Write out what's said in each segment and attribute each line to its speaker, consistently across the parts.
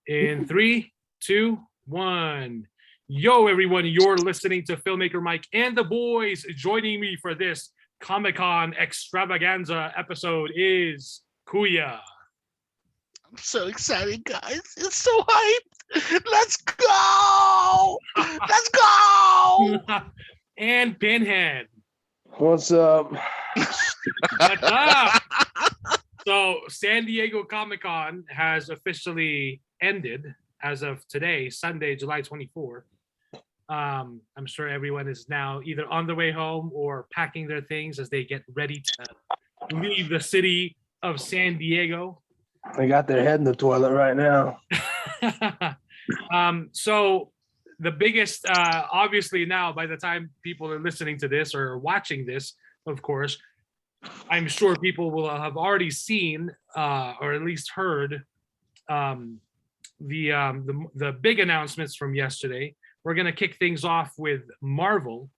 Speaker 1: In 3, 2, 1. Yo, everyone, you're listening to Filmmaker Mike and the boys. Joining me for this Comic-Con extravaganza episode is Kuya.
Speaker 2: I'm so excited, guys. It's so hyped. Let's go. Let's go.
Speaker 1: And Pinhead.
Speaker 3: What's up?
Speaker 1: What's up? So San Diego Comic-Con has officially ended as of today, Sunday, July 24. I'm sure everyone is now either on their way home or packing their things as they get ready to leave the city of San Diego.
Speaker 3: They got their head in the toilet right now.
Speaker 1: So the biggest, obviously now, by the time people are listening to this or watching this, of course, I'm sure people will have already seen or at least heard the big announcements from yesterday. We're going to kick things off with Marvel,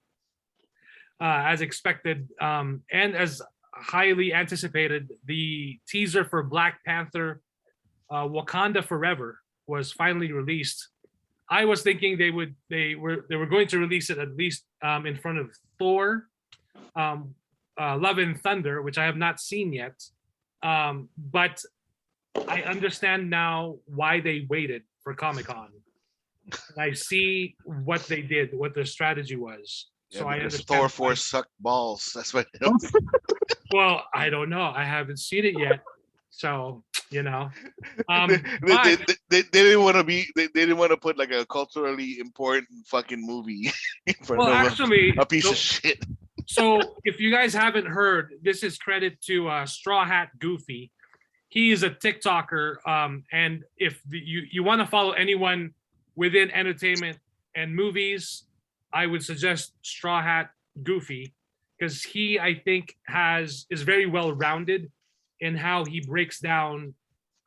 Speaker 1: as expected, and as highly anticipated. The teaser for Black Panther, Wakanda Forever, was finally released. I was thinking they were going to release it at least in front of Thor, Love and Thunder, which I have not seen yet, but I understand now why they waited for Comic-Con. I see what they did, what their strategy was.
Speaker 2: Yeah,
Speaker 1: so I
Speaker 2: understand.
Speaker 1: understand.
Speaker 2: Thor 4 sucked balls. That's what.
Speaker 1: Well, I don't know. I haven't seen it yet, so you know.
Speaker 2: They didn't want to be. They didn't want to put like a culturally important fucking movie in front of
Speaker 1: actually,
Speaker 2: a piece of shit.
Speaker 1: So if you guys haven't heard, this is credit to Straw Hat Goofy. He is a TikToker, and if you want to follow anyone within entertainment and movies, I would suggest Straw Hat Goofy, because he, I think, is very well rounded in how he breaks down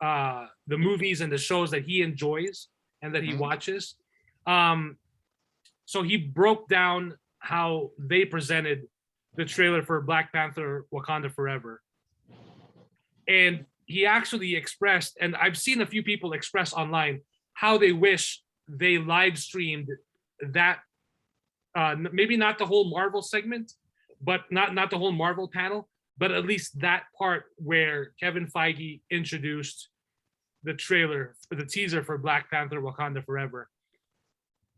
Speaker 1: the movies and the shows that he enjoys and that he watches. So he broke down how they presented the trailer for Black Panther Wakanda Forever. And he actually expressed, and I've seen a few people express online, how they wish they live streamed that, maybe not the whole Marvel segment, but not the whole Marvel panel, but at least that part where Kevin Feige introduced the trailer, the teaser for Black Panther Wakanda Forever.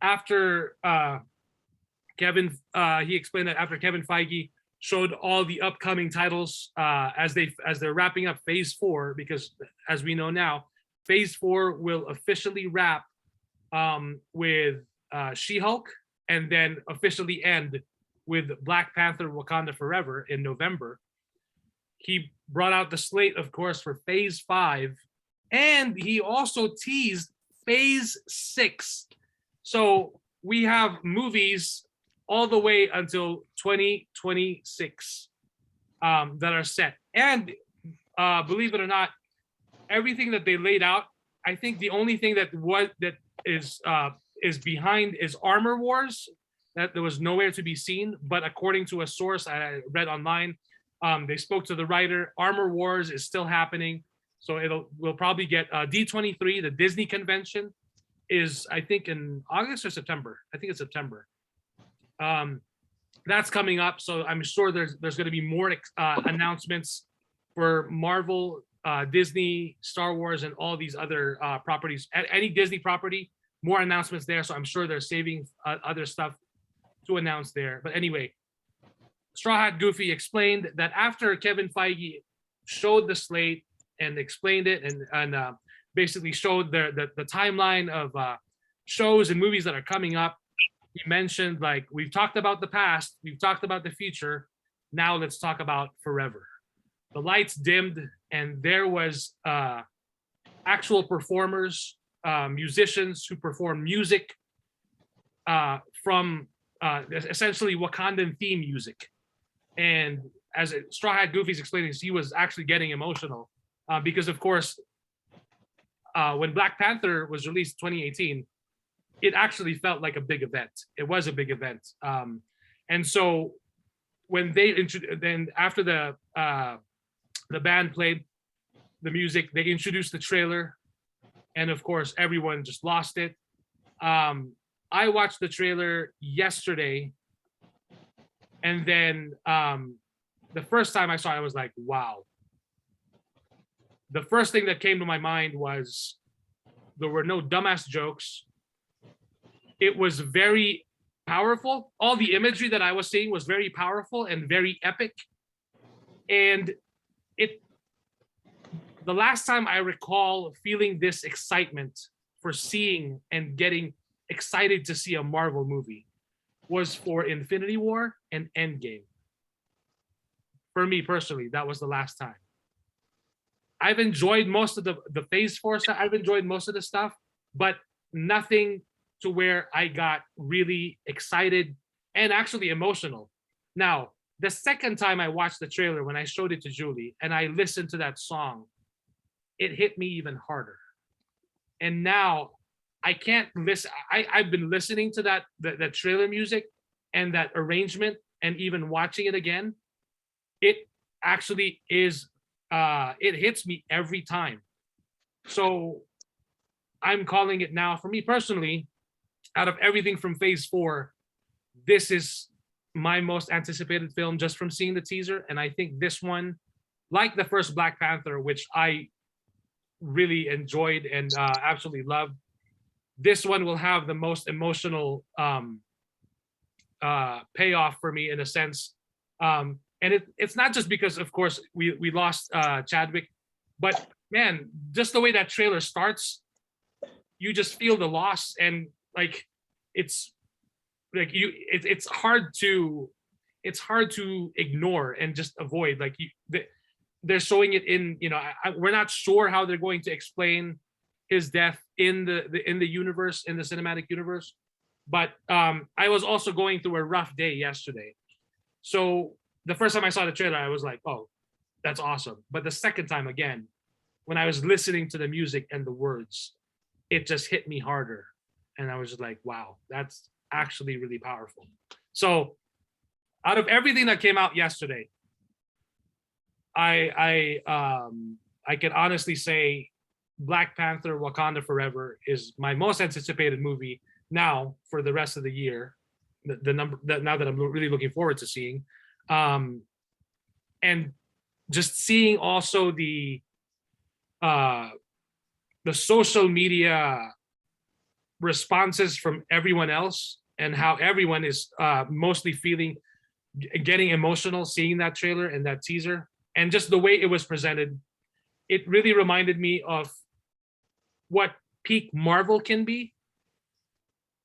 Speaker 1: After he explained that after Kevin Feige showed all the upcoming titles as they're wrapping up Phase 4, because as we know now, Phase 4 will officially wrap with She-Hulk and then officially end with Black Panther Wakanda Forever in November. He brought out the slate, of course, for Phase 5, and he also teased Phase 6. So we have movies all the way until 2026 that are set. And believe it or not, everything that they laid out, I think the only thing that is behind is Armor Wars, that there was nowhere to be seen. But according to a source I read online, they spoke to the writer. Armor Wars is still happening, so we'll probably get D23, the Disney convention, is I think in August or September. I think it's September. That's coming up, so I'm sure there's going to be more announcements for Marvel, Disney, Star Wars, and all these other properties. Any Disney property, more announcements there. So I'm sure they're saving other stuff to announce there. But anyway, Straw Hat Goofy explained that after Kevin Feige showed the slate and explained it and basically showed the timeline of shows and movies that are coming up, he mentioned, like, we've talked about the past, we've talked about the future, now let's talk about forever. The lights dimmed and there was actual performers, musicians who perform music from essentially Wakandan theme music. And as Straw Hat Goofy's explaining, he was actually getting emotional because, of course, when Black Panther was released in 2018, it actually felt like a big event. It was a big event. And so when then after the band played the music, they introduced the trailer, and of course everyone just lost it. I watched the trailer yesterday, and then the first time I saw it, I was like, wow. The first thing that came to my mind was there were no dumbass jokes. It was very powerful. All the imagery that I was seeing was very powerful and very epic. And the last time I recall feeling this excitement for seeing and getting excited to see a Marvel movie was for Infinity War and Endgame. For me personally, that was the last time. I've enjoyed most of the Phase 4 stuff. I've enjoyed most of the stuff, but nothing to where I got really excited and actually emotional. Now, the second time I watched the trailer, when I showed it to Julie and I listened to that song, it hit me even harder. And now I can't listen. I've been listening to that trailer music and that arrangement and even watching it again. It actually is, it hits me every time. So I'm calling it now, for me personally, out of everything from Phase 4, this is my most anticipated film just from seeing the teaser. And I think this one, like the first Black Panther, which I really enjoyed and absolutely loved, this one will have the most emotional payoff for me in a sense. And it's not just because, of course, we lost Chadwick, but man, just the way that trailer starts, you just feel the loss, and like it's like it's hard to ignore and just avoid. Like they're showing it in, we're not sure how they're going to explain his death in the universe, in the cinematic universe. But I was also going through a rough day yesterday, so the first time I saw the trailer, I was like, oh, that's awesome. But the second time, again, when I was listening to the music and the words, it just hit me harder. And I was just like, wow, that's actually really powerful. So out of everything that came out yesterday, I can honestly say Black Panther Wakanda Forever is my most anticipated movie now for the rest of the year. Now that I'm really looking forward to seeing. And just seeing also the social media responses from everyone else and how everyone is mostly getting emotional seeing that trailer and that teaser, and just the way it was presented, it really reminded me of what peak Marvel can be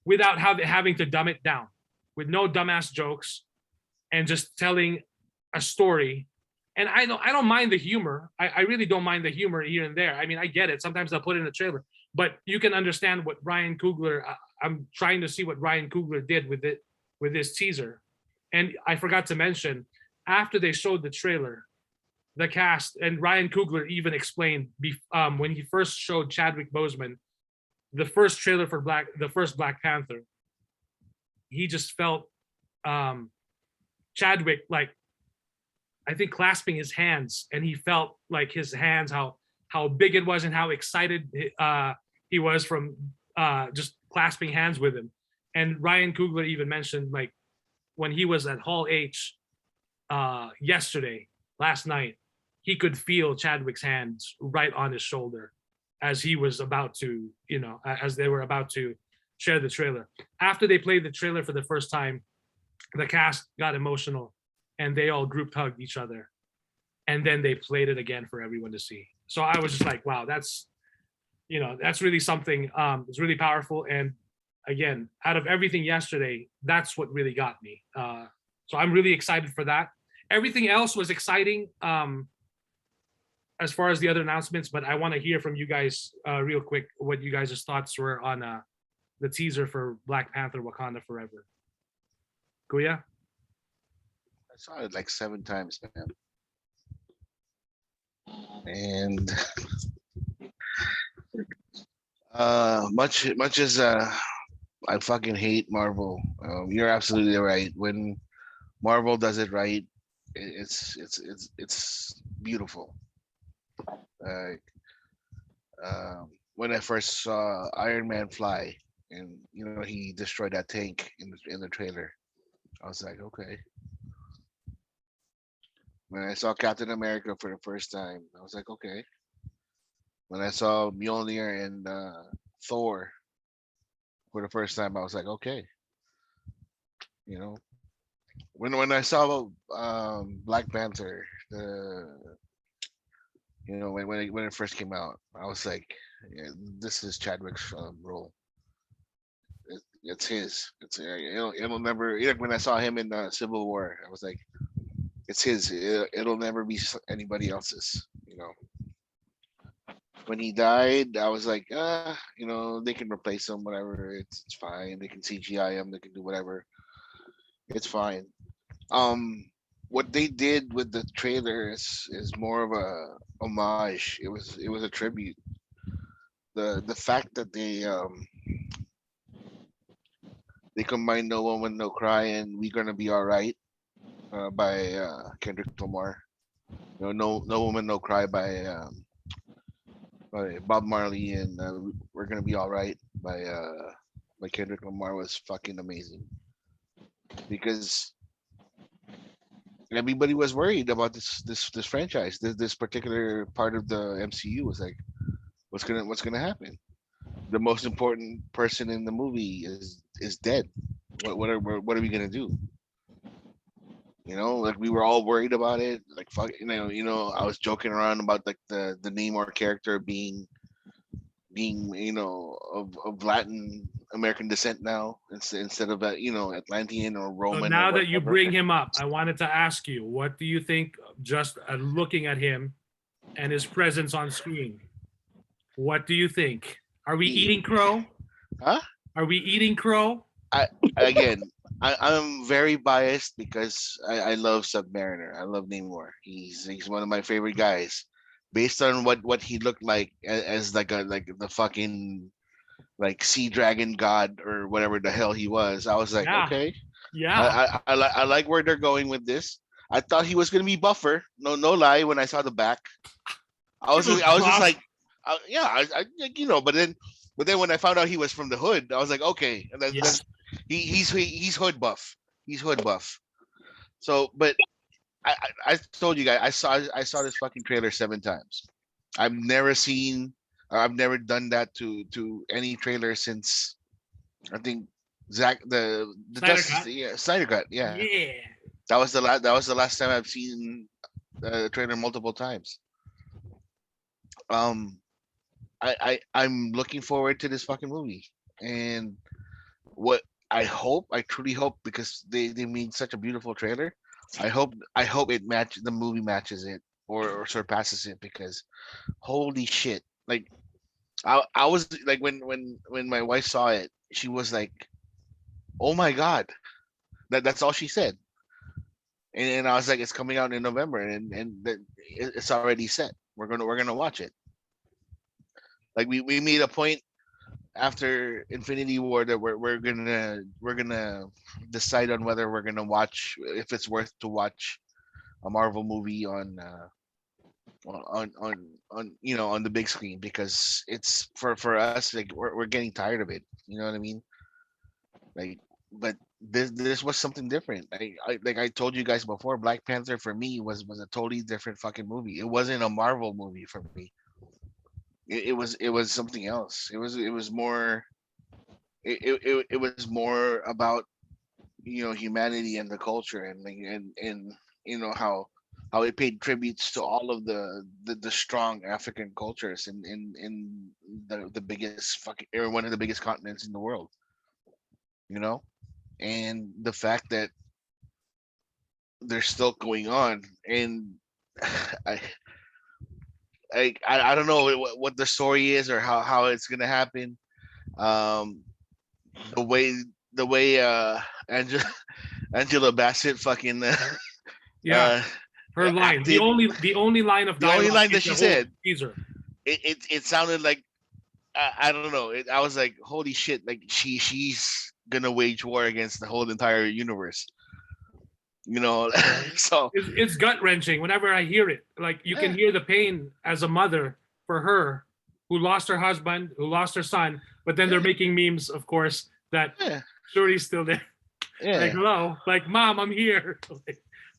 Speaker 1: without having to dumb it down, with no dumbass jokes and just telling a story. And I don't mind the humor. I really don't mind the humor here and there. I mean, I get it. Sometimes they'll put it in a trailer, but you can understand what Ryan Coogler. I'm trying to see what Ryan Coogler did with this teaser. And I forgot to mention, after they showed the trailer, the cast and Ryan Coogler even explained when he first showed Chadwick Boseman the first trailer for the first Black Panther, he just felt Chadwick, like, I think, clasping his hands, and he felt like his hands, how big it was and how excited he was from just clasping hands with him. And Ryan Coogler even mentioned, like, when he was at Hall H last night, he could feel Chadwick's hands right on his shoulder as he was about to, as they were about to share the trailer. After they played the trailer for the first time, the cast got emotional and they all group hugged each other. And then they played it again for everyone to see. So I was just like, wow, that's really something. It's really powerful. And again, out of everything yesterday, that's what really got me. So I'm really excited for that. Everything else was exciting as far as the other announcements, but I want to hear from you guys real quick what you guys' thoughts were on the teaser for Black Panther Wakanda Forever. Kuya?
Speaker 2: I saw it like 7 times, man. And much as I fucking hate Marvel, you're absolutely right. When Marvel does it right, it's beautiful. when I first saw Iron Man fly, and he destroyed that tank in the trailer. I was like, okay. When I saw Captain America for the first time, I was like, okay. When I saw Mjolnir and Thor for the first time, I was like, okay. You know, when I saw Black Panther, when it first came out, I was like, yeah, this is Chadwick's role. It's his. It'll never. Like when I saw him in Civil War, I was like, it's his. It'll never be anybody else's. When he died, I was like, they can replace him, whatever. It's fine. They can CGI him. They can do whatever. It's fine. What they did with the trailer is more of a homage. It was a tribute. The fact that they combined No Woman No Cry and We Gonna Be Alright by Kendrick Lamar. No Woman No Cry by Bob Marley, and We're Gonna Be Alright by Kendrick Lamar was fucking amazing. Because everybody was worried about this franchise. This particular part of the MCU was like, what's gonna happen? The most important person in the movie is dead. What are we gonna do? Like we were all worried about it. Like fuck, I was joking around about like the Namor character being of Latin American descent now instead of Atlantean or
Speaker 1: So
Speaker 2: Roman.
Speaker 1: now
Speaker 2: or
Speaker 1: that you
Speaker 2: whatever.
Speaker 1: bring him up, I wanted to ask you, what do you think just looking at him and his presence on screen? What do you think? Are we eating crow?
Speaker 2: Huh?
Speaker 1: Are we eating crow?
Speaker 2: Again, I'm very biased because I love Submariner. I love Namor. He's one of my favorite guys. Based on what he looked like as like the fucking like sea dragon god or whatever the hell he was, I was like,
Speaker 1: Yeah.
Speaker 2: okay,
Speaker 1: Yeah.
Speaker 2: I like where they're going with this. I thought he was gonna be buffer. No lie. When I saw the back, I was just like, yeah, but then when I found out he was from the hood, I was like, okay, and then
Speaker 1: Yes.
Speaker 2: he's hood buff. He's hood buff. So, but I told you guys, I saw this fucking trailer 7 times. I've never seen, I've never done that to any trailer since I think Zach the
Speaker 1: Snyder
Speaker 2: Justice
Speaker 1: Cut.
Speaker 2: Snyder Cut. Yeah,
Speaker 1: Yeah.
Speaker 2: that was the last time I've seen the trailer multiple times. Um, I'm looking forward to this fucking movie, and what I truly hope, because they made such a beautiful trailer. I hope the movie matches it or surpasses it, because holy shit, like I was like when my wife saw it, she was like, oh my god, that's all she said. And I was like, it's coming out in November, and it's already set. We're gonna watch it. Like we made a point after Infinity War that we're gonna decide on whether we're gonna watch, if it's worth to watch a Marvel movie on the big screen, because it's for us, like we're getting tired of it. You know what I mean? Like, but this was something different. Like I told you guys before, Black Panther for me was a totally different fucking movie. It wasn't a Marvel movie for me. It was something else. It was more. It was more about humanity and the culture, and like, and how it paid tributes to all of the strong African cultures in the biggest fucking, or one of the biggest continents in the world. You know, and the fact that they're still going on, and I I don't know what the story is, or how it's gonna happen. Um, the way the way Angela Angela Bassett fucking
Speaker 1: Yeah.
Speaker 2: uh
Speaker 1: Her line.
Speaker 2: acted.
Speaker 1: The only line of
Speaker 2: The only
Speaker 1: dialogue
Speaker 2: line
Speaker 1: in
Speaker 2: that
Speaker 1: the
Speaker 2: she
Speaker 1: whole
Speaker 2: said,
Speaker 1: teaser.
Speaker 2: it sounded like, I don't know. I was like, holy shit! Like she's gonna wage war against the whole entire universe. So
Speaker 1: It's gut wrenching whenever I hear it. Like you can
Speaker 2: yeah,
Speaker 1: hear the pain as a mother for her, who lost her husband, who lost her son, but then they're making memes, of course, that
Speaker 2: Yeah,
Speaker 1: Shuri's still there. Like,
Speaker 2: yeah.
Speaker 1: hello, like, mom, I'm here.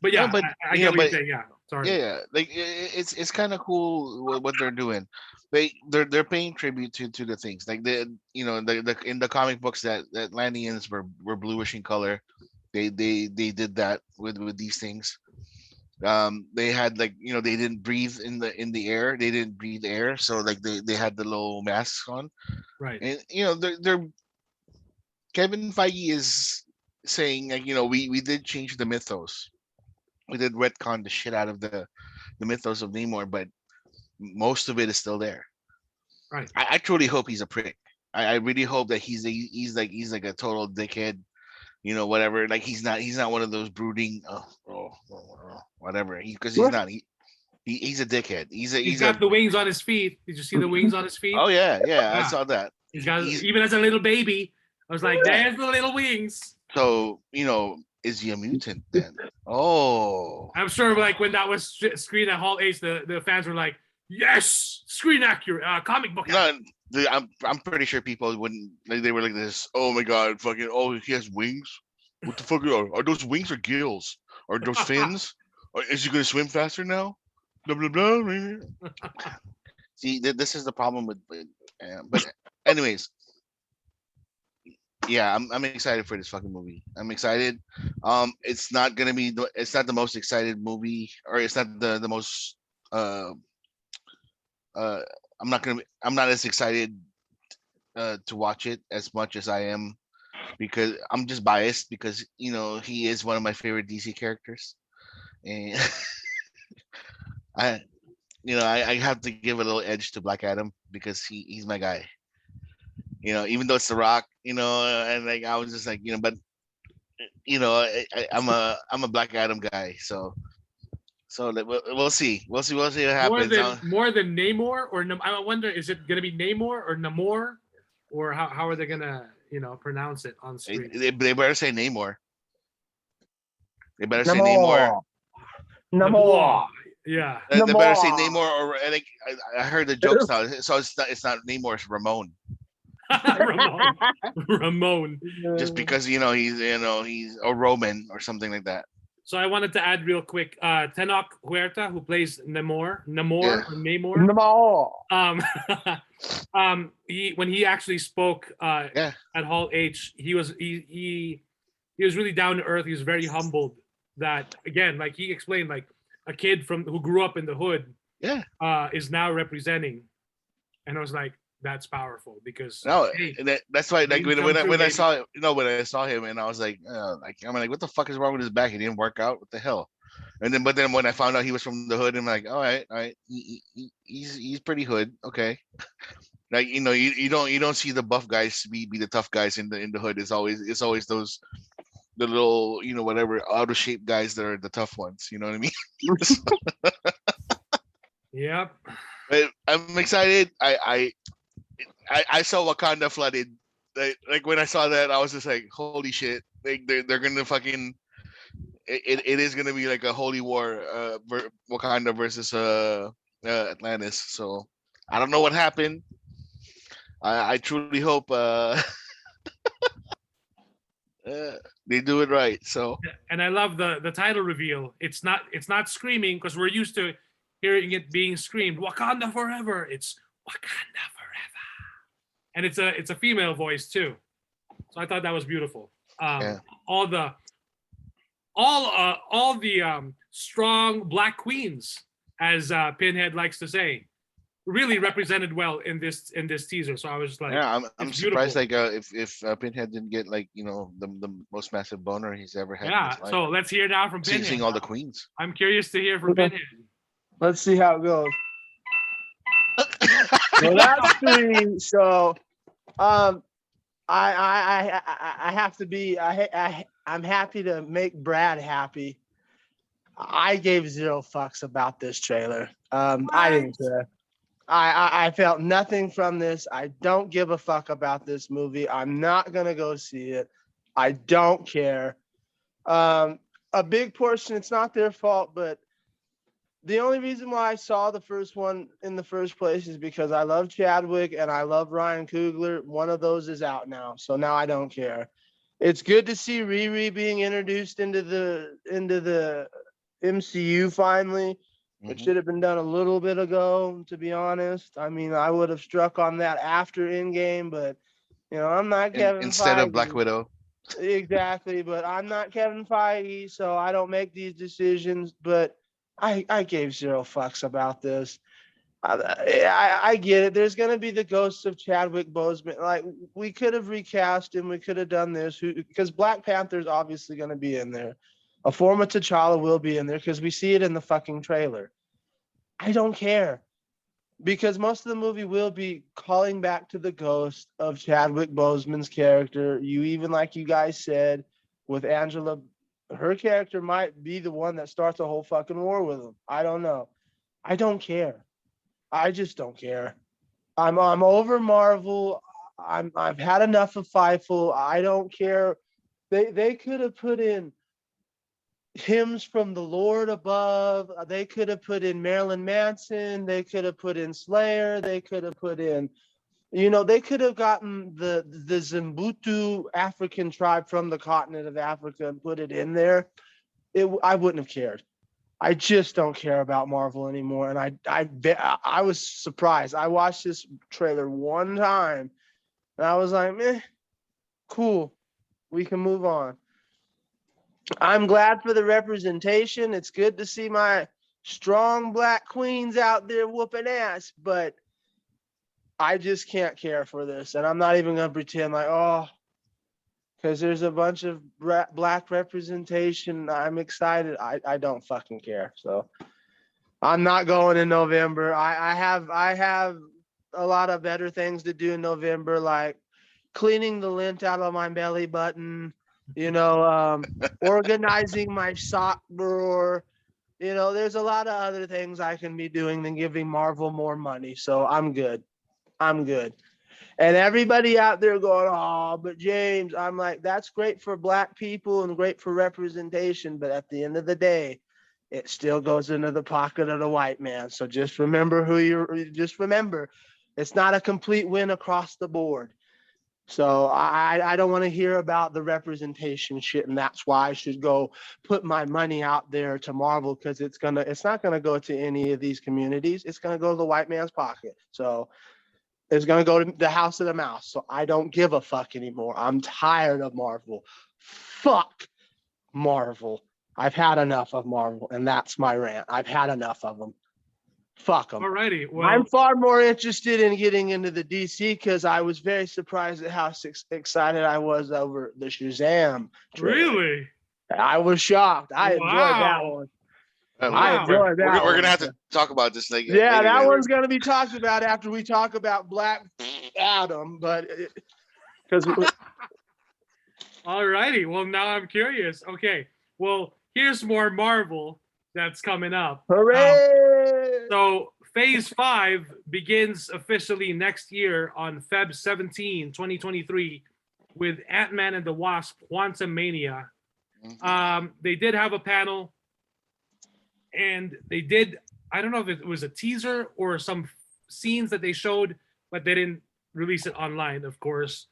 Speaker 1: But
Speaker 2: No,
Speaker 1: yeah,
Speaker 2: but
Speaker 1: I get what you're saying. Yeah, sorry.
Speaker 2: yeah, like it's kind of cool what they're doing. They're paying tribute to the things like the in the comic books that Atlanteans were bluish in color. They did that with these things. They had like they didn't breathe in the air. They didn't breathe air, so like they had the little masks on,
Speaker 1: Right.
Speaker 2: and they're Kevin Feige is saying like we did change the mythos. We did retcon the shit out of the mythos of Namor, but most of it is still there.
Speaker 1: Right.
Speaker 2: I truly hope he's a prick. I really hope that he's like a total dickhead, whatever. Like he's not one of those brooding, whatever. Because he's not. He's a dickhead.
Speaker 1: He's got the wings on his feet. Did you see the wings on his feet?
Speaker 2: Oh yeah, I
Speaker 1: Yeah.
Speaker 2: saw that.
Speaker 1: He's got even as a little baby. I was like, there's the little wings.
Speaker 2: So is he a mutant then? Oh,
Speaker 1: I'm sure, like when that was screened at Hall H, the fans were like, "Yes, screen accurate, comic book."
Speaker 2: no, I'm pretty sure people wouldn't like. They were like this. Oh my god, fucking! Oh, he has wings. What the fuck are those wings or gills? Are those fins? Or is he gonna swim faster now? Blah blah blah. See, this is the problem with but anyways, yeah, I'm excited for this fucking movie. I'm excited. It's not gonna be it's not the most excited movie, or it's not the most I'm not as excited to watch it as much as I am, because I'm just biased because he is one of my favorite DC characters, and I I have to give a little edge to Black Adam because he's my guy. Even though it's The Rock, and like I was just like, but I'm a Black Adam guy, so we'll see, we'll see what happens.
Speaker 1: More than Namor, or I wonder, is it gonna be Namor or Namor, or how are they gonna pronounce it on screen?
Speaker 2: They better say Namor. They better say Namor.
Speaker 3: Namor.
Speaker 1: Yeah.
Speaker 2: They better say
Speaker 3: Namor.
Speaker 2: Namor, or I heard the jokes now, so it's not Namor, it's Ramon.
Speaker 1: Ramon.
Speaker 2: Just because he's a Roman or something like that.
Speaker 1: So I wanted to add real quick, Tenoch Huerta, who plays Namor,
Speaker 2: Yeah.
Speaker 1: or Namor.
Speaker 3: Namor.
Speaker 1: When he actually spoke at Hall H, he was really down to earth. He was very humbled. That again, like he explained, like a kid who grew up in the hood, is now representing, and I was like, that's powerful, because
Speaker 2: that's why, like when I saw him, and I was like, I'm like, what the fuck is wrong with his back? He didn't work out. What the hell? But then when I found out he was from the hood, I'm like, all right, he's pretty hood, okay. Like you don't see the buff guys be the tough guys in the hood. It's always those the little whatever out of shape guys that are the tough ones. You know what I mean?
Speaker 1: Yep.
Speaker 2: But I'm excited. I saw Wakanda flooded. Like when I saw that, I was just like, holy shit! Like they're gonna fucking. It is gonna be like a holy war, Wakanda versus Atlantis. So I don't know what happened. I truly hope they do it right. So.
Speaker 1: And I love the title reveal. It's not screaming, because we're used to hearing it being screamed, Wakanda forever. It's Wakanda forever, and it's a female voice too. So I thought that was beautiful. All the strong Black queens, as Pinhead likes to say, really represented well in this teaser. So I was like,
Speaker 2: I'm surprised. Like if Pinhead didn't get like the most massive boner he's ever had.
Speaker 1: Yeah. So let's hear now from Pinhead.
Speaker 2: Seeing all the queens.
Speaker 1: I'm curious to hear from Pinhead.
Speaker 3: Let's see how it goes. Well, that's three. So, I have to be. I'm happy to make Brad happy. I gave 0 fucks about this trailer. I didn't care. I felt nothing from this. I don't give a fuck about this movie. I'm not gonna go see it. I don't care. A big portion. It's not their fault, but The only reason why I saw the first one in the first place is because I love Chadwick and I love Ryan Coogler. One of those is out now, so now I don't care. It's good to see Riri being introduced into the MCU finally. It
Speaker 2: Mhm.
Speaker 3: should have been done a little bit ago, to be honest. I mean, I would have struck on that after Endgame, but I'm not Kevin
Speaker 2: Instead of Black
Speaker 3: Feige.
Speaker 2: Widow.
Speaker 3: Exactly, but I'm not Kevin Feige, so I don't make these decisions. But I gave zero fucks about this. I get it. There's gonna be the ghosts of Chadwick Boseman. Like we could have recast him. We could have done this. Because Black Panther's obviously gonna be in there. A form of T'Challa will be in there because we see it in the fucking trailer. I don't care because most of the movie will be calling back to the ghost of Chadwick Boseman's character. You even, like you guys said, with Angela, her character might be the one that starts a whole fucking war with him. I don't know. I don't care. I just don't care. I'm over Marvel. I've had enough of Fievel. I don't care. They could have put in hymns from the Lord above. They could have put in Marilyn Manson. They could have put in Slayer. They could have put in, they could have gotten the Zimbutu African tribe from the continent of Africa and put it in there. I wouldn't have cared. I just don't care about Marvel anymore. And I was surprised. I watched this trailer one time and I was like, meh, cool. We can move on. I'm glad for the representation. It's good to see my strong black queens out there whooping ass, but I just can't care for this. And I'm not even going to pretend like, oh, because there's a bunch of black representation. I'm excited. I don't fucking care. So I'm not going in November. I have a lot of better things to do in November, like cleaning the lint out of my belly button, organizing my sock drawer. There's a lot of other things I can be doing than giving Marvel more money. So I'm good. I'm good. And everybody out there going, oh, but James, I'm like, that's great for black people and great for representation. But at the end of the day, it still goes into the pocket of the white man. So just remember it's not a complete win across the board. So I don't want to hear about the representation shit, and that's why I should go put my money out there to Marvel, because it's not gonna go to any of these communities. It's gonna go to the white man's pocket. So it's gonna go to the house of the mouse. So I don't give a fuck anymore. I'm tired of Marvel. Fuck Marvel. I've had enough of Marvel, and that's my rant. I've had enough of them. Fuck them.
Speaker 1: Alrighty. Well,
Speaker 3: I'm far more interested in getting into the DC because I was very surprised at how excited I was over the Shazam trailer.
Speaker 1: really?
Speaker 3: I was shocked. I enjoyed that
Speaker 1: Wow.
Speaker 3: one.
Speaker 2: We're-
Speaker 3: I
Speaker 1: Wow.
Speaker 3: enjoyed that
Speaker 2: we're
Speaker 3: one.
Speaker 2: gonna have to talk about this later.
Speaker 3: Yeah,
Speaker 2: later
Speaker 3: that
Speaker 2: then.
Speaker 3: one's going to be talked about after we talk about Black Adam, but because
Speaker 1: Alrighty. Well, now I'm curious. Okay. Well, here's more Marvel that's coming up.
Speaker 3: hooray!
Speaker 1: So phase 5 begins officially next year on Feb 17, 2023 with Ant-Man and the Wasp Quantumania.
Speaker 2: Mhm.
Speaker 1: They did have a panel and I don't know if it was a teaser or some scenes that they showed, but they didn't release it online, of course.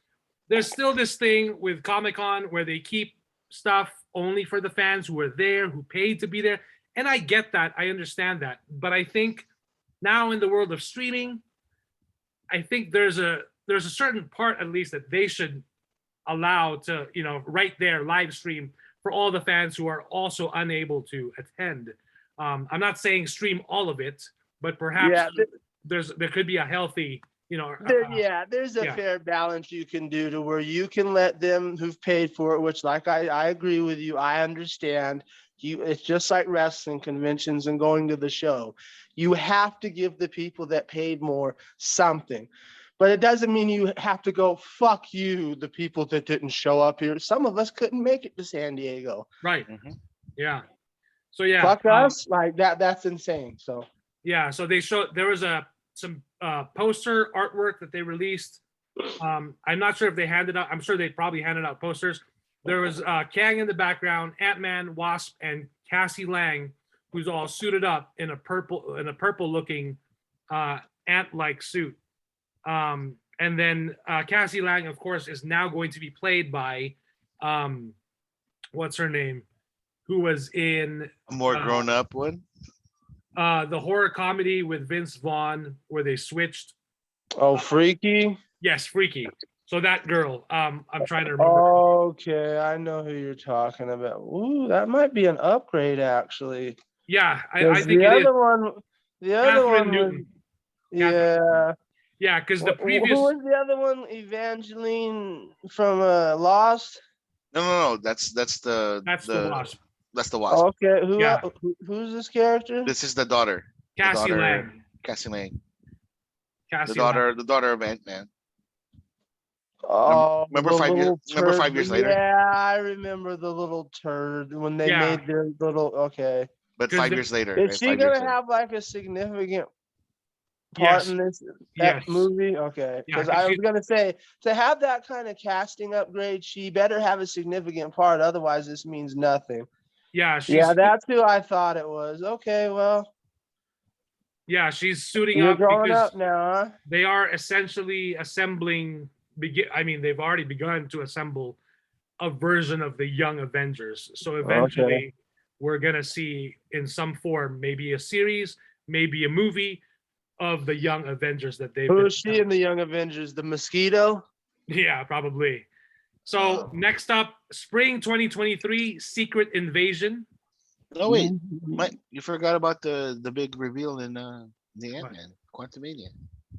Speaker 1: There's still this thing with Comic-Con where they keep stuff only for the fans who are there, who paid to be there. And I get that. I understand that. But I think now in the world of streaming, I think there's a certain part at least that they should allow to, right there live stream for all the fans who are also unable to attend. I'm not saying stream all of it, but perhaps
Speaker 3: Yeah,
Speaker 1: there could be a healthy,
Speaker 3: there's a
Speaker 1: yeah.
Speaker 3: fair balance you can do to where you can let them who've paid for it, which, like, I agree with you. I understand. It's just like wrestling conventions and going to the show. You have to give the people that paid more something. But it doesn't mean you have to go, fuck you, the people that didn't show up here. Some of us couldn't make it to San Diego.
Speaker 1: Right.
Speaker 2: Mhm.
Speaker 1: Yeah. So yeah.
Speaker 3: Fuck us. Like that's insane. So
Speaker 1: yeah. So they showed, there was some poster artwork that they released. I'm not sure if they handed out, I'm sure they probably handed out posters. There was Kang in the background, Ant-Man, Wasp, and Cassie Lang who's all suited up in a purple looking ant-like suit. And then Cassie Lang, of course, is now going to be played by what's her name, who was in
Speaker 2: A more grown up one.
Speaker 1: the horror comedy with Vince Vaughn where they switched.
Speaker 3: Oh, Freaky.
Speaker 1: Yes, Freaky. So that girl, I'm trying to remember.
Speaker 3: Okay, I know who you're talking about. Ooh, that might be an upgrade, actually.
Speaker 1: Yeah, I
Speaker 3: 'Cause
Speaker 1: think
Speaker 3: the
Speaker 1: it is.
Speaker 3: other one, the other
Speaker 1: Catherine
Speaker 3: one
Speaker 1: Newton.
Speaker 3: was,
Speaker 1: Catherine
Speaker 3: yeah.
Speaker 1: Yeah, because the
Speaker 3: Who
Speaker 1: previous.
Speaker 3: was the other one? Evangeline from Lost.
Speaker 2: No. That's the
Speaker 1: Wasp.
Speaker 2: That's the Wasp.
Speaker 3: Okay,
Speaker 1: Yeah.
Speaker 3: who's this character?
Speaker 2: This is the daughter.
Speaker 1: Cassie
Speaker 2: the daughter,
Speaker 1: Lang.
Speaker 2: Cassie Lang.
Speaker 1: Cassie
Speaker 2: The daughter.
Speaker 1: Lang.
Speaker 2: The daughter of Ant-Man.
Speaker 3: Oh,
Speaker 2: remember
Speaker 3: the
Speaker 2: 5 years-
Speaker 3: little
Speaker 2: remember 5
Speaker 3: turd.
Speaker 2: years later?
Speaker 3: Yeah, I remember the little turd when they
Speaker 1: Yeah.
Speaker 3: made their little. Okay,
Speaker 2: But
Speaker 1: 'Cause
Speaker 2: 5
Speaker 1: the-
Speaker 2: years later.
Speaker 3: is
Speaker 2: right?
Speaker 3: she
Speaker 2: 5 years
Speaker 3: gonna
Speaker 2: later.
Speaker 3: have like a significant part
Speaker 1: Yes.
Speaker 3: in this
Speaker 1: Yes.
Speaker 3: movie? Okay,
Speaker 1: Yeah,
Speaker 3: because
Speaker 1: 'cause
Speaker 3: I was
Speaker 1: she-
Speaker 3: gonna say to have that kind of casting upgrade, she better have a significant part. Otherwise, this means nothing.
Speaker 1: Yeah,
Speaker 3: Yeah, that's who I thought it was. Okay, well,
Speaker 1: she's suiting
Speaker 3: you're
Speaker 1: up
Speaker 3: growing
Speaker 1: because
Speaker 3: up now, huh?
Speaker 1: they are essentially assembling. They've already begun to assemble a version of the Young Avengers. So eventually, we're gonna see in some form, maybe a series, maybe a movie of the Young Avengers that they've.
Speaker 3: Who is she in the Young Avengers? The Mosquito?
Speaker 1: Yeah, probably. So next up, spring 2023, Secret Invasion.
Speaker 2: No wait,
Speaker 3: Mm-hmm.
Speaker 2: Mike, you forgot about the big reveal in the
Speaker 1: What?
Speaker 2: Ant-Man, Quantumania.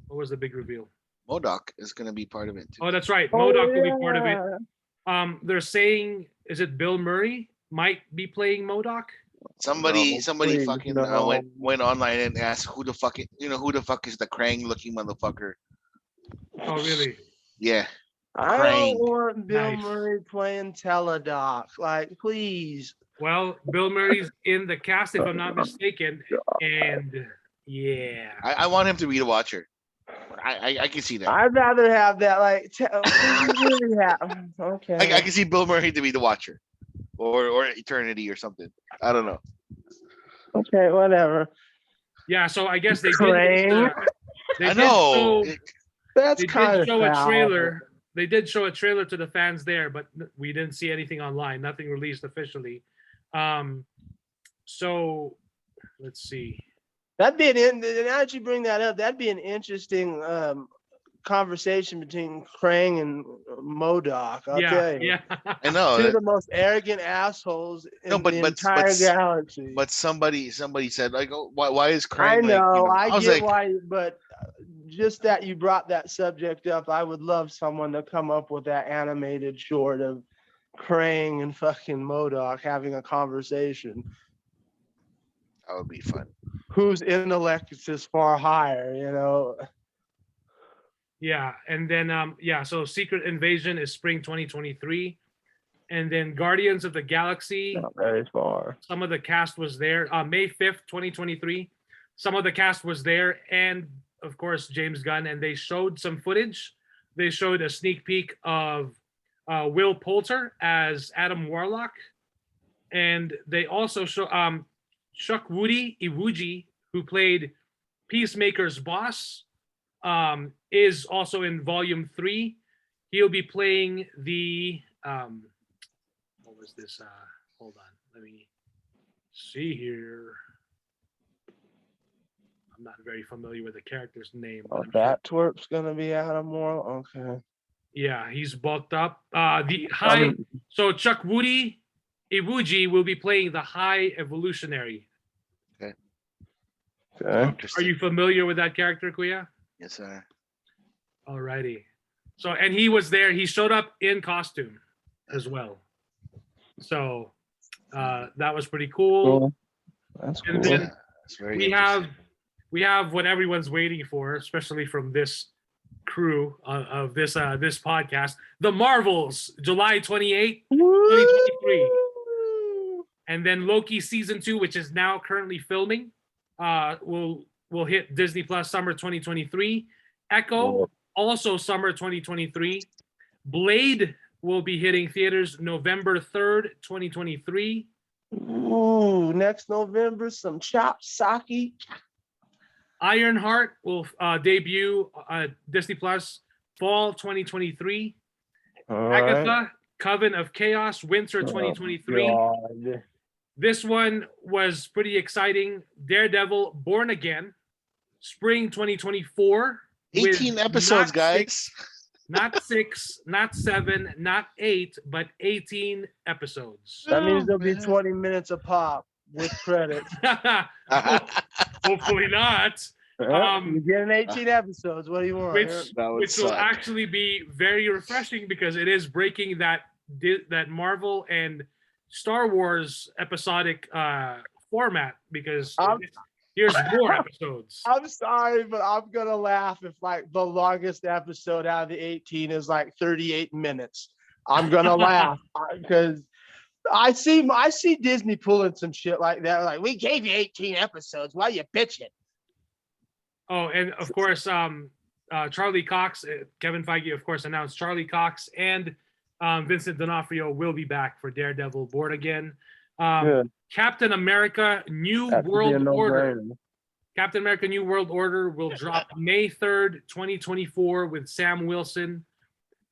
Speaker 1: What was the big reveal?
Speaker 2: MODOK is gonna be part of it too.
Speaker 1: Oh, that's right.
Speaker 3: Oh,
Speaker 1: MODOK will be part of it.
Speaker 3: yeah.
Speaker 1: They're saying, is it Bill Murray might be playing MODOK?
Speaker 2: Somebody
Speaker 3: No, please,
Speaker 2: fucking
Speaker 3: no.
Speaker 2: went online and asked who the fuck who the fuck is the Krang looking motherfucker?
Speaker 1: Oh, really?
Speaker 2: Yeah,
Speaker 3: I
Speaker 2: Krang.
Speaker 3: don't want Bill
Speaker 1: Nice.
Speaker 3: Murray playing Teledoc. Like, please.
Speaker 1: Well, Bill Murray's in the cast, if I'm not mistaken. And yeah.
Speaker 2: I want him to be the Watcher. I can see that.
Speaker 3: I'd rather have that. Like, really have. Okay.
Speaker 2: I can see Bill Murray to be the Watcher, or Eternity or something. I don't know.
Speaker 3: Okay, whatever.
Speaker 1: Yeah, so I guess they
Speaker 3: Krang?
Speaker 1: did.
Speaker 2: I know.
Speaker 3: That's
Speaker 1: They
Speaker 3: kind
Speaker 1: did
Speaker 3: of
Speaker 1: show a trailer. They did show a trailer to the fans there, but we didn't see anything online. Nothing released officially. So let's see.
Speaker 3: That'd be now that you bring that up, that'd be an interesting conversation between Krang and MODOK. I'll tell you.
Speaker 1: Yeah.
Speaker 2: I know.
Speaker 3: Two of the most arrogant assholes in
Speaker 2: No, but-
Speaker 3: the
Speaker 2: but-
Speaker 3: entire
Speaker 2: but-
Speaker 3: galaxy.
Speaker 2: But somebody said like, oh, why is Krang?
Speaker 3: I know,
Speaker 2: Like,
Speaker 3: I
Speaker 2: was
Speaker 3: get
Speaker 2: like,
Speaker 3: why, but just that you brought that subject up, I would love someone to come up with that animated short of Krang and fucking MODOK having a conversation.
Speaker 2: that would be fun.
Speaker 3: Whose intellect is far higher, you know?
Speaker 1: Yeah, and then so Secret Invasion is spring 2023, and then Guardians of the Galaxy.
Speaker 3: Not very far.
Speaker 1: Some of the cast was there. May 5th, 2023. Some of the cast was there, and of course James Gunn, and they showed some footage. They showed a sneak peek of Will Poulter as Adam Warlock, and they also show Chukwudi Iwuji, who played Peacemaker's boss, is also in Volume 3. He'll be playing the what was this? Hold on, let me see here. I'm not very familiar with the character's name.
Speaker 3: Oh,
Speaker 1: I'm sure-
Speaker 3: that twerp's gonna be Adam Warlock. Okay.
Speaker 1: Yeah, he's bulked up. So Chukwudi Iwuji will be playing the High Evolutionary.
Speaker 3: Okay.
Speaker 1: Are
Speaker 2: Interesting.
Speaker 1: you familiar with that character, Kuya?
Speaker 2: Yes, sir.
Speaker 1: Alrighty. So, and he was there. He showed up in costume as well. So that was pretty cool.
Speaker 3: Cool. That's cool.
Speaker 1: And then
Speaker 2: Yeah, it's very
Speaker 1: we
Speaker 2: interesting.
Speaker 1: have what everyone's waiting for, especially from this crew of this podcast, The Marvels, July 28th, 2023. And then Loki season 2, which is now currently filming, will hit Disney Plus summer 2023. Echo also summer 2023. Blade will be hitting theaters November 3rd, 2023.
Speaker 3: Ooh, next November, some chopped sake.
Speaker 1: Ironheart will debut Disney Plus fall 2023.
Speaker 3: All right.
Speaker 1: Agatha, Coven of Chaos, winter 2023.
Speaker 3: God.
Speaker 1: This one was pretty exciting. Daredevil, Born Again, spring 2024. with
Speaker 2: 18 episodes,
Speaker 1: not
Speaker 2: guys.
Speaker 1: six, not 6, not 7, not 8, but 18 episodes.
Speaker 3: That means
Speaker 2: Oh,
Speaker 3: there'll be
Speaker 2: man.
Speaker 3: 20 minutes a pop with credits.
Speaker 1: Hopefully not.
Speaker 3: You're getting 18 episodes. What do you want?
Speaker 1: Which
Speaker 2: That would
Speaker 1: which will
Speaker 2: suck.
Speaker 1: actually be very refreshing because it is breaking that Marvel and Star Wars episodic format because here's more episodes.
Speaker 3: I'm sorry, but I'm gonna laugh if like the longest episode out of the 18 is like 38 minutes. I'm gonna laugh because I see Disney pulling some shit like that. Like, we gave you 18 episodes. Why you bitching?
Speaker 1: Oh, and of course, Charlie Cox, Kevin Feige, of course, announced Charlie Cox and Vincent D'Onofrio will be back for Daredevil, Born Again.
Speaker 3: Good.
Speaker 1: Captain America, New
Speaker 3: That could be a
Speaker 1: World Order.
Speaker 3: no-brainer.
Speaker 1: Captain America, New World Order will drop May 3rd, 2024 with Sam Wilson.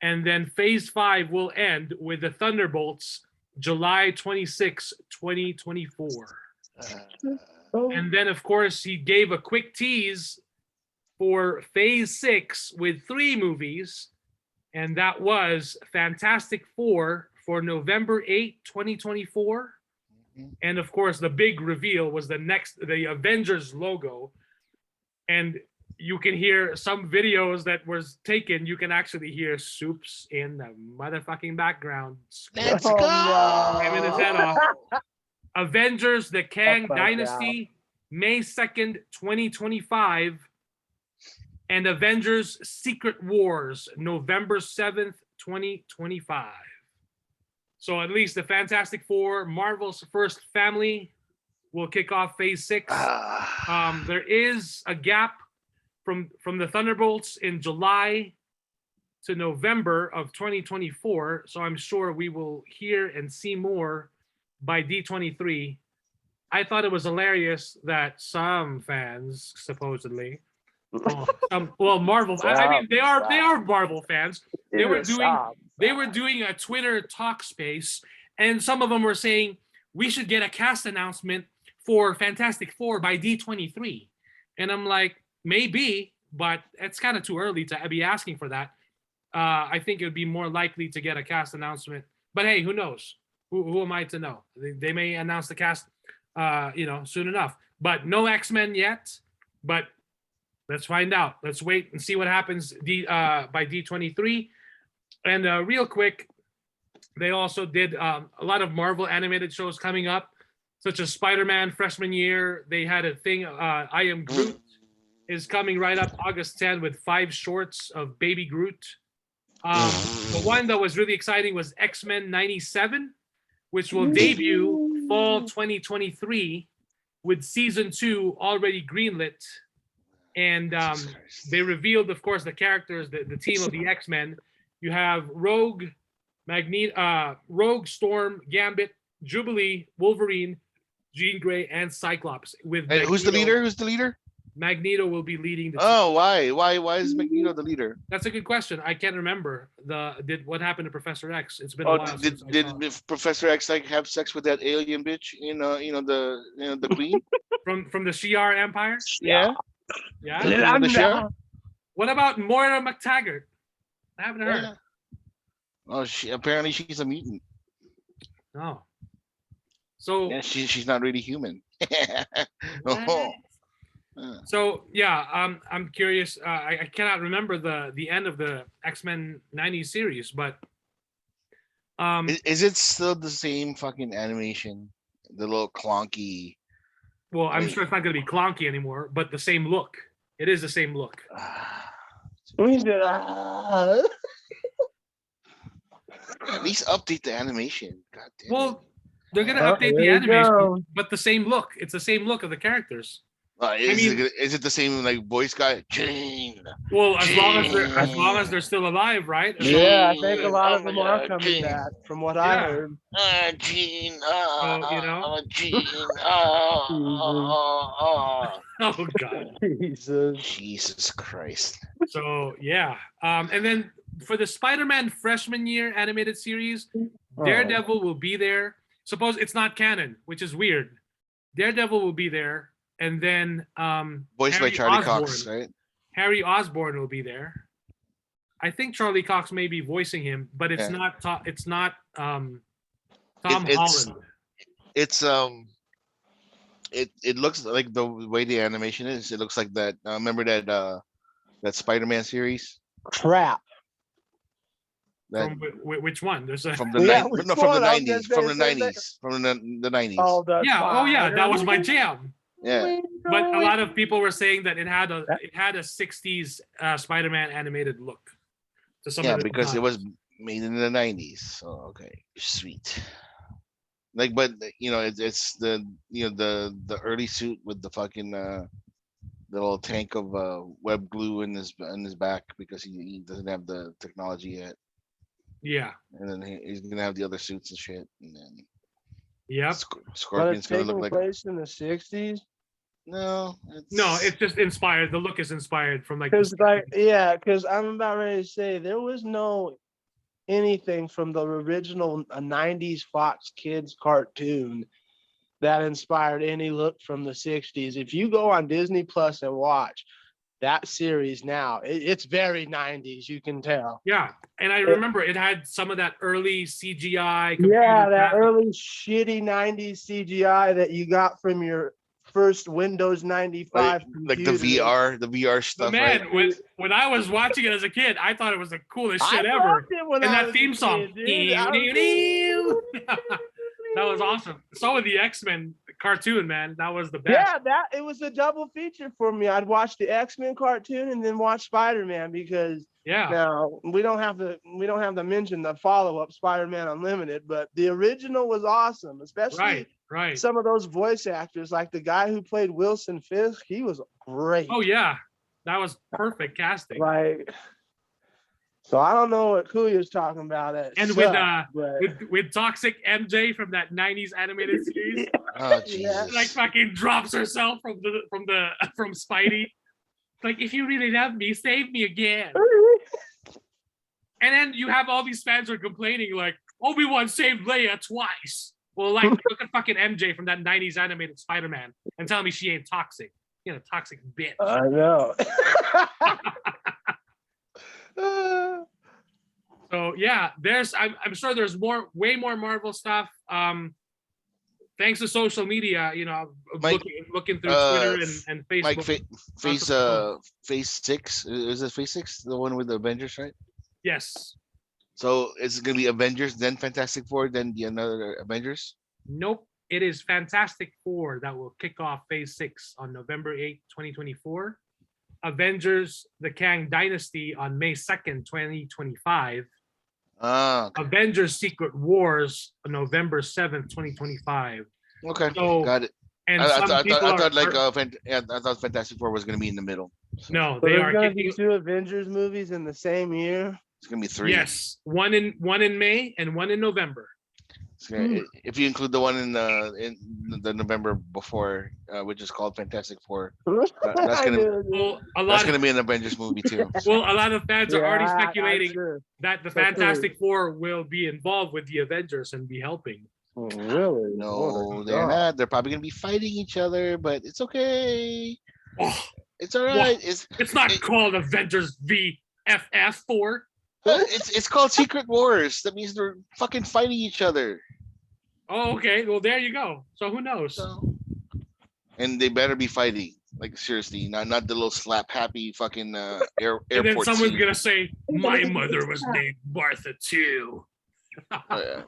Speaker 1: And then Phase 5 will end with the Thunderbolts, July 26, 2024. And then, of course, he gave a quick tease for Phase 6 with 3 movies, and that was Fantastic Four for November 8, 2024. And of course, the big reveal was the Avengers logo. And you can hear some videos that was taken. You can actually hear Soups in the motherfucking background.
Speaker 2: Let's
Speaker 3: Oh,
Speaker 2: go.
Speaker 3: no.
Speaker 1: Screaming his head off. Avengers: The Kang
Speaker 3: Stuff like
Speaker 1: Dynasty, May 2nd, 2025. And Avengers: Secret Wars, November 7th, 2025. So at least the Fantastic Four, Marvel's first family, will kick off Phase 6. There is a gap from the Thunderbolts in July to November of 2024. So I'm sure we will hear and see more by D23. I thought it was hilarious that some fans supposedly, Marvel. I mean, they are Marvel fans. They were doing a Twitter talk space, and some of them were saying we should get a cast announcement for Fantastic Four by D23. And I'm like, maybe, but it's kind of too early to be asking for that. I think it would be more likely to get a cast announcement. But hey, who knows? Who am I to know? They may announce the cast, soon enough. But no X-Men yet. But let's find out. Let's wait and see what happens by D23. And real quick, they also did a lot of Marvel animated shows coming up, such as Spider-Man freshman year. They had a thing, I Am Groot is coming right up August 10 with 5 shorts of Baby Groot. The one that was really exciting was X-Men 97, which will debut fall 2023 with season 2 already greenlit. And they revealed, of course, the characters, the team of the X-Men. You have Rogue, Rogue, Storm, Gambit, Jubilee, Wolverine, Jean Grey, and Cyclops.
Speaker 2: Hey, who's the leader?
Speaker 1: Magneto will be leading the team.
Speaker 2: Oh, why is Magneto the leader?
Speaker 1: That's a good question. I can't remember what happened to Professor X. It's been a while.
Speaker 2: Did Professor X like have sex with that alien bitch in the queen
Speaker 1: from the Shi'ar Empire?
Speaker 2: Yeah.
Speaker 1: Yeah.
Speaker 2: The show?
Speaker 1: What about Moira McTaggart? I haven't heard.
Speaker 2: Yeah. Oh, apparently she's a mutant.
Speaker 1: No. So
Speaker 2: yeah, she's not really human.
Speaker 1: So yeah, I'm curious. I cannot remember the end of the X-Men 90 series, but
Speaker 2: is it still the same fucking animation? The little clunky.
Speaker 1: Well, I'm sure it's not going to be clunky anymore, but the same look. It is the same look.
Speaker 2: At least update the animation. God damn.
Speaker 1: Well, they're going to update the animation, but the same look. It's the same look of the characters.
Speaker 2: Is it the same like voice guy? Gene.
Speaker 1: Well, as long as they're still alive, right?
Speaker 3: Yeah, I think a
Speaker 2: Gene,
Speaker 3: lot
Speaker 2: oh
Speaker 3: of
Speaker 2: my
Speaker 3: them are
Speaker 2: God,
Speaker 3: coming
Speaker 2: Gene.
Speaker 3: back, from what I
Speaker 1: Yeah.
Speaker 3: heard.
Speaker 2: Gene.
Speaker 1: So, you know.
Speaker 2: Gene.
Speaker 1: Oh God.
Speaker 3: Jesus.
Speaker 2: Jesus Christ.
Speaker 1: So yeah. And then for the Spider-Man freshman year animated series, Daredevil will be there. Suppose it's not canon, which is weird. Daredevil will be there, and then
Speaker 2: Voiced by
Speaker 1: Harry
Speaker 2: Charlie
Speaker 1: Osborn.
Speaker 2: Cox, right?
Speaker 1: Harry Osborn will be there. I think Charlie Cox may be voicing him, but it's
Speaker 2: Yeah.
Speaker 1: not. It's not Tom
Speaker 2: It's
Speaker 1: Holland.
Speaker 2: it's it looks like the way the animation is. It looks like that. Remember that Spider-Man series?
Speaker 3: Crap.
Speaker 2: That
Speaker 1: From which one? There's a
Speaker 2: from the
Speaker 3: Yeah,
Speaker 2: night
Speaker 3: which
Speaker 2: no, from the
Speaker 3: one? I was gonna
Speaker 2: 90s,
Speaker 3: say
Speaker 2: from the
Speaker 3: the same thing.
Speaker 2: 90s, from the 90s.
Speaker 3: Oh, the
Speaker 1: yeah. Oh yeah, that was my jam.
Speaker 2: Yeah.
Speaker 1: But a lot of people were saying that it had a 60s Spider-Man animated look. To some
Speaker 2: Yeah,
Speaker 1: of the
Speaker 2: because it
Speaker 1: designs.
Speaker 2: was made in the 90s. So okay, sweet. Like, but it's the the early suit with the fucking little tank of web glue in his back because he doesn't have the technology yet,
Speaker 1: Yeah.
Speaker 2: and then he's gonna have the other suits and shit, and then
Speaker 1: Yep.
Speaker 3: But
Speaker 2: Scorpion's
Speaker 3: it's
Speaker 2: gonna look
Speaker 3: taking
Speaker 2: like
Speaker 3: place in the 60s.
Speaker 2: no,
Speaker 1: No, it's just inspired. The look is inspired from like.
Speaker 3: Because because I'm about ready to say there was no anything from the original 90s Fox Kids cartoon that inspired any look from the 60s. If you go on Disney Plus and watch that series now, it's very 90s, you can tell.
Speaker 1: Yeah, and I remember it had some of that early CGI.
Speaker 3: Yeah, that
Speaker 1: graphic.
Speaker 3: early shitty 90s CGI that you got from your first Windows 95
Speaker 2: like the
Speaker 3: computer.
Speaker 2: VR stuff,
Speaker 1: But man,
Speaker 2: right?
Speaker 1: when I was watching it as a kid, I thought it was the coolest
Speaker 3: I
Speaker 1: shit ever.
Speaker 3: loved it when
Speaker 1: And
Speaker 3: I
Speaker 1: that
Speaker 3: was
Speaker 1: theme
Speaker 3: a
Speaker 1: song.
Speaker 3: kid, dude.
Speaker 1: That was awesome. So with the X-Men cartoon, man, that was the best.
Speaker 3: Yeah, it was a double feature for me. I'd watch the X-Men cartoon and then watch Spider-Man because now we don't have to mention the follow-up Spider-Man Unlimited, but the original was awesome, especially
Speaker 1: right.
Speaker 3: some of those voice actors, like the guy who played Wilson Fisk. He was great.
Speaker 1: Oh yeah, that was perfect casting.
Speaker 3: Like, so I don't know what Kuya's talking about.
Speaker 1: And with Toxic MJ from that 90s animated series.
Speaker 2: Oh Jesus!
Speaker 1: Like fucking drops herself from Spidey. Like, if you really love me, save me again. And then you have all these fans who are complaining like, Obi-Wan saved Leia twice. Well, like, look at fucking MJ from that 90s animated Spider-Man and tell me she ain't toxic. You know, toxic bitch.
Speaker 3: I know.
Speaker 1: So yeah, I'm sure there's way more Marvel stuff. Thanks to social media,
Speaker 2: Mike,
Speaker 1: looking through Twitter and Facebook.
Speaker 2: Mike, phase 6, is it phase 6, the one with the Avengers, right?
Speaker 1: Yes.
Speaker 2: So it's gonna be Avengers, then Fantastic Four, then the another Avengers.
Speaker 1: Nope. It is Fantastic Four that will kick off phase 6 on November 8th, 2024. Avengers, the Kang Dynasty on May 2nd, 2025.
Speaker 2: Okay.
Speaker 1: Avengers Secret Wars on November 7th, 2025.
Speaker 2: Okay,
Speaker 1: So,
Speaker 2: got it.
Speaker 1: And
Speaker 2: I thought Fantastic Four was gonna be in the middle. So
Speaker 1: no,
Speaker 3: So
Speaker 1: they
Speaker 3: there's
Speaker 1: are
Speaker 3: gonna be
Speaker 1: kicking.
Speaker 3: 2 Avengers movies in the same year.
Speaker 2: it's gonna be 3.
Speaker 1: Yes, one in May and one in November.
Speaker 2: If you include the one in the November before, which is called Fantastic Four, that's gonna
Speaker 1: Well,
Speaker 2: that's gonna be an Avengers movie too.
Speaker 1: well, a lot of fans are already
Speaker 3: Yeah,
Speaker 1: speculating
Speaker 3: sure.
Speaker 1: that the
Speaker 3: So true.
Speaker 1: Fantastic Four will be involved with the Avengers and be helping.
Speaker 3: Oh, really?
Speaker 2: No, they're not. They're probably gonna be fighting each other, but it's okay.
Speaker 1: Oh,
Speaker 2: It's all right.
Speaker 1: it's not called Avengers VFF 4.
Speaker 2: It's called Secret Wars. That means they're fucking fighting each other.
Speaker 1: Oh, okay. Well, there you go. So who knows?
Speaker 2: And they better be fighting. Like seriously, not the little slap happy fucking airport.
Speaker 1: And then someone's
Speaker 2: scene.
Speaker 1: gonna say, "My mother was named Martha too."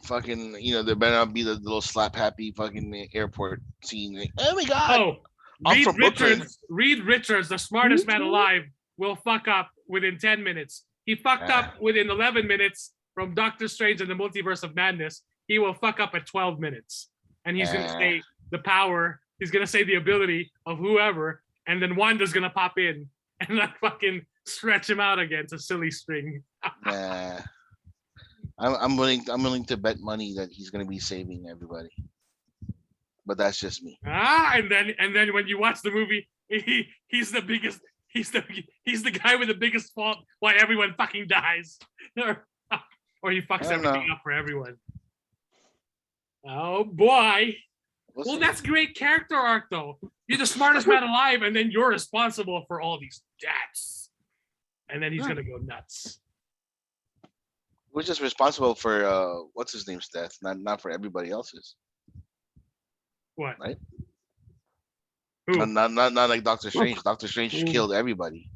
Speaker 2: Fucking, there better not be the little slap happy fucking airport scene. Like, oh my god!
Speaker 1: Oh,
Speaker 2: I'm from Brooklyn.
Speaker 1: Reed Richards, the smartest man alive, will fuck up within 10 minutes. He fucked up within 11 minutes from Doctor Strange and the Multiverse of Madness. He will fuck up at 12 minutes. And he's going to say the power, he's going to say the ability of whoever and then Wanda's gonna pop in and like fucking stretch him out again to silly string.
Speaker 2: Nah. I'm willing to bet money that he's gonna be saving everybody. But that's just me.
Speaker 1: And then when you watch the movie, he's the biggest. He's the guy with the biggest fault why everyone fucking dies, or he fucks everything up for everyone. Oh boy. Well, that's great character arc though. You're the smartest man alive, and then you're responsible for all these deaths, and then he's gonna go nuts.
Speaker 2: We're just responsible for what's his name's death, not for everybody else's.
Speaker 1: What?
Speaker 2: Right?
Speaker 1: Who?
Speaker 2: Not like Doctor Strange. Doctor Strange killed everybody.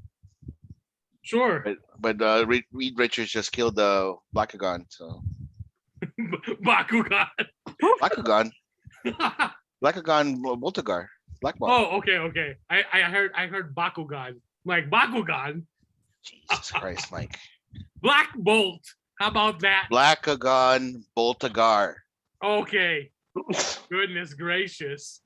Speaker 1: Sure.
Speaker 2: But Reed Richards just killed Blackagon. So
Speaker 1: Bakugan.
Speaker 2: Blackagon Voltagar. Black Ball.
Speaker 1: Oh, okay. I heard Bakugan. Like Bakugan.
Speaker 2: Jesus Christ, Mike.
Speaker 1: Black Bolt. How about that?
Speaker 2: Blackagon Voltagar.
Speaker 1: Okay. Goodness gracious.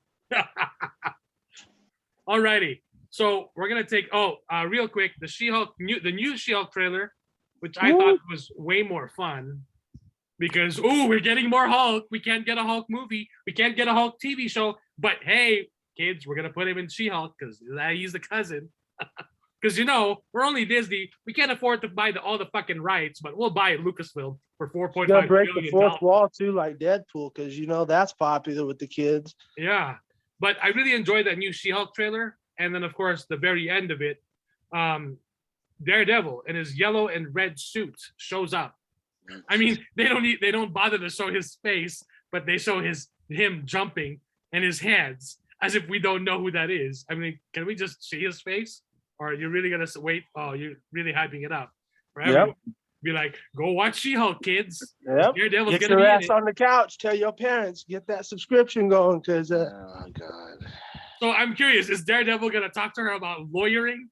Speaker 1: Alrighty. So we're gonna take real quick, the new She-Hulk trailer, which I thought was way more fun. Because we're getting more Hulk. We can't get a Hulk movie. We can't get a Hulk TV show. But hey, kids, we're gonna put him in She-Hulk because he's the cousin. Because we're only Disney. We can't afford to buy all the fucking rights, but we'll buy Lucasfilm for $4.5 billion.
Speaker 3: Break the fourth wall too, like Deadpool, because that's popular with the kids.
Speaker 1: Yeah, but I really enjoyed that new She-Hulk trailer, and then of course the very end of it, Daredevil in his yellow and red suit shows up. I mean, they don't bother to show his face, but they show him jumping and his hands as if we don't know who that is. I mean, can we just see his face? Or are you really gonna wait? Oh, you're really hyping it up for everyone. Be like, go watch She-Hulk, kids.
Speaker 3: Yep.
Speaker 1: Daredevil's
Speaker 3: Get
Speaker 1: gonna
Speaker 3: your
Speaker 1: be
Speaker 3: ass on the couch. Tell your parents, get that subscription going, because.
Speaker 2: Oh God.
Speaker 1: So I'm curious, is Daredevil gonna talk to her about lawyering?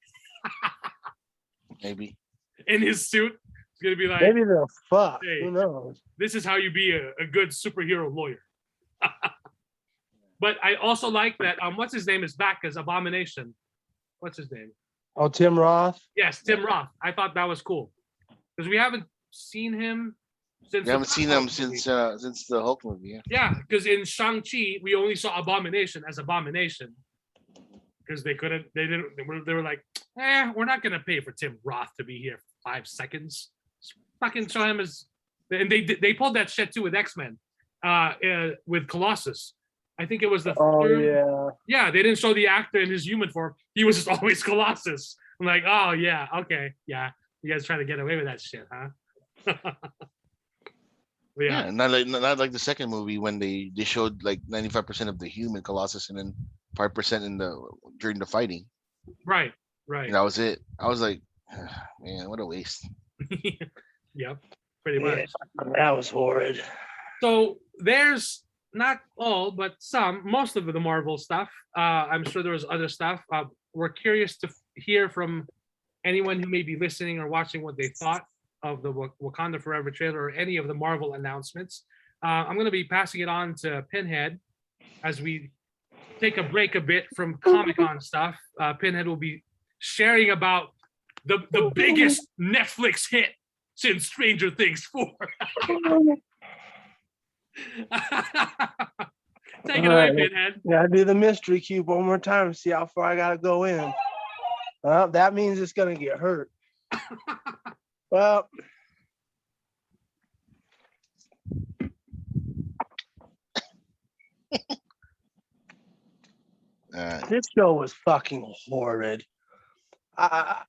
Speaker 2: Maybe.
Speaker 1: In his suit, it's gonna be like,
Speaker 3: maybe they'll fuck.
Speaker 1: Hey,
Speaker 3: who knows?
Speaker 1: This is how you be a good superhero lawyer. But I also like that. What's his name is back as Abomination. What's his name?
Speaker 3: Oh, Tim Roth.
Speaker 1: Yes, Tim Roth. I thought that was cool because we haven't seen him since.
Speaker 2: We haven't seen him since the Hulk movie.
Speaker 1: Yeah, because in Shang-Chi we only saw Abomination as Abomination because they were like, we're not gonna pay for Tim Roth to be here for 5 seconds. Just fucking show him as, and they pulled that shit too with X-Men, with Colossus. I think it was the third. Yeah, they didn't show the actor in his human form. He was just always Colossus. I'm like, oh yeah, okay, yeah. You guys trying to get away with that shit, huh?
Speaker 2: Yeah, not like the second movie when they showed like 95% of the human Colossus and then 5% during the fighting.
Speaker 1: Right.
Speaker 2: And that was it. I was like, man, what a waste.
Speaker 1: Yep, pretty much.
Speaker 3: That was horrid.
Speaker 1: So there's not all, but most of the Marvel stuff. I'm sure there was other stuff. We're curious to hear from anyone who may be listening or watching what they thought of the Wakanda Forever trailer or any of the Marvel announcements. I'm going to be passing it on to Pinhead as we take a break a bit from Comic-Con stuff. Pinhead will be sharing about the biggest Netflix hit since Stranger Things 4. Take it away, Pinhead.
Speaker 3: Yeah, do the mystery cube one more time to see how far I gotta go in. Well, that means it's gonna get hurt. Well, this show was fucking horrid. I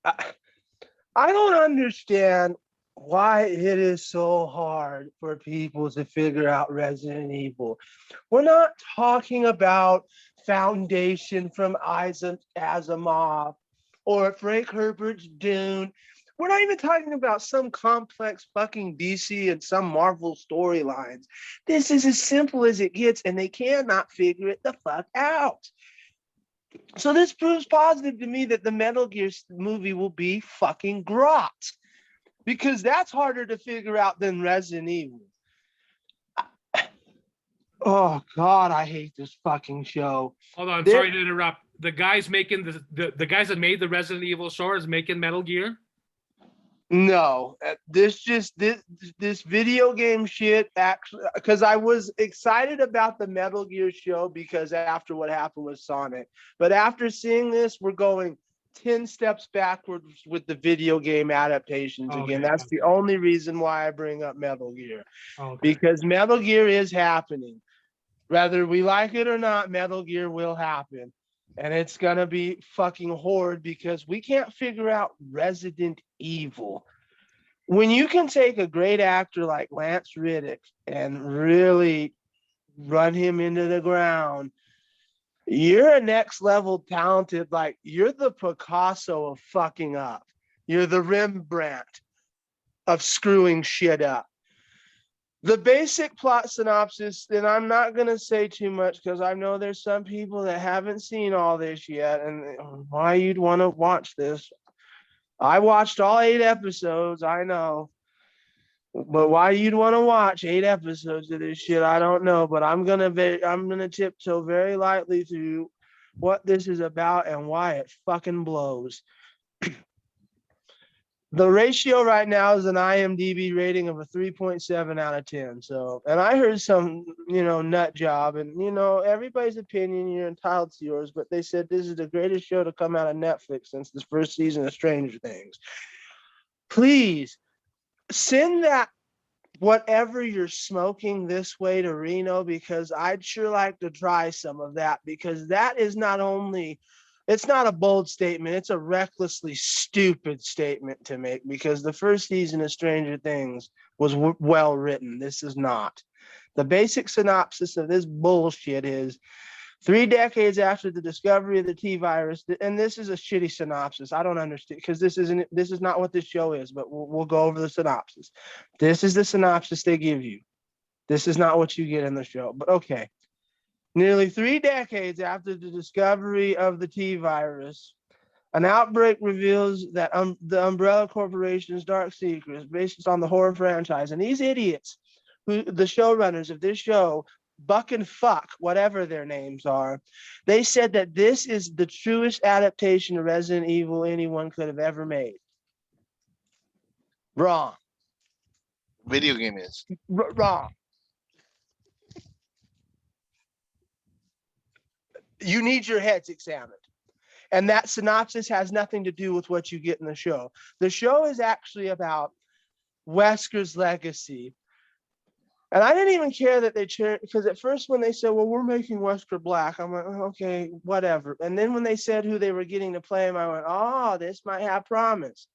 Speaker 3: don't understand why it is so hard for people to figure out Resident Evil. We're not talking about Foundation from Isaac Asimov or Frank Herbert's Dune. We're not even talking about some complex fucking DC and some Marvel storylines. This is as simple as it gets, and they cannot figure it the fuck out. So this proves positive to me that the Metal Gear movie will be fucking grot. Because that's harder to figure out than Resident Evil. Oh, God, I hate this fucking show.
Speaker 1: Hold on, sorry to interrupt. the guys making the guys that made the Resident Evil short is making Metal Gear?
Speaker 3: No, this video game shit actually, because I was excited about the Metal Gear show because after what happened with Sonic, but after seeing this, we're going 10 steps backwards with the video game adaptations
Speaker 1: Okay,
Speaker 3: again. That's the
Speaker 1: okay.
Speaker 3: only reason why I bring up Metal Gear,
Speaker 1: Okay.
Speaker 3: because Metal Gear is happening. Whether we like it or not, Metal Gear will happen. And it's going to be fucking horde because we can't figure out Resident Evil. When you can take a great actor like Lance Reddick and really run him into the ground, you're a next level talented, like you're the Picasso of fucking up. You're the Rembrandt of screwing shit up. The basic plot synopsis, and I'm not going to say too much because I know there's some people that haven't seen all this yet, and why you'd want to watch this. I watched all 8 episodes, I know. But why you'd want to watch 8 episodes of this shit, I don't know. But I'm gonna tiptoe very lightly through what this is about and why it fucking blows. The ratio right now is an IMDb rating of a 3.7 out of 10. So, and I heard some, nut job, and everybody's opinion, you're entitled to yours, but they said this is the greatest show to come out of Netflix since this first season of Stranger Things. Please send that whatever you're smoking this way to Reno, because I'd sure like to try some of that, because that is not only, it's not a bold statement, it's a recklessly stupid statement to make, because the first season of Stranger Things was well written. This is not. The basic synopsis of this bullshit is 3 decades after the discovery of the T virus, and this is a shitty synopsis. I don't understand, because this is not what this show is, but we'll go over the synopsis. This is the synopsis they give you. This is not what you get in the show, but okay. Nearly 3 decades after the discovery of the T virus, an outbreak reveals that the Umbrella Corporation's dark secrets based on the horror franchise. And these idiots, who the showrunners of this show, Buck and Fuck, whatever their names are, they said that this is the truest adaptation of Resident Evil anyone could have ever made. Wrong.
Speaker 2: Video game is.
Speaker 3: Wrong. You need your heads examined. And that synopsis has nothing to do with what you get in the show. The show is actually about Wesker's legacy. And I didn't even care that they changed, because at first when they said, well, we're making Wesker black, I'm like, okay, whatever. And then when they said who they were getting to play him, I went, oh, this might have promise.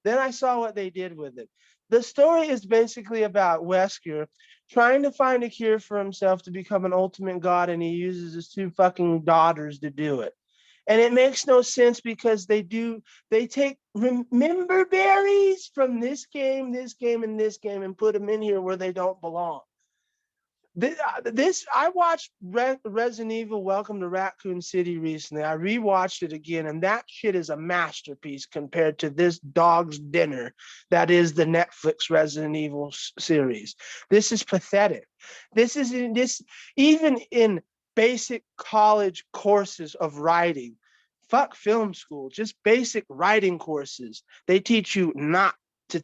Speaker 3: Then I saw what they did with it. The story is basically about Wesker trying to find a cure for himself to become an ultimate god, and he uses his 2 fucking daughters to do it. And it makes no sense, because they take remember berries from this game, and this game, and put them in here where they don't belong. I watched Resident Evil Welcome to Raccoon City recently. I rewatched it again, and that shit is a masterpiece compared to this dog's dinner that is the Netflix Resident Evil series. This is pathetic. Even in basic college courses of writing, fuck film school, just basic writing courses, they teach you not to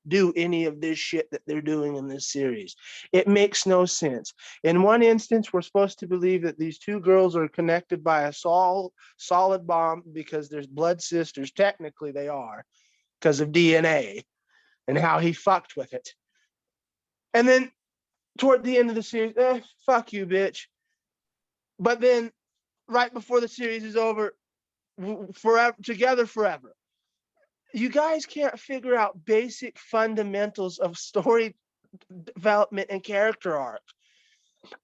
Speaker 3: do any of this shit that they're doing in this series. It makes no sense. In one instance, we're supposed to believe that these 2 girls are connected by a solid bond because there's blood sisters. Technically they are, because of DNA and how he fucked with it. And then toward the end of the series, fuck you, bitch. But then right before the series is over, forever together forever. You guys can't figure out basic fundamentals of story development and character arc.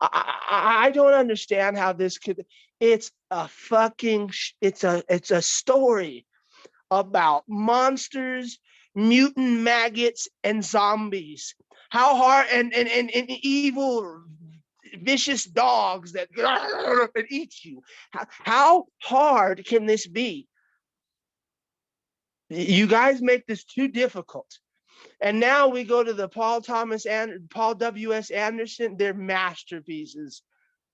Speaker 3: I don't understand how this could. It's a story about monsters, mutant maggots, and zombies. How hard and evil, vicious dogs that and eat you. How hard can this be? You guys make this too difficult. And now we go to the Paul W.S. Anderson. They're masterpieces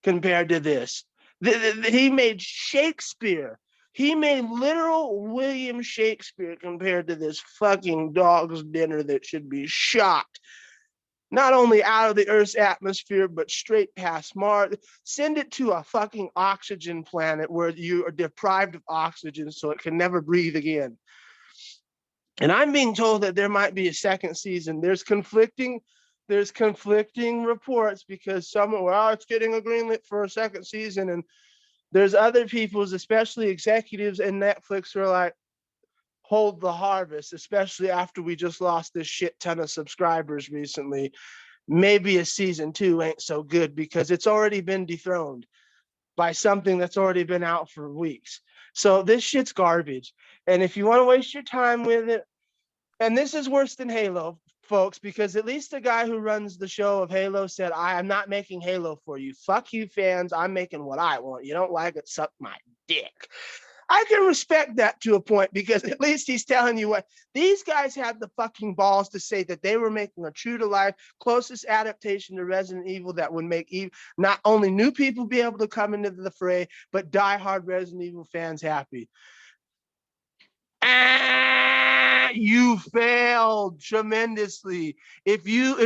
Speaker 3: compared to this. He made Shakespeare. He made literal William Shakespeare compared to this fucking dog's dinner that should be shot not only out of the Earth's atmosphere, but straight past Mars. Send it to a fucking oxygen planet where you are deprived of oxygen so it can never breathe again. And I'm being told that there might be a second season. There's conflicting reports because it's getting a greenlit for a second season. And there's other people's, especially executives in Netflix, who are like, hold the harvest, especially after we just lost this shit ton of subscribers recently. Maybe a season 2 ain't so good because it's already been dethroned by something that's already been out for weeks. So this shit's garbage. And if you want to waste your time with it, and this is worse than Halo, folks, because at least the guy who runs the show of Halo said, I am not making Halo for you. Fuck you, fans. I'm making what I want. You don't like it, suck my dick. I can respect that to a point because at least he's telling you what these guys had the fucking balls to say that they were making a true to life, closest adaptation to Resident Evil that would make not only new people be able to come into the fray, but diehard Resident Evil fans happy. You failed tremendously. If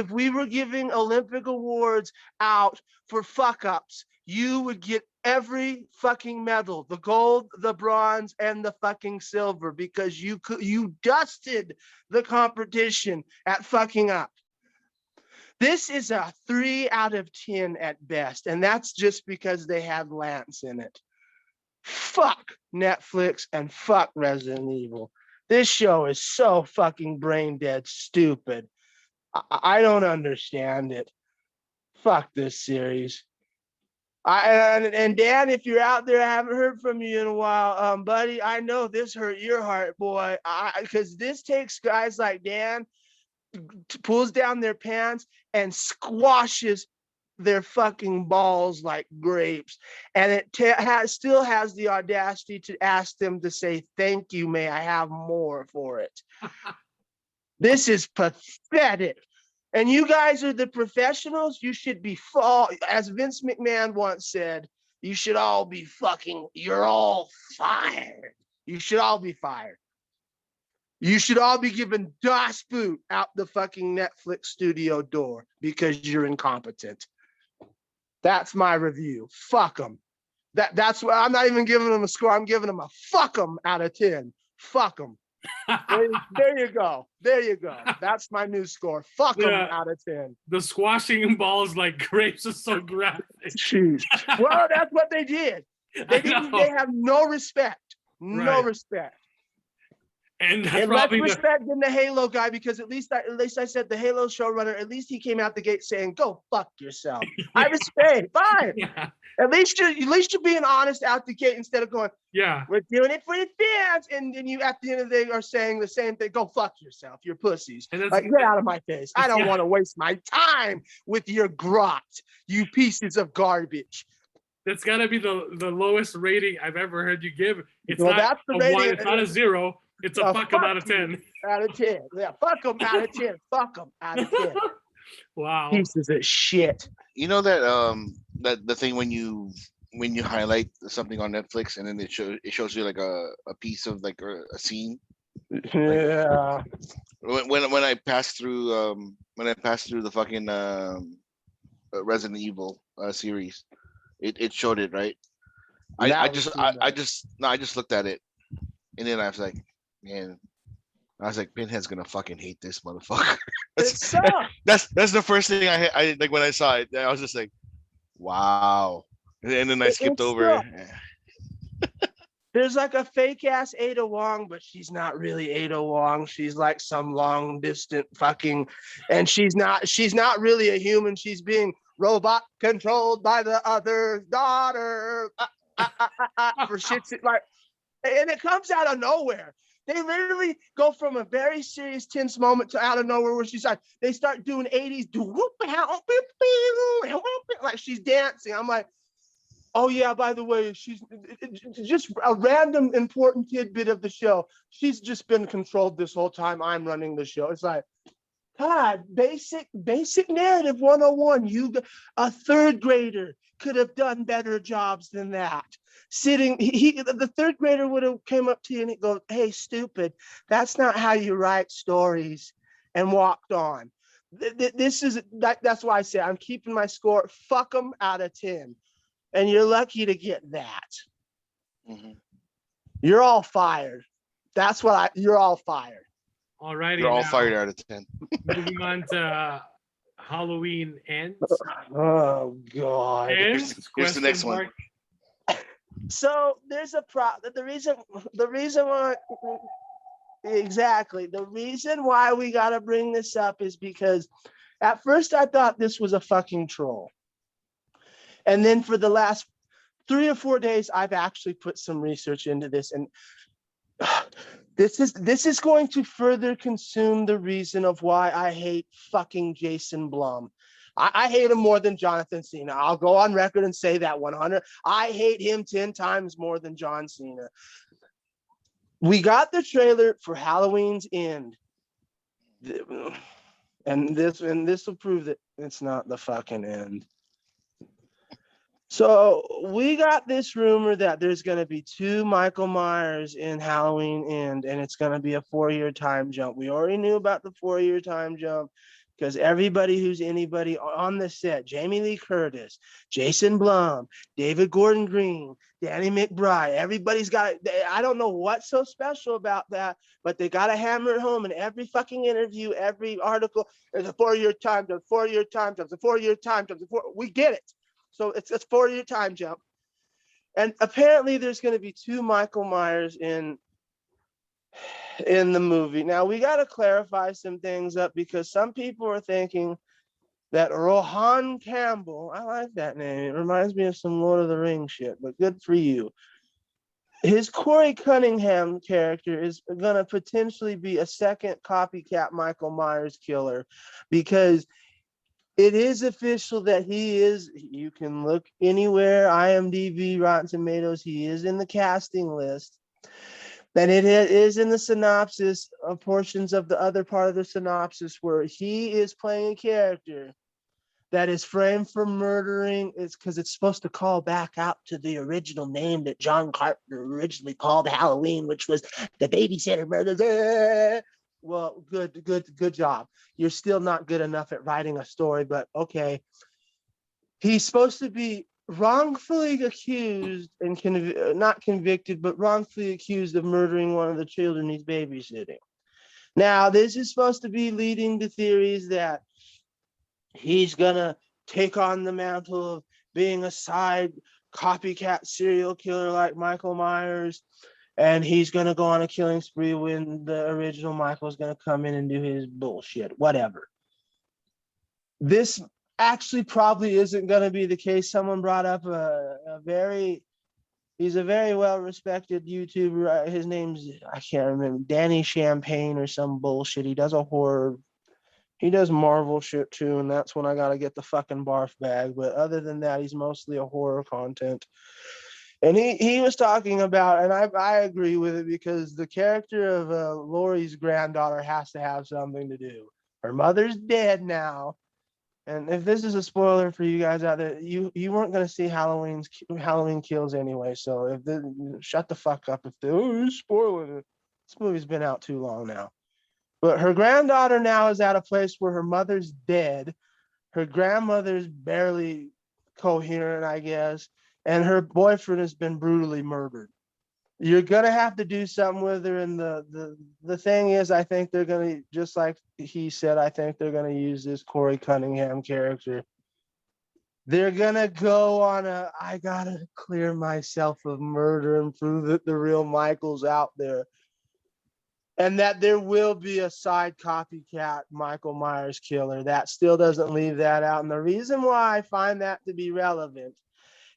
Speaker 3: we were giving Olympic awards out for fuck ups, you would get every fucking medal, the gold, the bronze, and the fucking silver, because you dusted the competition at fucking up. This is a 3 out of 10 at best, and that's just because they had Lance in it. Fuck Netflix and fuck Resident Evil. This show is so fucking brain dead stupid. I don't understand it. Fuck this series. And Dan, if you're out there, I haven't heard from you in a while, buddy. I know this hurt your heart, boy, because this takes guys like Dan, pulls down their pants and squashes their fucking balls like grapes, and it still has the audacity to ask them to say, thank you, may I have more for it. This is pathetic. And you guys are the professionals. You should be as Vince McMahon once said, you should all be you're all fired. You should all be fired. You should all be given Das Boot out the fucking Netflix studio door because you're incompetent. That's my review. Fuck them. That's what I'm not even giving them a score. I'm giving them a fuck them out of 10. Fuck them. There you go. There you go. That's my new score. Fuck them out of 10.
Speaker 1: The squashing balls like grapes is so graphic.
Speaker 3: Jeez. Well, that's what they did. They have no respect. No respect.
Speaker 1: And
Speaker 3: less respect than the Halo guy, because at least I said the Halo showrunner, at least he came out the gate saying, go fuck yourself. I respect. Fine. Yeah. At least you're being honest out the gate instead of going,
Speaker 1: yeah,
Speaker 3: we're doing it for the fans. And then you at the end of the day are saying the same thing. Go fuck yourself. You're pussies. Like, get out of my face. I don't want to waste my time with your grot, you pieces of garbage.
Speaker 1: That's got to be the lowest rating I've ever heard you give. It's
Speaker 3: that's the rating.
Speaker 1: 1. It's not a 0. It's a fuck them out of 10.
Speaker 3: Out of 10. Yeah, fuck them out of 10. Fuck them out of 10.
Speaker 1: Wow.
Speaker 3: Pieces of shit.
Speaker 2: You know that the thing when you highlight something on Netflix and then it shows you like a piece of like a scene.
Speaker 3: Yeah.
Speaker 2: When I passed through the fucking Resident Evil series, it showed it, right? I just looked at it, and then I was like, man, Pinhead's gonna fucking hate this motherfucker. that's the first thing I like when I saw it. I was just like, wow. And then I skipped over.
Speaker 3: There's like a fake ass Ada Wong, but she's not really Ada Wong. She's like some long distant fucking, and she's not really a human. She's being robot controlled by the other daughter. For shit's like, and it comes out of nowhere. They literally go from a very serious, tense moment to out of nowhere where she's like, they start doing 80s, like she's dancing. I'm like, oh yeah, by the way, she's just a random important tidbit of the show. She's just been controlled this whole time. I'm running the show. It's like, God, basic narrative 101. A third grader could have done better jobs than that. The third grader would have came up to you and go, "Hey, stupid, that's not how you write stories," and walked on. That's why I say I'm keeping my score. Fuck them out of 10, and you're lucky to get that.
Speaker 2: Mhm.
Speaker 3: You're all fired. You're all fired.
Speaker 1: All righty.
Speaker 2: You're all
Speaker 1: now,
Speaker 2: fired out of 10.
Speaker 1: moving on to Halloween Ends.
Speaker 3: Oh God.
Speaker 1: Ends?
Speaker 2: Here's the next
Speaker 1: Question
Speaker 2: one.
Speaker 1: mark.
Speaker 3: So there's a the reason why exactly the reason why we got to bring this up is because at first I thought this was a fucking troll, and then for the last 3 or 4 days I've actually put some research into this, and this is going to further consume the reason of why I hate fucking Jason Blum. I hate him more than Jonathan Cena. I'll go on record and say that 100. I hate him 10 times more than John Cena. We got the trailer for Halloween's End. And this will prove that it's not the fucking end. So we got this rumor that there's going to be 2 Michael Myers in Halloween End, and it's going to be a 4-year time jump. We already knew about the 4-year time jump because everybody who's anybody on the set, Jamie Lee Curtis, Jason Blum, David Gordon Green, Danny McBride, everybody's got it. I don't know what's so special about that, but they got to hammer it home in every fucking interview, every article. There's a 4-year time jump, 4-year time jump, a 4-year time jump. We get it. So it's a 4-year time jump. And apparently there's going to be 2 Michael Myers in the movie. Now we got to clarify some things up because some people are thinking that Rohan Campbell, I like that name. It reminds me of some Lord of the Rings shit, but good for you. His Corey Cunningham character is going to potentially be a second copycat Michael Myers killer because it is official that he is, you can look anywhere, IMDb, Rotten Tomatoes, he is in the casting list. Then it is in the synopsis, portions of the other part of the synopsis where he is playing a character that is framed for murdering. It's because it's supposed to call back out to the original name that John Carpenter originally called Halloween, which was the babysitter murder. Well, good job. You're still not good enough at writing a story, but okay. He's supposed to be wrongfully accused and not convicted, but wrongfully accused of murdering one of the children he's babysitting. Now, this is supposed to be leading to theories that he's gonna take on the mantle of being a side copycat serial killer like Michael Myers. And he's going to go on a killing spree when the original Michael's going to come in and do his bullshit, whatever. This actually probably isn't going to be the case. Someone brought up he's a very well-respected YouTuber. His name's, I can't remember, Danny Champagne or some bullshit. He does he does Marvel shit too, and that's when I got to get the fucking barf bag. But other than that, he's mostly a horror content. And he was talking about, and I agree with it because the character of Laurie's granddaughter has to have something to do. Her mother's dead now, and if this is a spoiler for you guys out there, you weren't going to see Halloween Kills anyway. So shut the fuck up if you're spoiling it. This movie's been out too long now. But her granddaughter now is at a place where her mother's dead, her grandmother's barely coherent, I guess. And her boyfriend has been brutally murdered. You're gonna have to do something with her. And the thing is, I think they're gonna, just like he said, I think they're gonna use this Corey Cunningham character. They're gonna go on I gotta clear myself of murder and prove that the real Michael's out there. And that there will be a side copycat Michael Myers killer. That still doesn't leave that out. And the reason why I find that to be relevant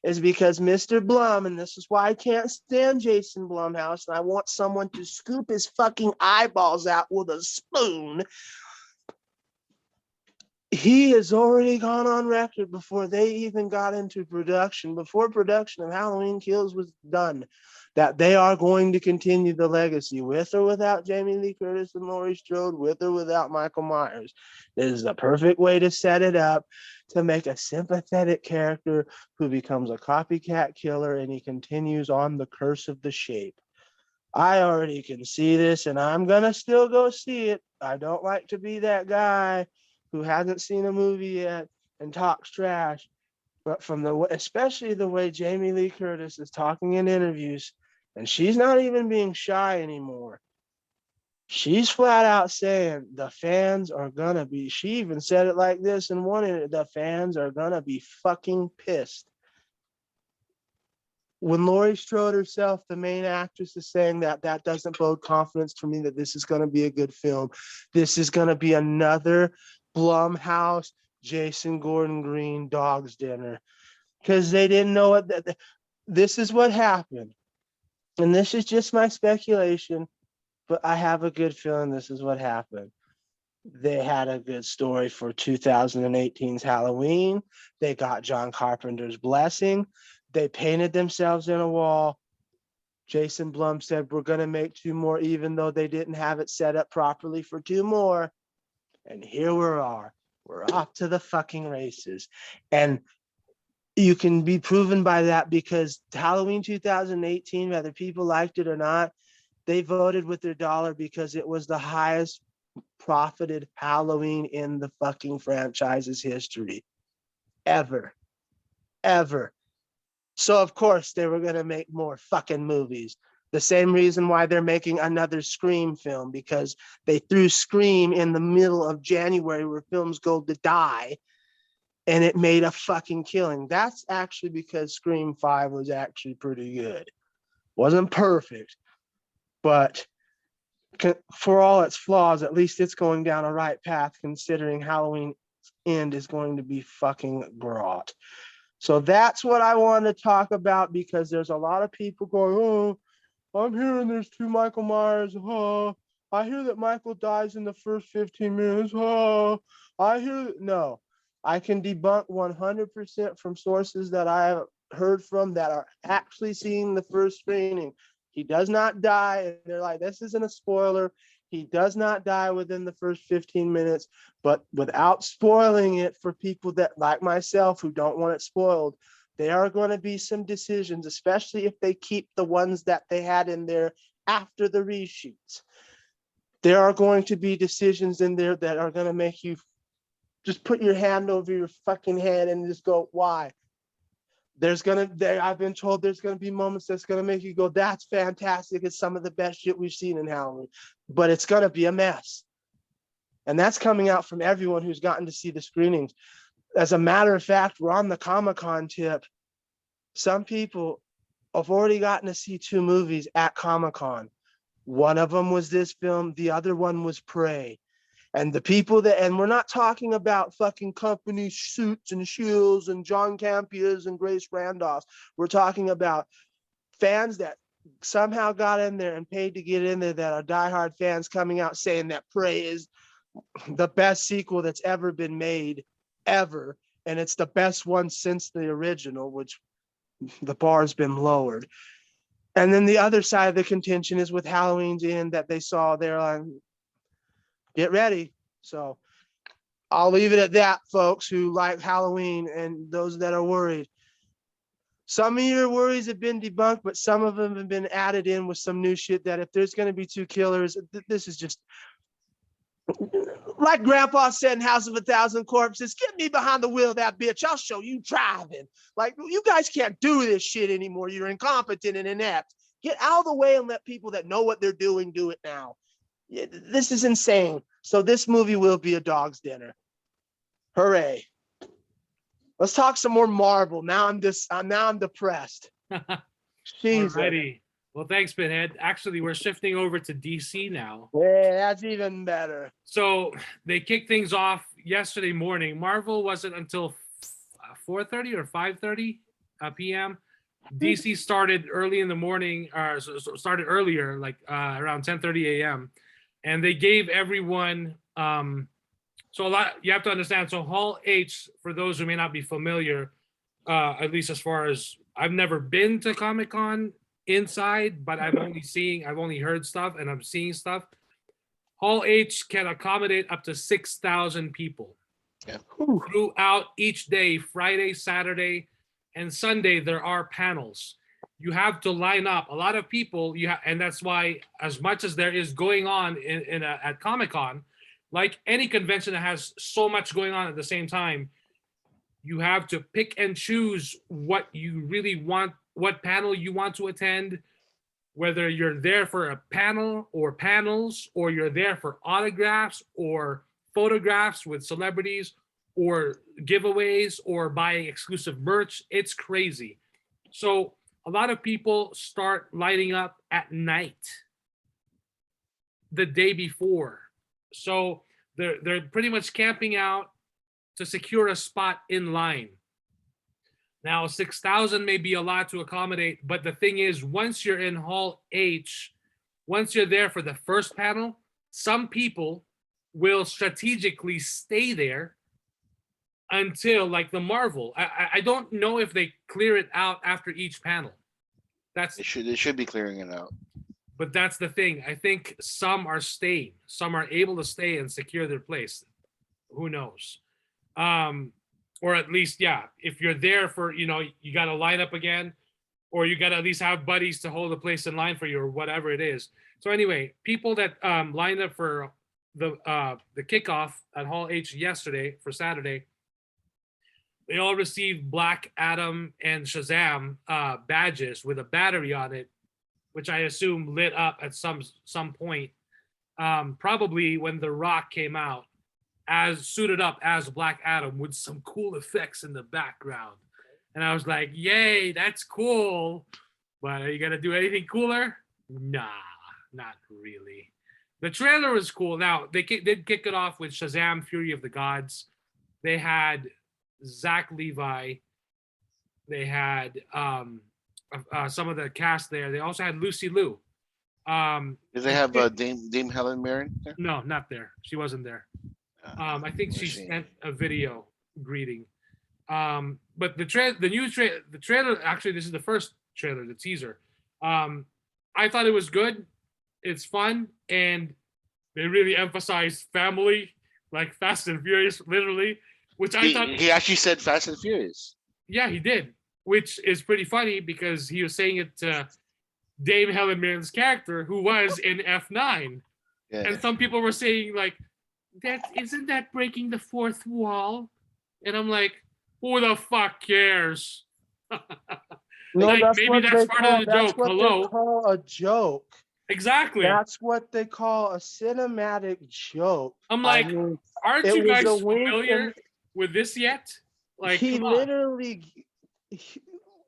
Speaker 3: is because Mr. Blum, and this is why I can't stand Jason Blumhouse, and I want someone to scoop his fucking eyeballs out with a spoon. He has already gone on record before they even got into production, before production of Halloween Kills was done, that they are going to continue the legacy with or without Jamie Lee Curtis and Laurie Strode, with or without Michael Myers. This is the perfect way to set it up to make a sympathetic character who becomes a copycat killer, and he continues on the curse of the shape. I already can see this, and I'm gonna still go see it. I don't like to be that guy who hasn't seen a movie yet and talks trash. But from the way, especially the way Jamie Lee Curtis is talking in interviews, and she's not even being shy anymore. She's flat out saying the fans are gonna be. She even said it like this in one interview: the fans are gonna be fucking pissed. When Laurie Strode herself, the main actress, is saying that doesn't bode confidence for me that this is going to be a good film. This is going to be another Blumhouse, Jason Gordon Green dog's dinner, because they didn't know what this is what happened. And this is just my speculation, but I have a good feeling this is what happened. They had a good story for 2018's Halloween. They got John Carpenter's blessing. They painted themselves in a wall. Jason Blum said, we're going to make 2 more, even though they didn't have it set up properly for 2 more. And here we are. We're off to the fucking races. And you can be proven by that because Halloween 2018, whether people liked it or not, they voted with their dollar because it was the highest profited Halloween in the fucking franchise's history. Ever. So, of course, they were going to make more fucking movies. The same reason why they're making another Scream film, because they threw Scream in the middle of January where films go to die, and it made a fucking killing. That's actually because Scream 5 was actually pretty good. Wasn't perfect, but for all its flaws, at least it's going down a right path considering Halloween End is going to be fucking brought. So that's what I want to talk about, because there's a lot of people going, oh, I'm hearing there's 2 Michael Myers. Oh, I hear that Michael dies in the first 15 minutes. Oh, I hear no. I can debunk 100% from sources that I have heard from that are actually seeing the first screening. He does not die. And they're like, this isn't a spoiler. He does not die within the first 15 minutes, but without spoiling it for people that like myself who don't want it spoiled, there are going to be some decisions, especially if they keep the ones that they had in there after the reshoots. There are going to be decisions in there that are going to make you just put your hand over your fucking head and just go, why? I've been told there's going to be moments that's going to make you go, that's fantastic. It's some of the best shit we've seen in Halloween, but it's going to be a mess. And that's coming out from everyone who's gotten to see the screenings. As a matter of fact, we're on the Comic-Con tip. Some people have already gotten to see 2 movies at Comic-Con. One of them was this film. The other one was Prey. And the people and we're not talking about fucking company suits and shields and John Campias and Grace Randolph. We're talking about fans that somehow got in there and paid to get in there, that are diehard fans coming out saying that Prey is the best sequel that's ever been made, ever. And it's the best one since the original, which the bar's been lowered. And then the other side of the contention is with Halloween's End that they saw there on get ready. So I'll leave it at that, folks who like Halloween and those that are worried. Some of your worries have been debunked, but some of them have been added in with some new shit that if there's going to be 2 killers, this is just like Grandpa said in House of a Thousand Corpses, get me behind the wheel of that bitch. I'll show you driving. Like, you guys can't do this shit anymore. You're incompetent and inept. Get out of the way and let people that know what they're doing do it now. This is insane. So this movie will be a dog's dinner. Hooray. Let's talk some more Marvel. Now I'm depressed. Jesus.
Speaker 1: Alrighty. Well, thanks, Pinhead. Actually, we're shifting over to DC now.
Speaker 3: Yeah, that's even better.
Speaker 1: So they kicked things off yesterday morning. Marvel wasn't until 4:30 or 5:30 p.m. DC started early in the morning, started earlier, like around 10:30 a.m. And they gave everyone, so a lot, you have to understand, so Hall H, for those who may not be familiar, at least as far as, I've never been to Comic-Con inside, but I've only heard stuff and I'm seeing stuff. Hall H can accommodate up to 6,000 people throughout each day. Friday, Saturday, and Sunday there are panels. You have to line up. A lot of people and that's why, as much as there is going on at Comic-Con, like any convention that has so much going on at the same time, you have to pick and choose what you really want, what panel you want to attend, whether you're there for a panel or panels, or you're there for autographs or photographs with celebrities or giveaways or buying exclusive merch. It's crazy. So a lot of people start lining up at night the day before. So they're pretty much camping out to secure a spot in line. Now, 6,000 may be a lot to accommodate, but the thing is, once you're in Hall H, once you're there for the first panel, some people will strategically stay there until, like the Marvel. I don't know if they clear it out after each panel.
Speaker 2: They should be clearing it out.
Speaker 1: But that's the thing. I think some are staying. Some are able to stay and secure their place. Who knows? Or at least, yeah, if you're there for, you got to line up again, or you got to at least have buddies to hold a place in line for you, or whatever it is. So anyway, people that lined up for the kickoff at Hall H yesterday for Saturday, they all received Black Adam and Shazam badges with a battery on it, which I assume lit up at some point, probably when The Rock came out, as suited up as Black Adam with some cool effects in the background. And I was like, yay, that's cool. But are you gonna do anything cooler? Nah, not really. The trailer was cool. Now, they did kick it off with Shazam, Fury of the Gods. They had Zach Levi. They had some of the cast there. They also had Lucy Liu.
Speaker 2: Did they have Dame Helen Mirren there?
Speaker 1: No, not there. She wasn't there. I think she sent a video greeting. But the trailer, actually, this is the first trailer, the teaser. I thought it was good. It's fun, and they really emphasized family, like Fast and Furious, literally, which I thought
Speaker 2: he actually said Fast and Furious.
Speaker 1: Yeah, he did, which is pretty funny because he was saying it to Dame Helen Mirren's character, who was in F9, and some people were saying like, isn't that breaking the fourth wall? And I'm like, who the fuck cares?
Speaker 3: No,
Speaker 1: like,
Speaker 3: that's
Speaker 1: maybe
Speaker 3: what
Speaker 1: that's
Speaker 3: they
Speaker 1: part
Speaker 3: call,
Speaker 1: of the
Speaker 3: that's
Speaker 1: joke.
Speaker 3: what
Speaker 1: Hello?
Speaker 3: they call a joke.
Speaker 1: Exactly.
Speaker 3: That's what they call a cinematic joke.
Speaker 1: I'm like,
Speaker 3: I mean,
Speaker 1: aren't
Speaker 3: it
Speaker 1: you
Speaker 3: was
Speaker 1: guys
Speaker 3: a wink
Speaker 1: familiar
Speaker 3: and-
Speaker 1: with this yet? Like,
Speaker 3: he
Speaker 1: come on.
Speaker 3: literally.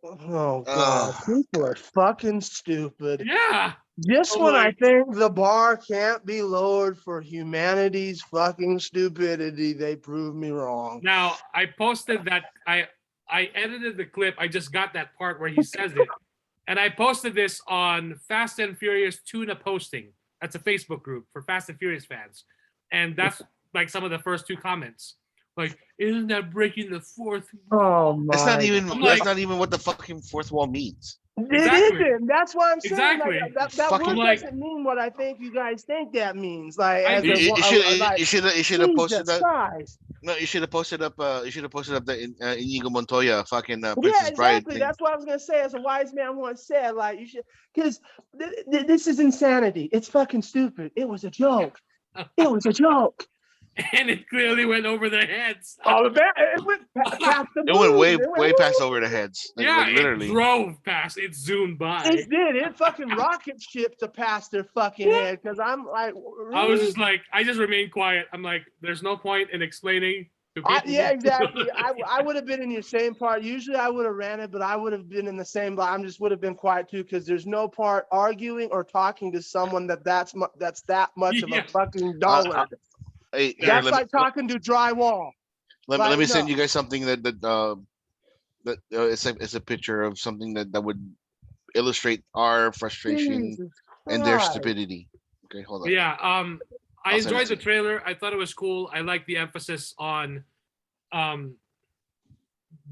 Speaker 3: Oh god, people are fucking stupid.
Speaker 1: Yeah.
Speaker 3: Just
Speaker 1: I'm
Speaker 3: when I
Speaker 1: like-
Speaker 3: think the bar can't be lowered for humanity's fucking stupidity, they prove me wrong.
Speaker 1: Now, I posted that I edited the clip. I just got that part where he says it. And I posted this on Fast and Furious Tuna Posting. That's a Facebook group for Fast and Furious fans. And that's like some of the first two comments. Like, isn't that breaking the fourth wall?
Speaker 3: Oh my!
Speaker 2: That's not even.
Speaker 1: I'm
Speaker 2: That's
Speaker 1: like-
Speaker 2: not even what the fucking fourth wall means.
Speaker 1: Exactly.
Speaker 3: It isn't. That's what I'm saying.
Speaker 1: Exactly.
Speaker 3: Like, that
Speaker 2: Fucking
Speaker 3: word
Speaker 1: like-
Speaker 3: doesn't mean what I think you guys think that means. Like,
Speaker 1: I-
Speaker 3: as
Speaker 1: You-
Speaker 2: You should have posted
Speaker 3: Jesus
Speaker 2: that.
Speaker 3: Christ.
Speaker 2: No, you should have posted up. You should have posted up the Inigo Montoya fucking
Speaker 3: Yeah,
Speaker 2: Princess Bride
Speaker 3: exactly.
Speaker 2: thing.
Speaker 3: That's what I was gonna say. As a wise man once said, like you should, because this is insanity. It's fucking stupid. It was a joke. It was a joke.
Speaker 1: And it clearly went over their heads.
Speaker 3: Oh, it went past the
Speaker 2: It went way
Speaker 3: moon. It
Speaker 2: way past over the heads. Like,
Speaker 1: Yeah,
Speaker 2: like, literally.
Speaker 1: it drove past. It zoomed by.
Speaker 3: It did. It fucking rocket shipped to past their fucking head. Because I'm like, really?
Speaker 1: I was just like, I just remained quiet. I'm like, there's no point in explaining to people.
Speaker 3: Yeah, exactly. I would have been in your same part. Usually I would have ran it, but I would have been in the same. But I just would have been quiet too, because there's no part arguing or talking to someone that's that much of
Speaker 1: Yeah.
Speaker 3: a fucking dollar.
Speaker 2: Hey, here,
Speaker 3: That's
Speaker 2: let
Speaker 3: like talking to drywall.
Speaker 2: let me send
Speaker 3: no.
Speaker 2: you guys something that it's a picture of something that would illustrate our frustration
Speaker 3: Jesus
Speaker 2: and their
Speaker 3: Christ.
Speaker 2: stupidity. Okay, hold on.
Speaker 1: But yeah, I
Speaker 2: I'll send it
Speaker 1: enjoyed
Speaker 2: to
Speaker 1: the
Speaker 2: you.
Speaker 1: trailer. I thought it was cool. I like the emphasis on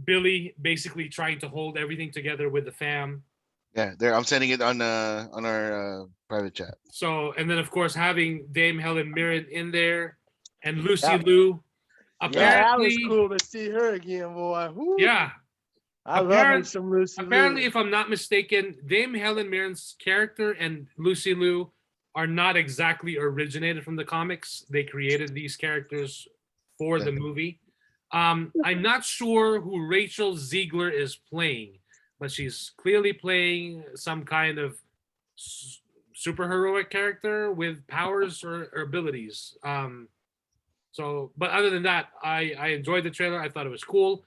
Speaker 1: Billy basically trying to hold everything together with the fam.
Speaker 2: Yeah, there. I'm sending it on our private chat.
Speaker 1: So, and then of course having Dame Helen Mirren in there and Lucy
Speaker 3: Yep.
Speaker 1: Liu.
Speaker 3: Yeah, that was
Speaker 1: Apparently,
Speaker 3: cool to see her again, boy. Woo.
Speaker 1: yeah.
Speaker 3: I love me
Speaker 1: apparent-
Speaker 3: some Lucy
Speaker 1: Apparently,
Speaker 3: Liu.
Speaker 1: if I'm not mistaken, Dame Helen Mirren's character and Lucy Liu are not exactly originated from the comics. They created these characters for the movie. I'm not sure who Rachel Ziegler is playing, but she's clearly playing some kind of super heroic character with powers or abilities. So, but other than that, I enjoyed the trailer. I thought it was cool.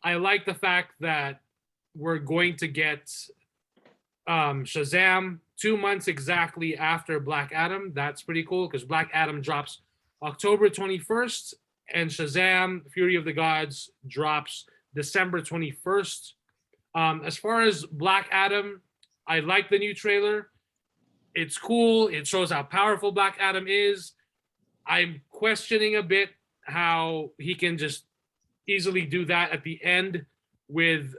Speaker 1: I like the fact that we're going to get Shazam 2 months exactly after Black Adam. That's pretty cool because Black Adam drops October 21st and Shazam Fury of the Gods drops December 21st. As far as Black Adam, I like the new trailer. It's cool. It shows how powerful Black Adam is. I'm questioning a bit how he can just easily do that at the end with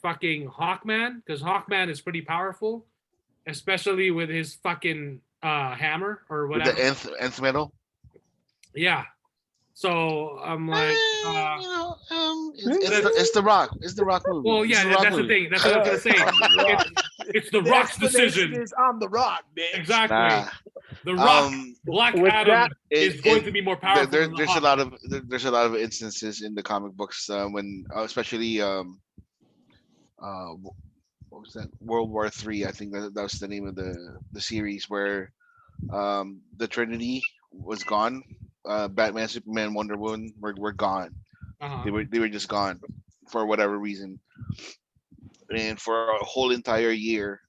Speaker 1: fucking Hawkman, because Hawkman is pretty powerful, especially with his fucking hammer or
Speaker 2: With
Speaker 1: whatever.
Speaker 2: the nth metal.
Speaker 1: Yeah. So I'm like,
Speaker 2: it's the Rock. It's the Rock movie.
Speaker 1: well,
Speaker 2: It's
Speaker 1: yeah,
Speaker 2: the Rock
Speaker 1: that's the
Speaker 2: movie.
Speaker 1: thing. That's what I was gonna say. It's the
Speaker 3: The
Speaker 1: Rock's
Speaker 3: explanation
Speaker 1: decision.
Speaker 3: is I'm the Rock, bitch.
Speaker 1: Exactly.
Speaker 2: Nah.
Speaker 1: The Rock, Black
Speaker 3: with
Speaker 1: Adam
Speaker 3: that-
Speaker 1: is going to be more powerful. than the
Speaker 2: There's a
Speaker 1: Hawk.
Speaker 2: lot of there's a lot of instances in the comic books when especially what was that, World War III? I think that was the name of the series where the Trinity was gone. Batman, Superman, Wonder Woman were gone.
Speaker 1: Uh-huh.
Speaker 2: They were just gone for whatever reason, and for a whole entire year,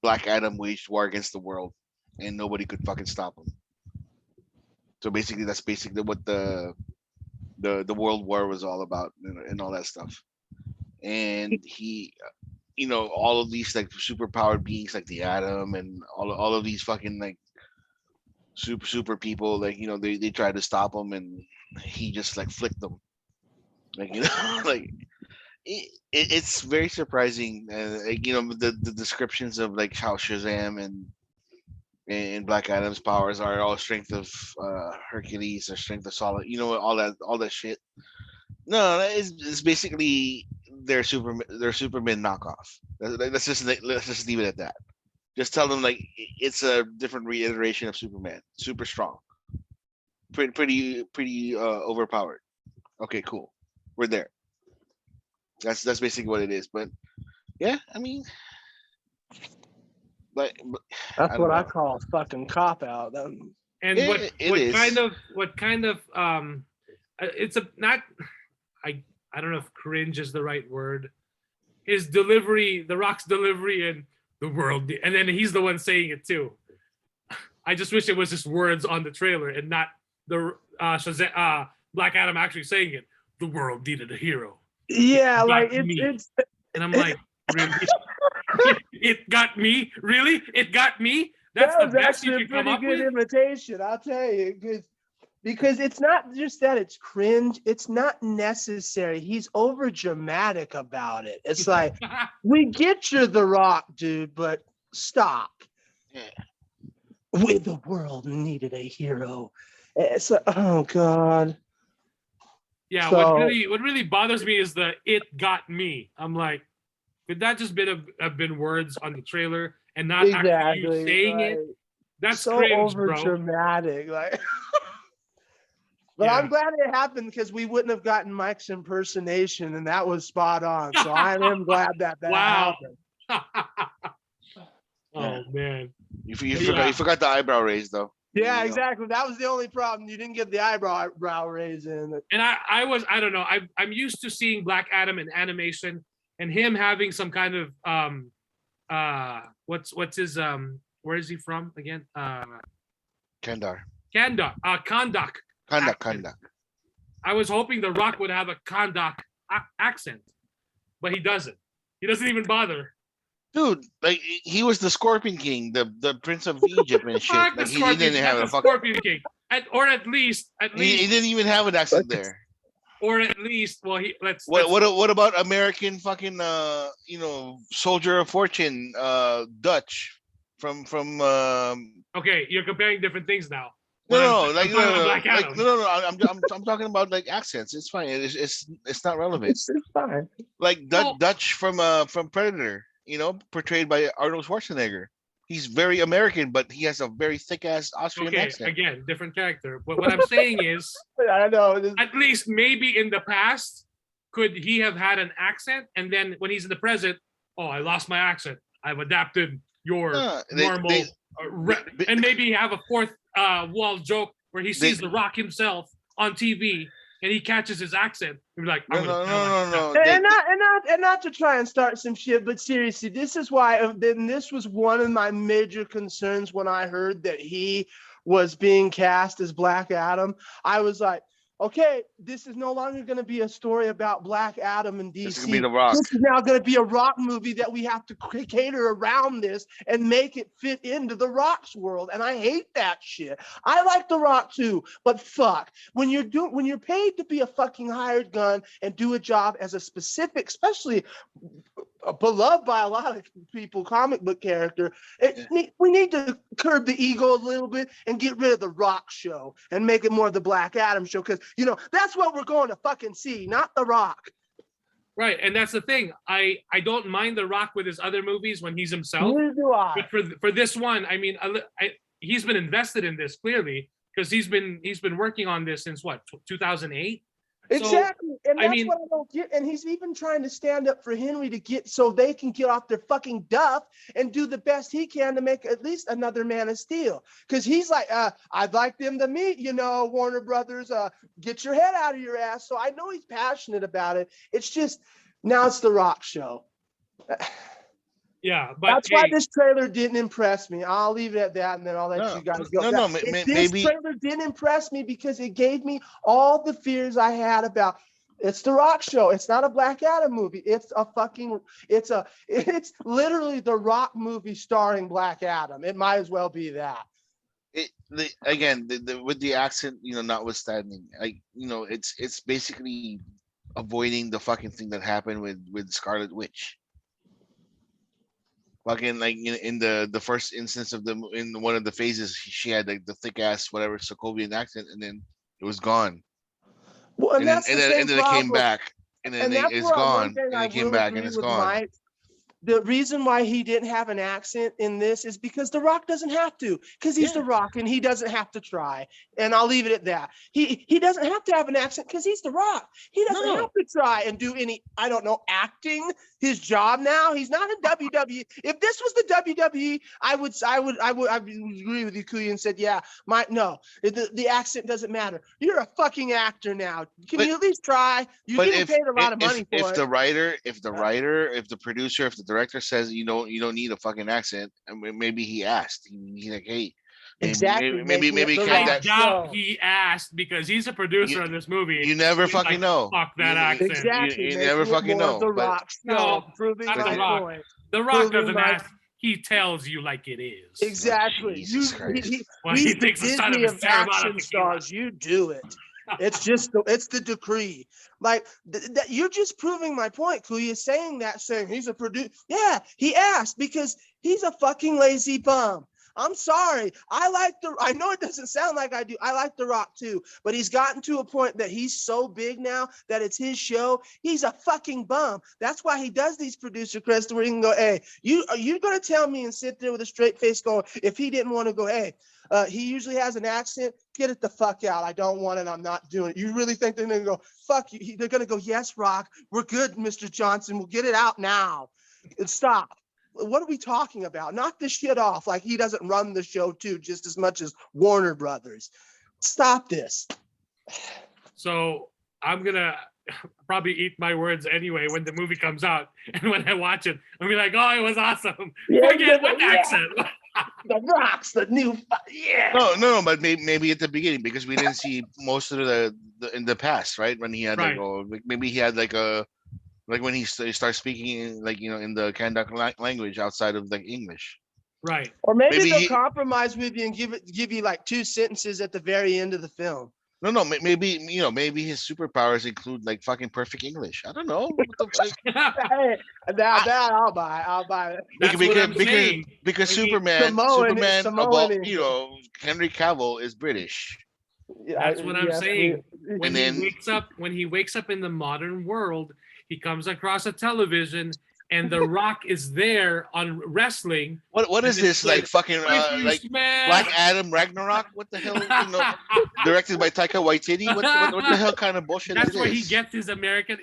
Speaker 2: Black Adam waged war against the world, and nobody could fucking stop him. So basically, that's basically what the World War was all about, and all that stuff. And he, all of these like super powered beings like the Atom and all of these fucking like super people, like they tried to stop him, and he just like flicked them, like like it's very surprising. Like, the descriptions of like how Shazam and Black Adam's powers are all strength of Hercules or strength of Solid, all that shit. No, it's basically their Superman knockoff. Let's just leave it at that. Just tell them like it's a different reiteration of Superman. Super strong, pretty overpowered. Okay, cool. We're there. That's basically what it is. But yeah, I mean, but
Speaker 3: That's
Speaker 2: I
Speaker 3: what
Speaker 2: don't
Speaker 3: I
Speaker 2: know.
Speaker 3: call a fucking cop out.
Speaker 1: And
Speaker 2: Yeah,
Speaker 1: what
Speaker 2: it
Speaker 1: what
Speaker 2: is.
Speaker 1: kind of it's a not I don't know if cringe is the right word. His delivery, The Rock's delivery in the world, and then he's the one saying it too. I just wish it was just words on the trailer and not the Black Adam actually saying it. The world needed a hero.
Speaker 3: Yeah,
Speaker 1: Got
Speaker 3: like
Speaker 1: me.
Speaker 3: it's
Speaker 1: And I'm like, really? It got me? Really? It got me? That's
Speaker 3: that
Speaker 1: the
Speaker 3: was
Speaker 1: best you
Speaker 3: actually a
Speaker 1: could come
Speaker 3: pretty
Speaker 1: up
Speaker 3: good
Speaker 1: with?
Speaker 3: imitation, I'll tell you, because it's not just that it's cringe, it's not necessary. He's over dramatic about it. It's like, we get you're the Rock, dude, but stop.
Speaker 2: Yeah.
Speaker 3: The world needed a hero. It's like, oh god.
Speaker 1: Yeah,
Speaker 3: So-
Speaker 1: what really bothers me is the "it got me." I'm like, could that just have been words on the trailer and not actually you saying it? That's
Speaker 3: so
Speaker 1: cringe,
Speaker 3: over
Speaker 1: bro.
Speaker 3: dramatic, like. But
Speaker 1: Yeah.
Speaker 3: I'm glad it happened because we wouldn't have gotten Mike's impersonation, and that was spot on. So I am glad that
Speaker 1: Wow.
Speaker 3: happened.
Speaker 1: Oh man.
Speaker 2: You
Speaker 1: Yeah.
Speaker 2: forgot the eyebrow raise though.
Speaker 3: Yeah,
Speaker 2: You know.
Speaker 3: exactly. That was the only problem. You didn't get the eyebrow raise in.
Speaker 1: And I don't know. I'm used to seeing Black Adam in animation and him having some kind of what's his where is he from again?
Speaker 2: Kandar.
Speaker 1: Kondak.
Speaker 2: Kandak.
Speaker 1: I was hoping The Rock would have a Kondak accent, but he doesn't. He doesn't even bother.
Speaker 2: Dude, like he was the Scorpion King, the Prince of Egypt and shit.
Speaker 1: Fuck
Speaker 2: Like
Speaker 1: the
Speaker 2: he
Speaker 1: Scorpion,
Speaker 2: didn't have
Speaker 1: not
Speaker 2: a
Speaker 1: the
Speaker 2: fucking.
Speaker 1: Scorpion King. Or at least
Speaker 2: He didn't even have an accent there.
Speaker 1: or at least, well,
Speaker 2: What about American fucking soldier of fortune Dutch from
Speaker 1: okay, you're comparing different things now.
Speaker 2: no,
Speaker 1: I'm talking about Black Adam.
Speaker 2: I'm talking about like accents. It's fine. It's not relevant.
Speaker 3: It's fine.
Speaker 2: Like
Speaker 1: Well-
Speaker 2: Dutch from Predator, portrayed by Arnold Schwarzenegger. He's very American, but he has a very thick ass Austrian
Speaker 1: Okay,
Speaker 2: accent.
Speaker 1: again, different character. But what I'm saying is,
Speaker 3: I know.
Speaker 1: at least maybe in the past, could he have had an accent? And then when he's in the present, oh, I lost my accent. I've adapted your normal, and maybe have a fourth wall joke where he sees The Rock himself on TV and he catches his accent. He'd be like,
Speaker 2: No.
Speaker 3: And not to try and start some shit, but seriously, this is why. Then this was one of my major concerns when I heard that he was being cast as Black Adam. I was like, okay, this is no longer going to be a story about Black Adam and DC.
Speaker 2: This is gonna be The Rock.
Speaker 3: This is now going to be a Rock movie that we have to cater around this and make it fit into The Rock's world. And I hate that shit. I like The Rock too, but fuck, when you're paid to be a fucking hired gun and do a job as a specific, especially beloved by a lot of people, comic book character, we need to curb the ego a little bit and get rid of the Rock show and make it more the Black Adam show, because that's what we're going to fucking see, not the Rock.
Speaker 1: right, and that's the thing. I don't mind The Rock with his other movies when he's himself.
Speaker 3: Neither do I.
Speaker 1: But for this one, I mean, he's been invested in this clearly because he's been working on this since what, 2008.
Speaker 3: Exactly, and that's
Speaker 1: I mean,
Speaker 3: what I don't get. And he's even trying to stand up for Henry to get so they can get off their fucking duff and do the best he can to make at least another Man of Steel. Because he's like, I'd like them to meet, Warner Brothers. Get your head out of your ass. So I know he's passionate about it. It's just now it's the Rock show.
Speaker 1: Yeah, but
Speaker 3: that's why this trailer didn't impress me. I'll leave it at that, and then I'll let you guys go. This trailer didn't impress me because it gave me all the fears I had about. It's the Rock show. It's not a Black Adam movie. It's literally the Rock movie starring Black Adam. It might as well be that.
Speaker 2: With the accent, notwithstanding, it's basically avoiding the fucking thing that happened with Scarlet Witch. Fucking like in the first instance in one of the phases, she had like the thick ass whatever Sokovian accent, and then it was gone.
Speaker 3: Well, and then
Speaker 2: it came back, and then it's gone, and it came back, and it's gone.
Speaker 3: The reason why he didn't have an accent in this is because The Rock doesn't have to, because he's The Rock and he doesn't have to try. And I'll leave it at that. He doesn't have to have an accent because he's The Rock. He doesn't have to try and do any, acting. His job now. He's not in WWE. If this was the WWE, I would agree with you, Kuya, and said, the accent doesn't matter. You're a fucking actor now. Can you at least try? You get paid a lot of money for it.
Speaker 2: If the writer, if the producer, if the director says you don't need a fucking accent, and maybe he asked. He's like, hey. Maybe
Speaker 1: I doubt he asked because he's a producer of this movie.
Speaker 2: You never fucking know.
Speaker 1: Fuck that accent.
Speaker 3: Exactly.
Speaker 2: You never fucking know.
Speaker 3: The Rock.
Speaker 1: No,
Speaker 3: proving
Speaker 1: not
Speaker 3: my
Speaker 1: The Rock.
Speaker 3: point.
Speaker 1: The Rock doesn't ask. He tells you like it is.
Speaker 3: Exactly.
Speaker 2: He
Speaker 1: thinks the son of his
Speaker 3: action stars. You do it. It's just it's the decree. Like you're just proving my point, Kuya, saying he's a producer. Yeah, he asked because he's a fucking lazy bum. I'm sorry. I know it doesn't sound like I do. I like The Rock too, but he's gotten to a point that he's so big now that it's his show. He's a fucking bum. That's why he does these producer credits where he can go, hey, are you going to tell me and sit there with a straight face going, if he didn't want to go, hey, he usually has an accent. Get it the fuck out. I don't want it. I'm not doing it. You really think they're going to go, fuck you? They're going to go, yes, Rock. We're good, Mr. Johnson. We'll get it out now. And stop. What are we talking about? Knock this shit off. Like he doesn't run the show too, just as much as Warner Brothers. Stop this.
Speaker 1: So I'm gonna probably eat my words anyway when the movie comes out, and when I watch it, I'll be like, "Oh, it was awesome." Forget what accent.
Speaker 3: The Rock's the new.
Speaker 2: No, but maybe at the beginning because we didn't see most of the in the past, right? When he had maybe he had like when he starts speaking in the Kandak language outside of English.
Speaker 1: Right.
Speaker 3: Or maybe they'll compromise with you and give you like 2 sentences at the very end of the film.
Speaker 2: No, maybe maybe his superpowers include like fucking perfect English. I don't know. What the, like,
Speaker 3: Hey, that I'll buy. I'll buy it.
Speaker 1: That's what I'm saying.
Speaker 2: because
Speaker 1: I mean,
Speaker 2: Superman of all,
Speaker 3: English.
Speaker 2: Henry Cavill is British,
Speaker 1: That's what I'm saying. When
Speaker 2: And
Speaker 1: he
Speaker 2: then-
Speaker 1: wakes up in the modern world, he comes across a television and The Rock is there on wrestling.
Speaker 2: what is
Speaker 1: And
Speaker 2: this
Speaker 1: it's
Speaker 2: like fucking
Speaker 1: "If you
Speaker 2: like
Speaker 1: smash-"
Speaker 2: Black Adam Ragnarok? What the hell? Directed by Taika Waititi. What the hell kind of bullshit
Speaker 1: That's
Speaker 2: is
Speaker 1: where
Speaker 2: this?
Speaker 1: he gets his American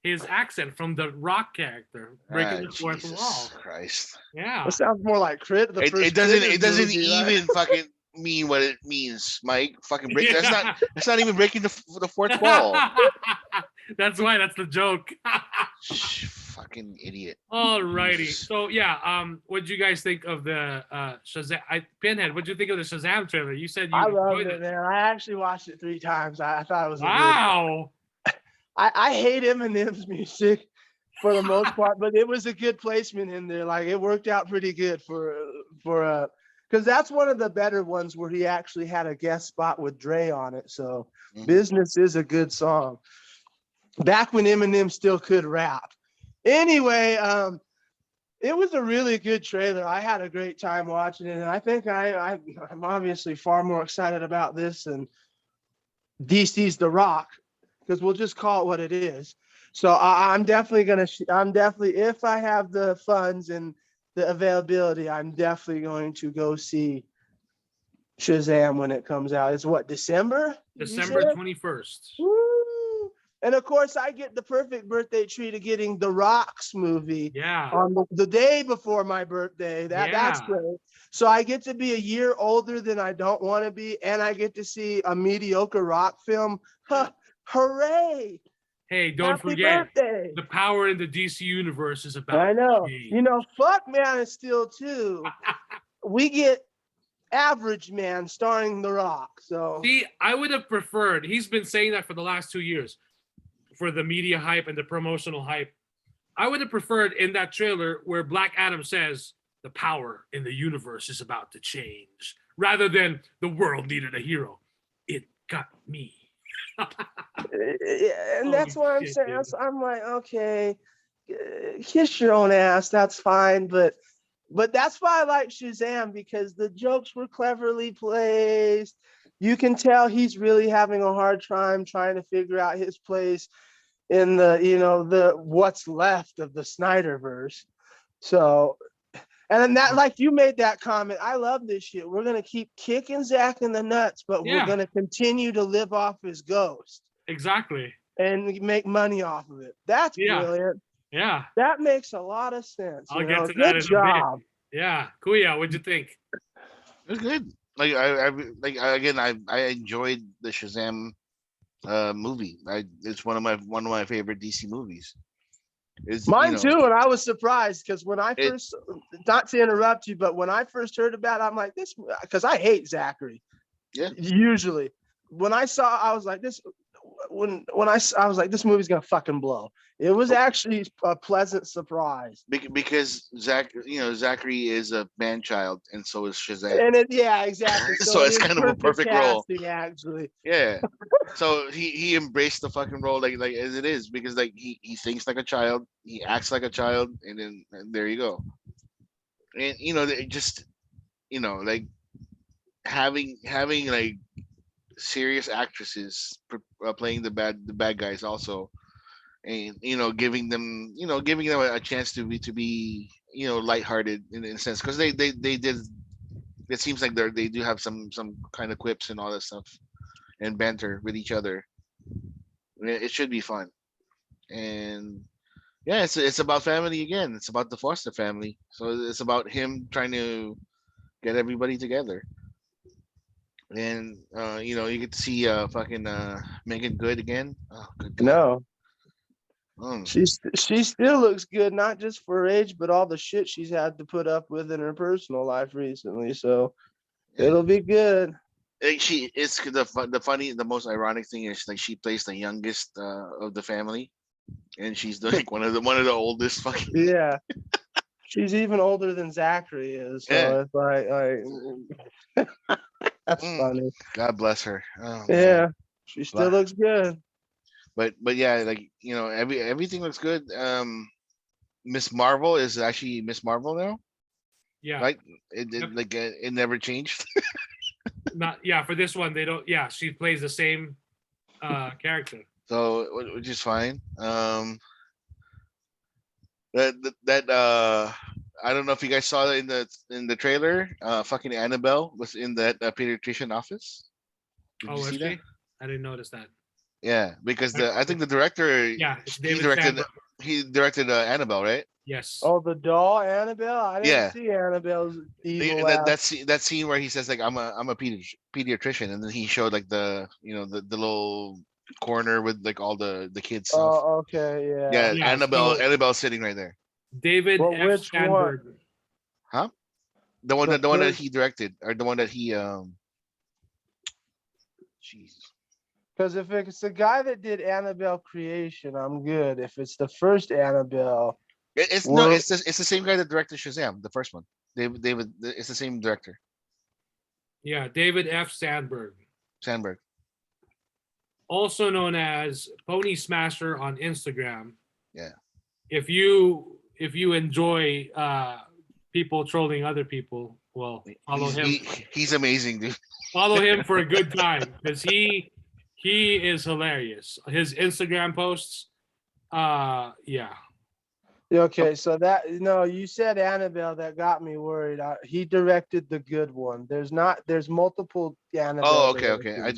Speaker 1: his accent from the Rock character, breaking the fourth
Speaker 2: Jesus
Speaker 1: wall.
Speaker 2: Christ.
Speaker 1: Yeah.
Speaker 3: It sounds more like Crit. The first
Speaker 2: It doesn't
Speaker 3: Critters movie, right?
Speaker 2: even fucking mean what it means, Mike. Fucking break. That's not even breaking the fourth wall.
Speaker 1: That's why. That's the joke.
Speaker 2: Fucking idiot.
Speaker 1: Alrighty.
Speaker 2: Jesus.
Speaker 1: So yeah, what did you guys think of the Shazam? Pinhead, what did you think of the Shazam trailer? You said you
Speaker 3: I loved
Speaker 1: enjoyed
Speaker 3: it, man. I actually watched it 3 times. I thought it was a good.
Speaker 1: Wow.
Speaker 3: I hate Eminem's music for the most part, but it was a good placement in there. Like it worked out pretty good for because that's one of the better ones where he actually had a guest spot with Dre on it. So Business is a good song. Back when Eminem still could rap. Anyway, it was a really good trailer. I had a great time watching it, and I think I'm obviously far more excited about this than DC's The Rock, because we'll just call it what it is. So I'm definitely if I have the funds and the availability, I'm definitely going to go see Shazam when it comes out. It's what, December?
Speaker 1: December 21st.
Speaker 3: Woo! And of course, I get the perfect birthday treat of getting the Rock's movie
Speaker 1: Yeah.
Speaker 3: on the day before my birthday. That's great. So I get to be a year older than I don't want to be, and I get to see a mediocre Rock film. Hooray!
Speaker 1: Hey, don't
Speaker 3: Happy
Speaker 1: forget
Speaker 3: birthday.
Speaker 1: the power in the DC universe is about.
Speaker 3: I know.
Speaker 1: change.
Speaker 3: Fuck Man of Steel too. We get Average Man starring The Rock. So
Speaker 1: See, I would have preferred. He's been saying that for the last 2 years, for the media hype and the promotional hype. I would have preferred in that trailer where Black Adam says the power in the universe is about to change, rather than the world needed a hero. It got me.
Speaker 3: and that's what I'm
Speaker 1: shit,
Speaker 3: saying.
Speaker 1: dude.
Speaker 3: I'm like, okay, kiss your own ass. That's fine, but that's why I like Shazam, because the jokes were cleverly placed. You can tell he's really having a hard time trying to figure out his place in the what's left of the Snyderverse. So, and then that, like you made that comment, I love this shit. We're gonna keep kicking Zach in the nuts, but we're gonna continue to live off his ghost
Speaker 1: Exactly.
Speaker 3: and make money off of it. That's brilliant.
Speaker 1: Yeah.
Speaker 3: That makes a lot of sense.
Speaker 1: I'll get to that in
Speaker 3: Good job.
Speaker 1: a bit. Yeah. Kuya, what'd you think?
Speaker 2: It was good. Like I enjoyed the Shazam movie. It's one of my favorite DC movies.
Speaker 3: Mine too, and I was surprised because when I first, not to interrupt you, but when I first heard about it, I'm like, this, because I hate Zachary.
Speaker 2: Yeah.
Speaker 3: Usually, when I saw, I was like, this. When I was like, this movie's gonna fucking blow. It was actually a pleasant surprise.
Speaker 2: Because Zachary is a man child, and so is Shazam.
Speaker 3: And exactly.
Speaker 2: So it's kind of a perfect role.
Speaker 3: Actually.
Speaker 2: Yeah. So he embraced the fucking role like as it is, because like he thinks like a child, he acts like a child, and there you go. And it just like having like serious actresses playing the bad guys also, and giving them a chance to be lighthearted in a sense, because they did. It seems like they do have some kind of quips and all that stuff and banter with each other. It should be fun, and yeah, it's about family again. It's about the Foster family, so it's about him trying to get everybody together. And you get to see fucking Megan Good again. Oh, good God.
Speaker 3: No.
Speaker 2: Mm.
Speaker 3: She still looks good, not just for her age, but all the shit she's had to put up with in her personal life recently. So it'll be good.
Speaker 2: It's the most ironic thing is like she plays the youngest of the family, and she's like one of the oldest fucking.
Speaker 3: Yeah. She's even older than Zachary is. So it's like That's
Speaker 2: Mm.
Speaker 3: funny.
Speaker 2: God bless her. Oh, man.
Speaker 3: Yeah, she still
Speaker 2: Blah.
Speaker 3: looks good.
Speaker 2: But yeah, like everything looks good. Miss Marvel is actually Miss Marvel now,
Speaker 1: Yeah.
Speaker 2: right?
Speaker 1: Yep.
Speaker 2: It never changed.
Speaker 1: Not for this one they don't. Yeah, she plays the same character.
Speaker 2: So which is fine. That I don't know if you guys saw it in the trailer. Fucking Annabelle was in that pediatrician office. Did you
Speaker 1: Was
Speaker 2: see that?
Speaker 1: she? I didn't notice that.
Speaker 2: Yeah, because I think the director
Speaker 1: Yeah, it's
Speaker 2: he
Speaker 1: David
Speaker 2: directed
Speaker 1: Sandberg.
Speaker 2: Annabelle, right?
Speaker 1: Yes.
Speaker 3: Oh, the doll Annabelle. I didn't
Speaker 2: Yeah.
Speaker 3: see Annabelle's evil
Speaker 2: That
Speaker 3: ass.
Speaker 2: that scene where he says like I'm a pediatrician, and then he showed like the the little corner with like all the kids stuff.
Speaker 3: Oh, okay, yeah.
Speaker 2: Yeah,
Speaker 1: Yeah, so-
Speaker 2: Annabelle's sitting right there.
Speaker 1: David
Speaker 3: Well,
Speaker 1: F.
Speaker 3: which one?
Speaker 1: Sandberg.
Speaker 2: Huh? The one
Speaker 3: The
Speaker 2: that
Speaker 3: first-
Speaker 2: he directed, or the one that he Jesus.
Speaker 3: Because if it's the guy that did Annabelle Creation, I'm good. If it's the first Annabelle,
Speaker 2: It's no, it's the same guy that directed Shazam, the first one. David, it's the same director,
Speaker 1: Yeah, David F. Sandberg,
Speaker 2: Sandberg.
Speaker 1: also known as Pony Smasher on Instagram.
Speaker 2: Yeah.
Speaker 1: If you enjoy people trolling other people, well, follow him.
Speaker 2: He's amazing, dude.
Speaker 1: Follow him for a good time because he is hilarious. His Instagram posts, yeah.
Speaker 3: okay, so that no, you said Annabelle, that got me worried. He directed the good one. There's multiple Annabelle.
Speaker 2: Oh, okay. I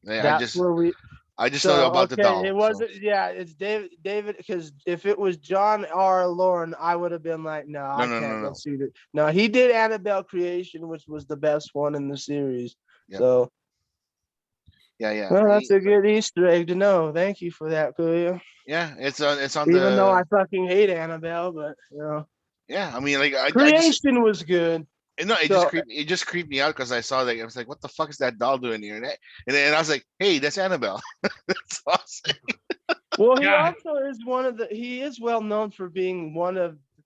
Speaker 3: That's where we.
Speaker 2: I just know about the doll.
Speaker 3: It wasn't. Yeah, it's David. Because if it was John R. Lauren, I would have been like, no, I can't go see it. No, he did Annabelle Creation, which was the best one in the series.
Speaker 2: Yep.
Speaker 3: So.
Speaker 2: Yeah.
Speaker 3: Well, that's a good Easter egg to know. Thank you for that, Kuya.
Speaker 2: Yeah, it's on
Speaker 3: Even though I fucking hate Annabelle, but
Speaker 2: Yeah, I mean, like
Speaker 3: Creation was good.
Speaker 2: No, it just creeped me out because I saw that I was like, what the fuck is that doll doing here? And I was like, hey, that's Annabelle. That's awesome.
Speaker 3: Well, he also is he is well known for being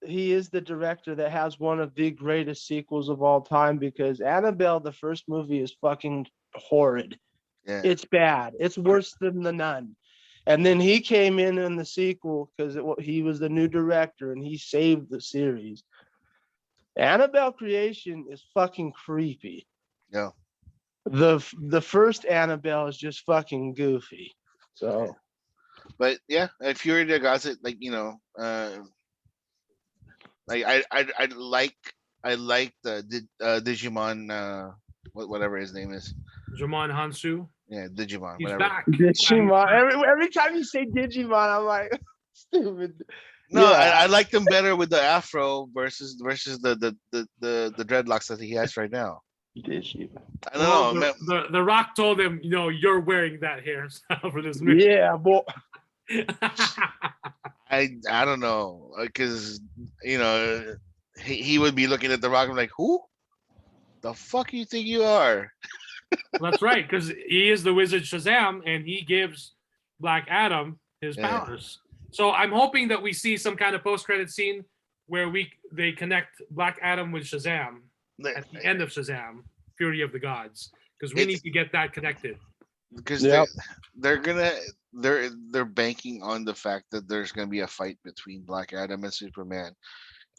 Speaker 3: he is the director that has one of the greatest sequels of all time, because Annabelle, the first movie, is fucking horrid.
Speaker 2: Yeah.
Speaker 3: It's bad. It's worse than The Nun. And then he came in the sequel because he was the new director and he saved the series. Annabelle Creation is fucking creepy.
Speaker 2: Yeah.
Speaker 3: The first Annabelle is just fucking goofy. So,
Speaker 2: but yeah, Fury of the Gods, like like I like the Digimon, whatever his name is.
Speaker 1: Jamon Hansu.
Speaker 2: Yeah, Digimon.
Speaker 1: He's
Speaker 2: whatever.
Speaker 1: back.
Speaker 3: Digimon. Every time you say Digimon, I'm like, stupid.
Speaker 2: No, yeah. I like them better with the afro versus the dreadlocks that he has right now.
Speaker 3: Digimon.
Speaker 2: I don't
Speaker 1: know. The Rock told him, you're wearing that hairstyle for this movie.
Speaker 3: Yeah, boy.
Speaker 2: I don't know, because he would be looking at the Rock and like, who the fuck you think you are?
Speaker 1: That's right, because he is the wizard Shazam, and he gives Black Adam his powers. So I'm hoping that we see some kind of post-credit scene where they connect Black Adam with Shazam at the end of Shazam, Fury of the Gods, because we need to get that connected.
Speaker 2: Because they're banking on the fact that there's gonna be a fight between Black Adam and Superman,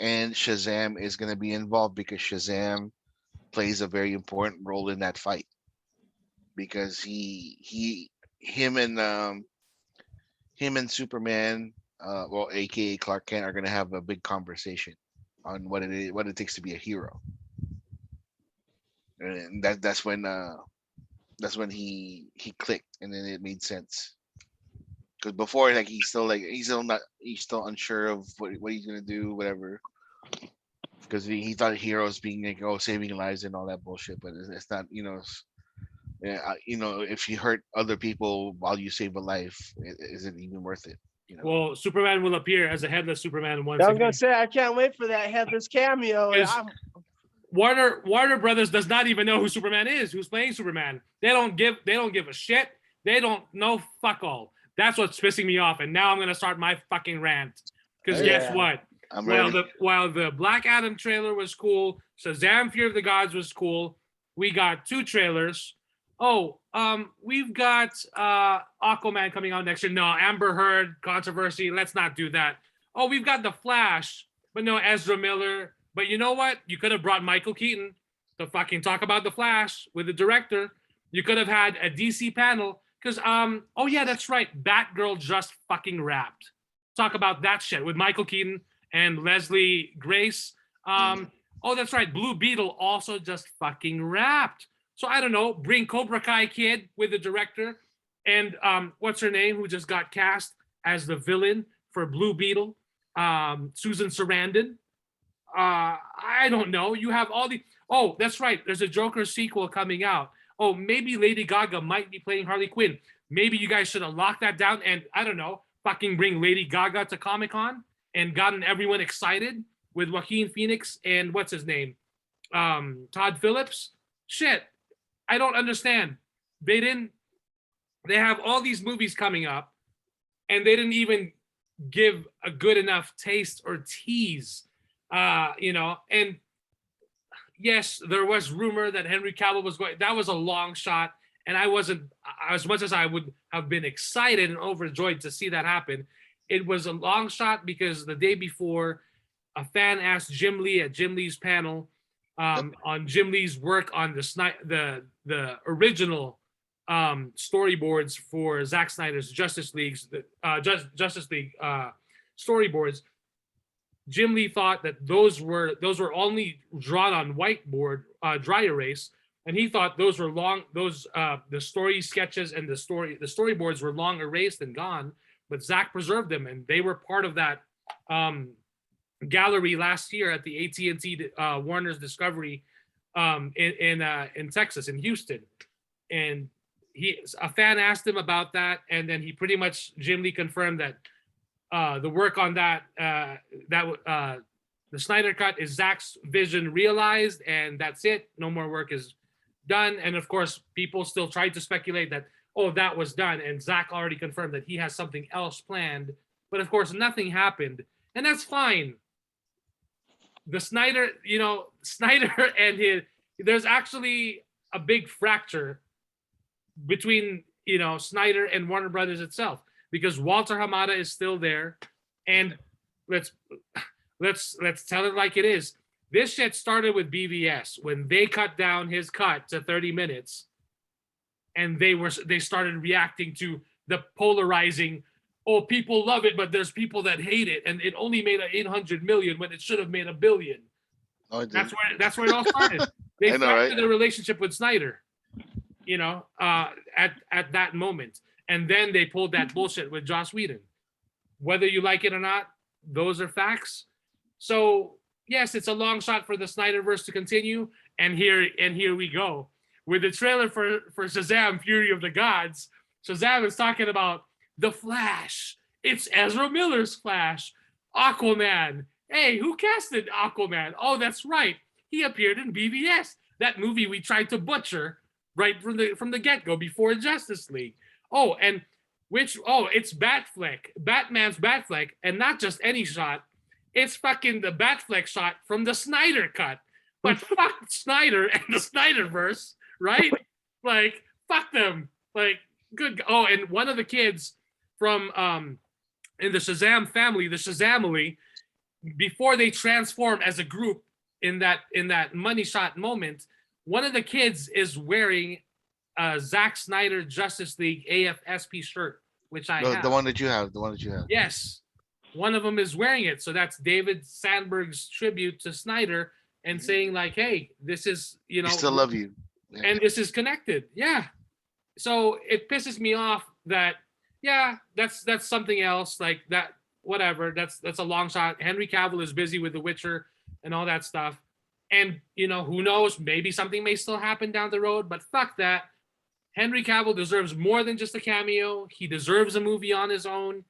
Speaker 2: and Shazam is gonna be involved because Shazam plays a very important role in that fight. Because him and Superman, aka Clark Kent, are gonna have a big conversation on what it takes to be a hero, and that's when he clicked, and then it made sense. Because before, like he's still unsure of what he's gonna do, whatever. Because he thought heroes being like saving lives and all that bullshit, but it's not. If you hurt other people while you save a life, is it even worth it?
Speaker 1: Well, Superman will appear as a headless Superman once.
Speaker 3: I was gonna say, I can't wait for that headless cameo.
Speaker 1: Warner Brothers does not even know who Superman is, who's playing Superman. They don't give a shit. They don't know fuck all. That's what's pissing me off. And now I'm gonna start my fucking rant. Because guess what? While the Black Adam trailer was cool, Shazam Fear of the Gods was cool, we got 2 trailers. Oh, we've got Aquaman coming out next year. No, Amber Heard controversy. Let's not do that. Oh, we've got The Flash, but no Ezra Miller. But you know what? You could have brought Michael Keaton to fucking talk about The Flash with the director. You could have had a DC panel because oh yeah, that's right. Batgirl just fucking wrapped. Talk about that shit with Michael Keaton and Leslie Grace. Oh, that's right. Blue Beetle also just fucking wrapped. So I don't know. Bring Cobra Kai Kid with the director, and what's her name, who just got cast as the villain for Blue Beetle, Susan Sarandon. I don't know. You have all the. Oh, that's right. There's a Joker sequel coming out. Oh, maybe Lady Gaga might be playing Harley Quinn. Maybe you guys should have locked that down and I don't know, fucking bring Lady Gaga to Comic-Con and gotten everyone excited with Joaquin Phoenix and what's his name, Todd Phillips. Shit, I don't understand. They have all these movies coming up, and they didn't even give a good enough taste or tease. And yes, there was rumor that Henry Cavill was going. That was a long shot, and I wasn't as much as I would have been excited and overjoyed to see that happen. It was a long shot because the day before, a fan asked Jim Lee at Jim Lee's panel on Jim Lee's work on the original storyboards for Zack Snyder's Justice League storyboards. Jim Lee thought that those were only drawn on whiteboard, dry erase, and he thought those were long. The story sketches and the storyboards were long erased and gone. But Zack preserved them, and they were part of that gallery last year at the AT&T Warner's Discovery in Texas, in Houston. And a fan asked him about that, and then he pretty much, Jim Lee confirmed that the work on that the Snyder Cut is Zack's vision realized, and that's it. No more work is done. And of course, people still tried to speculate that, oh, that was done, and Zack already confirmed that he has something else planned. But of course, nothing happened, and that's fine. The Snyder and there's actually a big fracture between Snyder and Warner Brothers itself, because Walter Hamada is still there, and let's tell it like it is. This shit started with BVS when they cut down his cut to 30 minutes, and they started reacting to the polarizing. Oh, people love it, but there's people that hate it, and it only made 800 million when it should have made $1 billion.
Speaker 2: Oh,
Speaker 1: that's where it all started. They fractured the relationship with Snyder, at that moment, and then they pulled that bullshit with Joss Whedon. Whether you like it or not, those are facts. So yes, it's a long shot for the Snyderverse to continue, and here we go with the trailer for Shazam: Fury of the Gods. Shazam is talking about The Flash. It's Ezra Miller's Flash. Aquaman. Hey, who casted Aquaman? Oh, that's right. He appeared in BVS, that movie we tried to butcher right from the get-go before Justice League. Oh, and it's Batfleck. Batman's Batfleck, and not just any shot. It's fucking the Batfleck shot from the Snyder Cut. But fuck Snyder and the Snyderverse, right? Like, fuck them. Like, good. Oh, and one of the kids from in the Shazam family, the Shazamily, before they transform as a group in that money shot moment, one of the kids is wearing a Zack Snyder Justice League AFSP shirt, which I have.
Speaker 2: The one that you have.
Speaker 1: Yes, one of them is wearing it. So that's David Sandberg's tribute to Snyder and saying like, hey, this is
Speaker 2: we still love you,
Speaker 1: and this is connected. Yeah. So it pisses me off that, yeah, that's something else, like that, whatever. That's a long shot. Henry Cavill is busy with The Witcher and all that stuff. And, who knows, maybe something may still happen down the road, but fuck that. Henry Cavill deserves more than just a cameo. He deserves a movie on his own.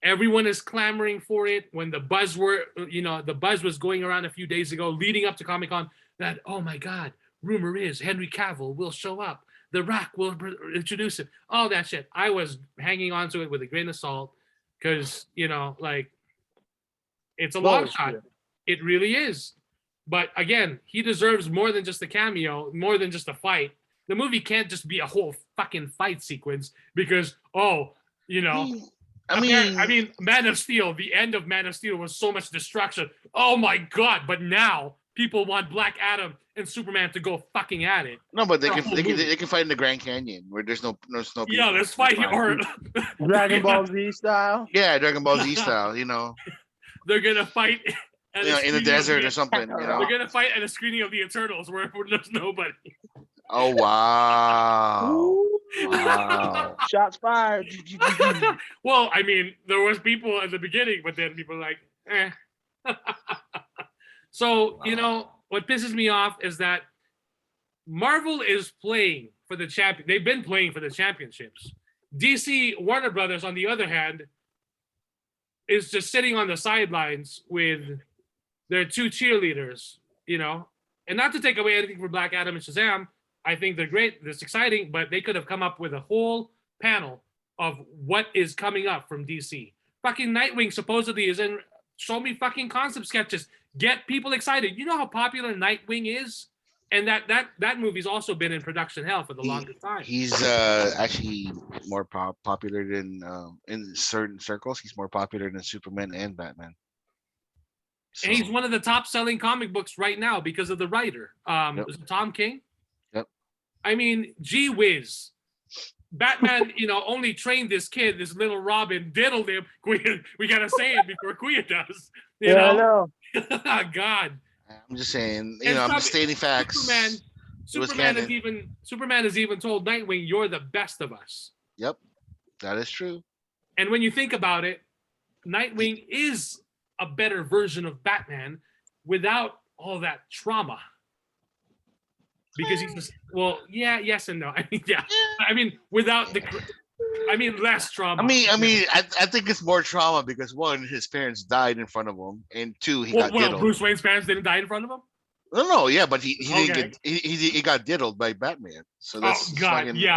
Speaker 1: Everyone is clamoring for it. When the buzz was going around a few days ago, leading up to Comic-Con, that, oh my God, rumor is Henry Cavill will show up. The Rock will introduce him. All that shit. I was hanging on to it with a grain of salt because, it's a long shot. It really is. But again, he deserves more than just a cameo, more than just a fight. The movie can't just be a whole fucking fight sequence because, you know,
Speaker 2: I mean,
Speaker 1: I mean, Man of Steel, the end of Man of Steel was so much destruction. Oh my God. But now people want Black Adam and Superman to go fucking at it.
Speaker 2: no, but
Speaker 1: for a whole movie.
Speaker 2: they can fight in the Grand Canyon where there's no people.
Speaker 1: Yeah, let's fight. Or
Speaker 3: Dragon Ball Z style.
Speaker 2: Yeah, Dragon Ball Z style, you know.
Speaker 1: they're going to fight at a
Speaker 2: In the
Speaker 1: screening of
Speaker 2: desert or something, you know.
Speaker 1: They're going to fight at a screening of the Eternals where there's nobody.
Speaker 2: Oh wow. Wow.
Speaker 3: Shots fired.
Speaker 1: Well, I mean, there was people at the beginning, but then people were like, eh. So, you know, what pisses me off is that Marvel is playing for the champion. They've been playing for the championships. DC, Warner Brothers, on the other hand, is just sitting on the sidelines with their two cheerleaders, you know, and not to take away anything from Black Adam and Shazam. I think they're great. It's exciting, but they could have come up with a whole panel of what is coming up from DC. Fucking Nightwing supposedly is in. Show me fucking concept sketches. Get people excited. You know how popular Nightwing is, and that movie's also been in production hell for the longest time.
Speaker 2: He's actually more popular than in certain circles. He's more popular than Superman and Batman. So,
Speaker 1: And he's one of the top selling comic books right now because of the writer.
Speaker 2: Yep.
Speaker 1: Is it Tom King?
Speaker 2: Yep.
Speaker 1: I mean, gee whiz. Batman, you know, only trained this kid, this little Robin, diddled him. We gotta say it before Quia does. You know? God.
Speaker 2: I'm just saying, you know, I'm just stating facts.
Speaker 1: Superman has even told Nightwing, "You're the best of us."
Speaker 2: Yep, that is true.
Speaker 1: And when you think about it, Nightwing is a better version of Batman without all that trauma. Because he's just, well, yeah, yes and no. I mean, yeah. I mean, without the, I mean, less trauma.
Speaker 2: I think it's more trauma because one, his parents died in front of him, and two, he got diddled.
Speaker 1: Bruce Wayne's parents didn't die in front of him?
Speaker 2: No, yeah, but he didn't get he got diddled by Batman. So that's fucking,
Speaker 1: yeah.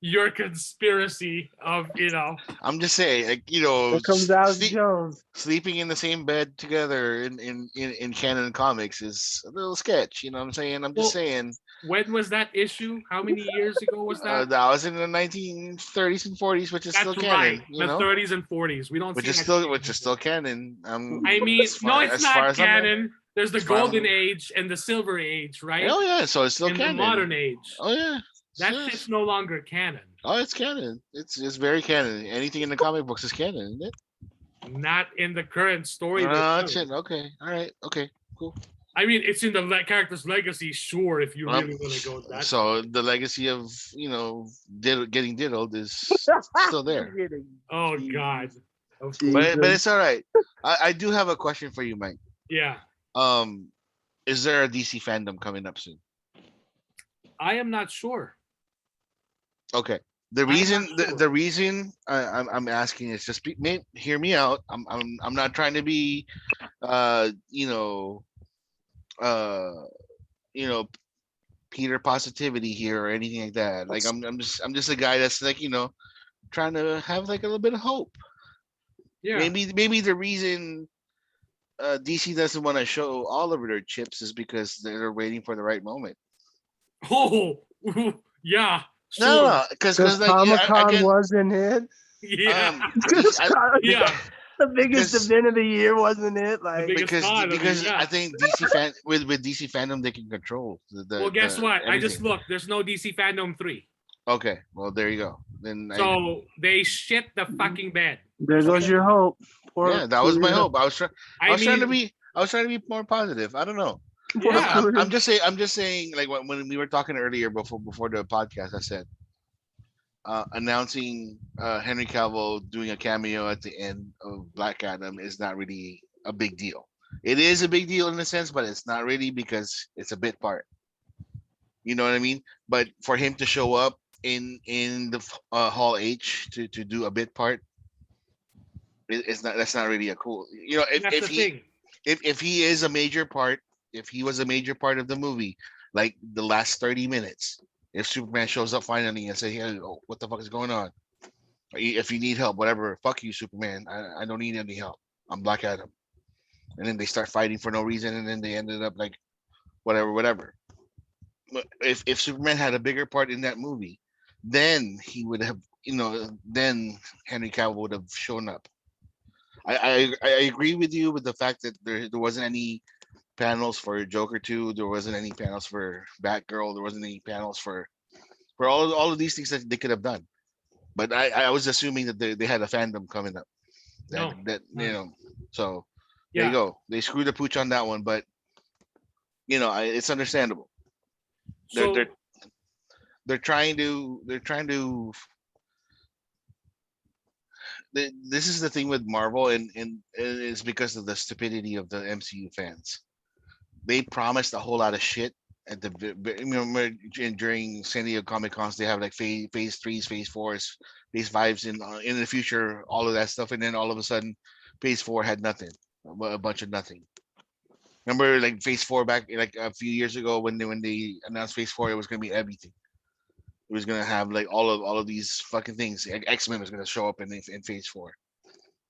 Speaker 1: Your conspiracy of, you know.
Speaker 2: I'm just saying, like, you know,
Speaker 3: Here comes Alex Jones.
Speaker 2: Sleeping in the same bed together in canon comics is a little sketch. You know what I'm saying? I'm just saying.
Speaker 1: When was that issue? How many years ago was that?
Speaker 2: That was in the 1930s and 40s, which is still canon.
Speaker 1: Right.
Speaker 2: You know?
Speaker 1: 30s and 40s. We don't.
Speaker 2: Which is still canon.
Speaker 1: I mean, it's not canon. There's the golden age and the silver age, right?
Speaker 2: Oh yeah, so it's still canon.
Speaker 1: The modern age.
Speaker 2: Oh yeah.
Speaker 1: That shit's no longer canon.
Speaker 2: Oh, it's canon. It's very canon. Anything in the comic books is canon, isn't it?
Speaker 1: Not in the current story.
Speaker 2: Okay. All right. Okay. Cool.
Speaker 1: I mean, it's in the character's legacy, sure, if you really want to go with that.
Speaker 2: So the legacy of, you know, getting diddled is still there.
Speaker 1: Oh God.
Speaker 2: But it's all right. I do have a question for you, Mike.
Speaker 1: Yeah.
Speaker 2: Is there a DC fandom coming up soon?
Speaker 1: I am not sure.
Speaker 2: Okay. The reason I'm asking is just hear me out. I'm not trying to be Peter positivity here or anything like that. Like I'm just a guy that's like, you know, trying to have like a little bit of hope.
Speaker 1: Yeah.
Speaker 2: Maybe the reason DC doesn't want to show all of their chips is because they're waiting for the right moment.
Speaker 1: Oh, yeah. Sure.
Speaker 2: No, because like,
Speaker 3: Comic-Con wasn't it?
Speaker 1: Yeah.
Speaker 3: Yeah. The biggest event of the year, wasn't it? Like
Speaker 2: because I think DC with DC fandom they can control
Speaker 1: well, guess what?
Speaker 2: Everything.
Speaker 1: I just looked. There's no DC fandom 3.
Speaker 2: Okay, well there you go. Then
Speaker 1: they shit the fucking bed.
Speaker 3: There goes your hope.
Speaker 2: That was my hope. I was trying to be more positive. I don't know.
Speaker 1: Yeah.
Speaker 2: I'm just saying like when we were talking earlier before the podcast, I said announcing Henry Cavill doing a cameo at the end of Black Adam is not really a big deal. It is a big deal in a sense, but it's not really because it's a bit part. You know what I mean? But for him to show up in the Hall H to do a bit part, that's not really a cool. You know, if he is a major part. If he was a major part of the movie, like the last 30 minutes, if Superman shows up finally and say, "Hey, what the fuck is going on? If you need help, whatever, fuck you, Superman. I don't need any help. I'm Black Adam." and then they start fighting for no reason, and then they ended up like whatever. But if Superman had a bigger part in that movie, then he would have, then Henry Cavill would have shown up. I agree with you with the fact that there wasn't any panels for Joker 2, there wasn't any panels for Batgirl, there wasn't any panels for all of these things that they could have done. But I was assuming that they had a fandom coming up.
Speaker 1: No.
Speaker 2: So there you
Speaker 1: Yeah.
Speaker 2: go. They screwed the pooch on that one, but it's understandable.
Speaker 1: So
Speaker 2: They're trying to this is the thing with Marvel, and it's because of the stupidity of the MCU fans. They promised a whole lot of shit at the remember during San Diego Comic Cons. They have like phase threes, phase fours, phase fives in the future, all of that stuff, and then all of a sudden, phase four had nothing, a bunch of nothing. Remember, like phase four back like a few years ago when they announced phase four, it was gonna be everything. It was gonna have like all of these fucking things. X-Men was gonna show up in phase four.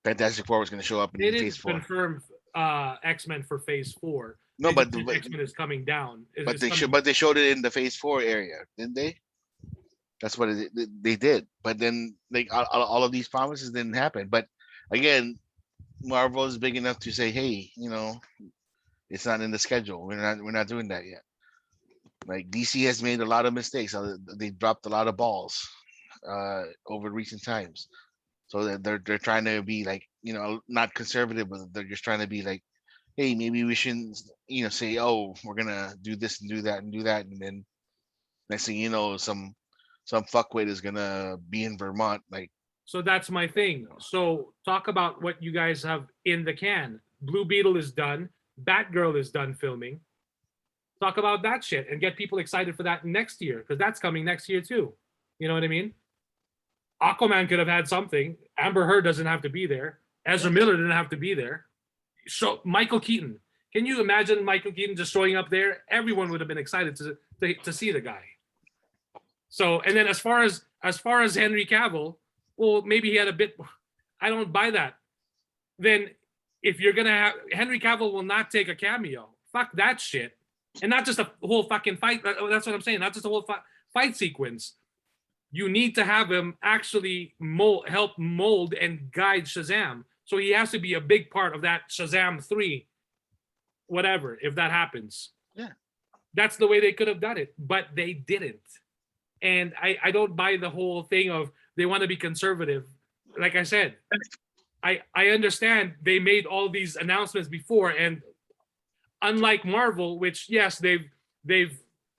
Speaker 2: Fantastic Four was gonna show up
Speaker 1: they
Speaker 2: in phase
Speaker 1: didn't
Speaker 2: four.
Speaker 1: confirm X-Men for Phase 4.
Speaker 2: No, but
Speaker 1: X-Men is coming down.
Speaker 2: they showed it in the phase four area, didn't they? That's what they did. But then like all of these promises didn't happen. But again, Marvel is big enough to say, hey, it's not in the schedule. We're not doing that yet. Like DC has made a lot of mistakes. They dropped a lot of balls over recent times. So they're trying to be like, not conservative, but they're just trying to be like, hey, maybe we shouldn't, say, oh, we're gonna do this and do that and do that, and then next thing you know, some fuckwit is gonna be in Vermont. Like,
Speaker 1: So that's my thing. So talk about what you guys have in the can. Blue Beetle is done. Batgirl is done filming. Talk about that shit and get people excited for that next year, because that's coming next year too. You know what I mean? Aquaman could have had something. Amber Heard doesn't have to be there. Ezra Miller didn't have to be there. So Michael Keaton. Can you imagine Michael Keaton just showing up there? Everyone would have been excited to see the guy. So, and then as far as Henry Cavill, well, maybe he had a bit. I don't buy that. Then, if you're gonna have Henry Cavill, will not take a cameo. Fuck that shit, and not just a whole fucking fight. That's what I'm saying. Not just a whole fight sequence. You need to have him actually help mold and guide Shazam. So he has to be a big part of that Shazam 3, whatever, if that happens.
Speaker 2: Yeah.
Speaker 1: That's the way they could have done it, but they didn't. And I don't buy the whole thing of they want to be conservative. Like I said, I understand they made all these announcements before, and unlike Marvel, which yes, they've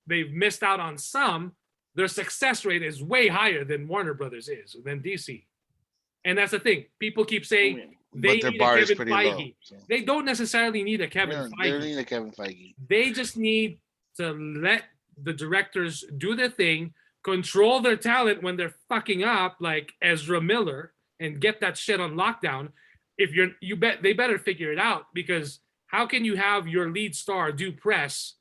Speaker 1: missed out on some, their success rate is way higher than Warner Brothers is, than DC. And that's the thing. People keep saying they
Speaker 2: but their
Speaker 1: need
Speaker 2: bar
Speaker 1: a
Speaker 2: is
Speaker 1: Kevin
Speaker 2: pretty
Speaker 1: Feige.
Speaker 2: low. So.
Speaker 1: They don't necessarily need a Kevin
Speaker 2: They
Speaker 1: Feige.
Speaker 2: don't need a Kevin Feige.
Speaker 1: They just need to let the directors do their thing, control their talent when they're fucking up, like Ezra Miller, and get that shit on lockdown. If they better figure it out, because how can you have your lead star do press?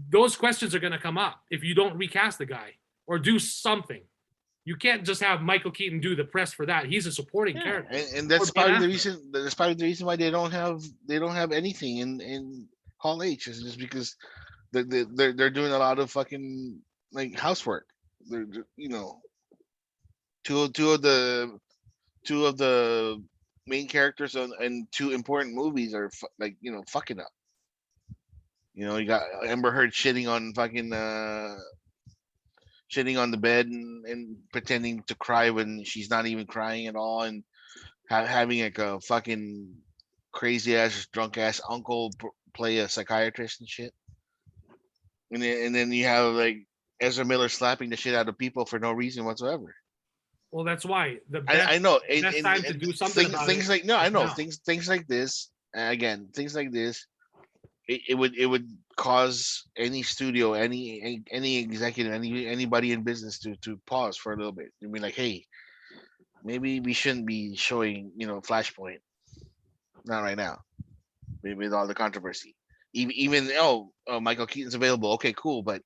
Speaker 1: Those questions are going to come up if you don't recast the guy or do something. You can't just have Michael Keaton do the press for that. He's a supporting character,
Speaker 2: and that's probably the reason. That's probably the reason why they don't have anything in Hall H. Is just because they're doing a lot of fucking like housework. They're two of the main characters in two important movies are fucking up. You got Amber Heard shitting on the bed and pretending to cry when she's not even crying at all, and having like a fucking crazy ass drunk ass uncle play a psychiatrist and shit. And then you have like Ezra Miller slapping the shit out of people for no reason whatsoever.
Speaker 1: Well, that's why
Speaker 2: I know
Speaker 1: best time to do something about
Speaker 2: things
Speaker 1: it
Speaker 2: like no, I know
Speaker 1: now.
Speaker 2: things like this. Again, things like this. It would cause any studio, any executive, anybody in business to pause for a little bit and be like, hey, maybe we shouldn't be showing Flashpoint, not right now, with all the controversy. Even Michael Keaton's available, okay, cool, but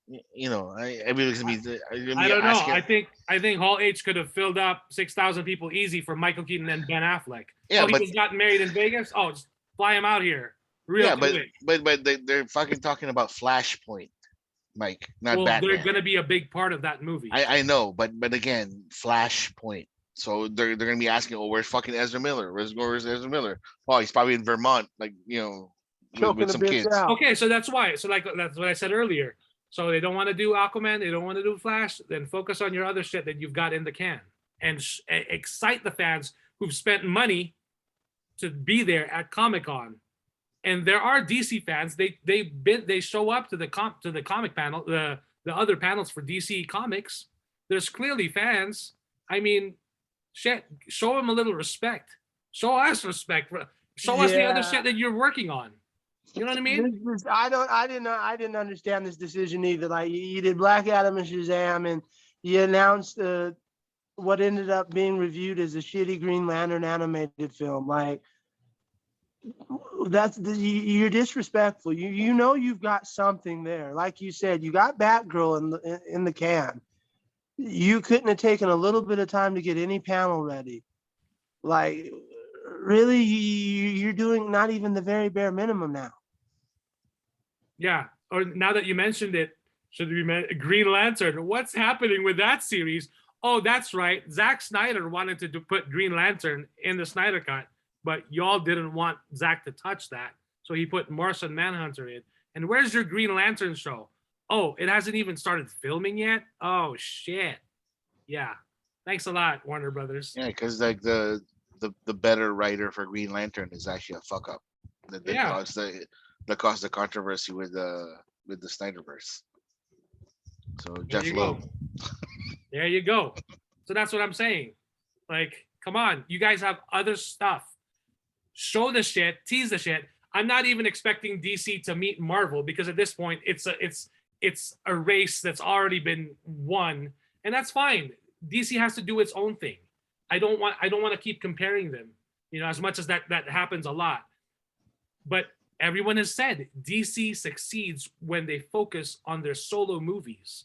Speaker 2: You know, everybody's gonna
Speaker 1: I
Speaker 2: be
Speaker 1: don't know.
Speaker 2: asking.
Speaker 1: I think Hall H could have filled up 6,000 people easy for Michael Keaton and Ben Affleck.
Speaker 2: Yeah,
Speaker 1: Oh, he
Speaker 2: but
Speaker 1: just got married in Vegas. Oh, just fly him out here real
Speaker 2: yeah,
Speaker 1: quick.
Speaker 2: but they're fucking talking about Flashpoint, Mike, not
Speaker 1: Well, they're
Speaker 2: Batman.
Speaker 1: gonna be a big part of that movie.
Speaker 2: I know, but again, Flashpoint. So they're gonna be asking, oh, where's fucking Ezra Miller? Where's Ezra Miller? Oh, he's probably in Vermont, like
Speaker 3: Choking
Speaker 2: with
Speaker 3: the
Speaker 2: some
Speaker 3: bitch
Speaker 2: kids.
Speaker 3: out.
Speaker 1: Okay, so that's why. So like that's what I said earlier. So they don't want to do Aquaman. They don't want to do Flash. Then focus on your other shit that you've got in the can and excite the fans who've spent money to be there at Comic-Con. And there are DC fans. They show up to the comic panel, the other panels for DC Comics. There's clearly fans. I mean, shit. Show them a little respect. Show us respect. Show us the other shit that you're working on. You know what I mean?
Speaker 3: I didn't understand this decision either. Like you did Black Adam and Shazam, and you announced what ended up being reviewed as a shitty Green Lantern animated film. Like you're disrespectful. You know you've got something there. Like you said, you got Batgirl in the can. You couldn't have taken a little bit of time to get any panel ready. Like really, you're doing not even the very bare minimum now.
Speaker 1: Yeah. Or now that you mentioned it, should we Green Lantern? What's happening with that series? Oh, that's right. Zack Snyder wanted to put Green Lantern in the Snyder Cut, but y'all didn't want Zack to touch that. So he put Martian Manhunter in. And where's your Green Lantern show? Oh, it hasn't even started filming yet? Oh, shit. Yeah. Thanks a lot, Warner Brothers.
Speaker 2: Yeah, because like the better writer for Green Lantern is actually a fuck up. That caused the controversy with the Snyderverse. So Jeff Loeb.
Speaker 1: There you go. So that's what I'm saying. Like, come on, you guys have other stuff. Show the shit, tease the shit. I'm not even expecting DC to meet Marvel because at this point it's a race that's already been won, and that's fine. DC has to do its own thing. I don't want to keep comparing them, as much as that happens a lot. But everyone has said DC succeeds when they focus on their solo movies.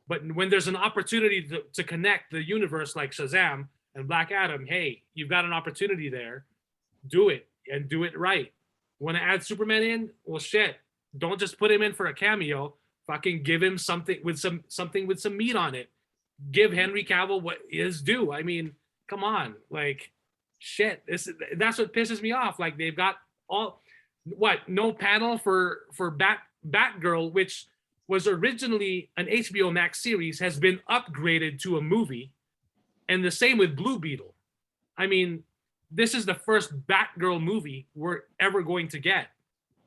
Speaker 1: But when there's an opportunity to connect the universe like Shazam and Black Adam, hey, you've got an opportunity there. Do it and do it right. Want to add Superman in? Well, shit. Don't just put him in for a cameo. Fucking give him something with some meat on it. Give Henry Cavill what is due. I mean, come on, like, shit. That's what pisses me off. Like they've got no panel for Batgirl, which was originally an HBO Max series, has been upgraded to a movie, and the same with Blue Beetle. I mean, this is the first Batgirl movie we're ever going to get,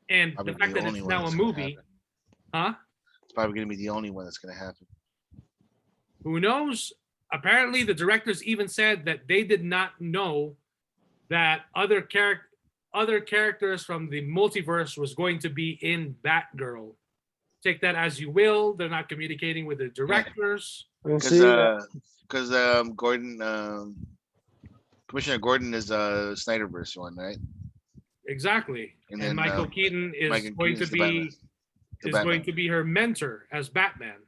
Speaker 1: and the fact that it's now a movie,
Speaker 2: It's probably going to be the only one that's going to happen.
Speaker 1: Who knows? Apparently, the directors even said that they did not know that other characters from the multiverse was going to be in Batgirl. Take that as you will. They're not communicating with the directors.
Speaker 2: Because Commissioner Gordon is a Snyderverse one, right?
Speaker 1: Exactly. And then Michael Keaton is going to be her mentor as Batman.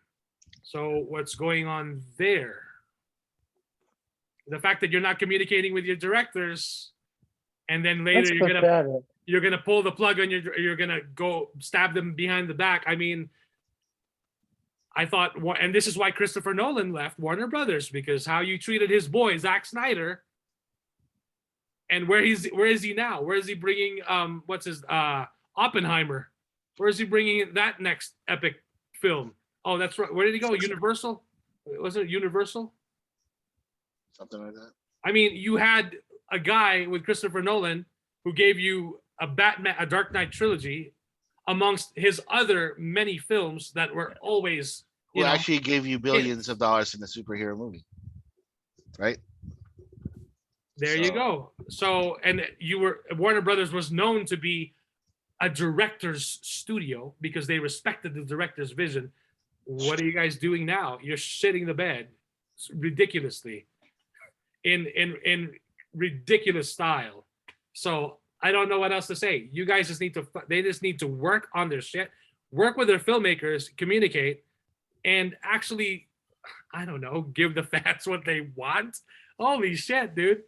Speaker 1: So what's going on there? The fact that you're not communicating with your directors, and then later you're gonna pull the plug on you're gonna go stab them behind the back. I mean, I thought, and this is why Christopher Nolan left Warner Brothers, because how you treated his boy Zack Snyder, and where is he now? Where is he bringing Oppenheimer? Where is he bringing that next epic film? Oh, that's right. Where did he go? Universal? Wasn't it Universal?
Speaker 2: Something like that.
Speaker 1: I mean, you had a guy with Christopher Nolan who gave you a Dark Knight trilogy, amongst his other many films that were always.
Speaker 2: Who actually gave you billions of dollars in a superhero movie, right?
Speaker 1: There you go. So, and Warner Brothers was known to be a director's studio because they respected the director's vision. What are you guys doing now? You're shitting the bed ridiculously in ridiculous style. So I don't know what else to say. You guys just need to work on their shit, work with their filmmakers, communicate, and actually, I don't know, give the fans what they want. Holy shit, dude.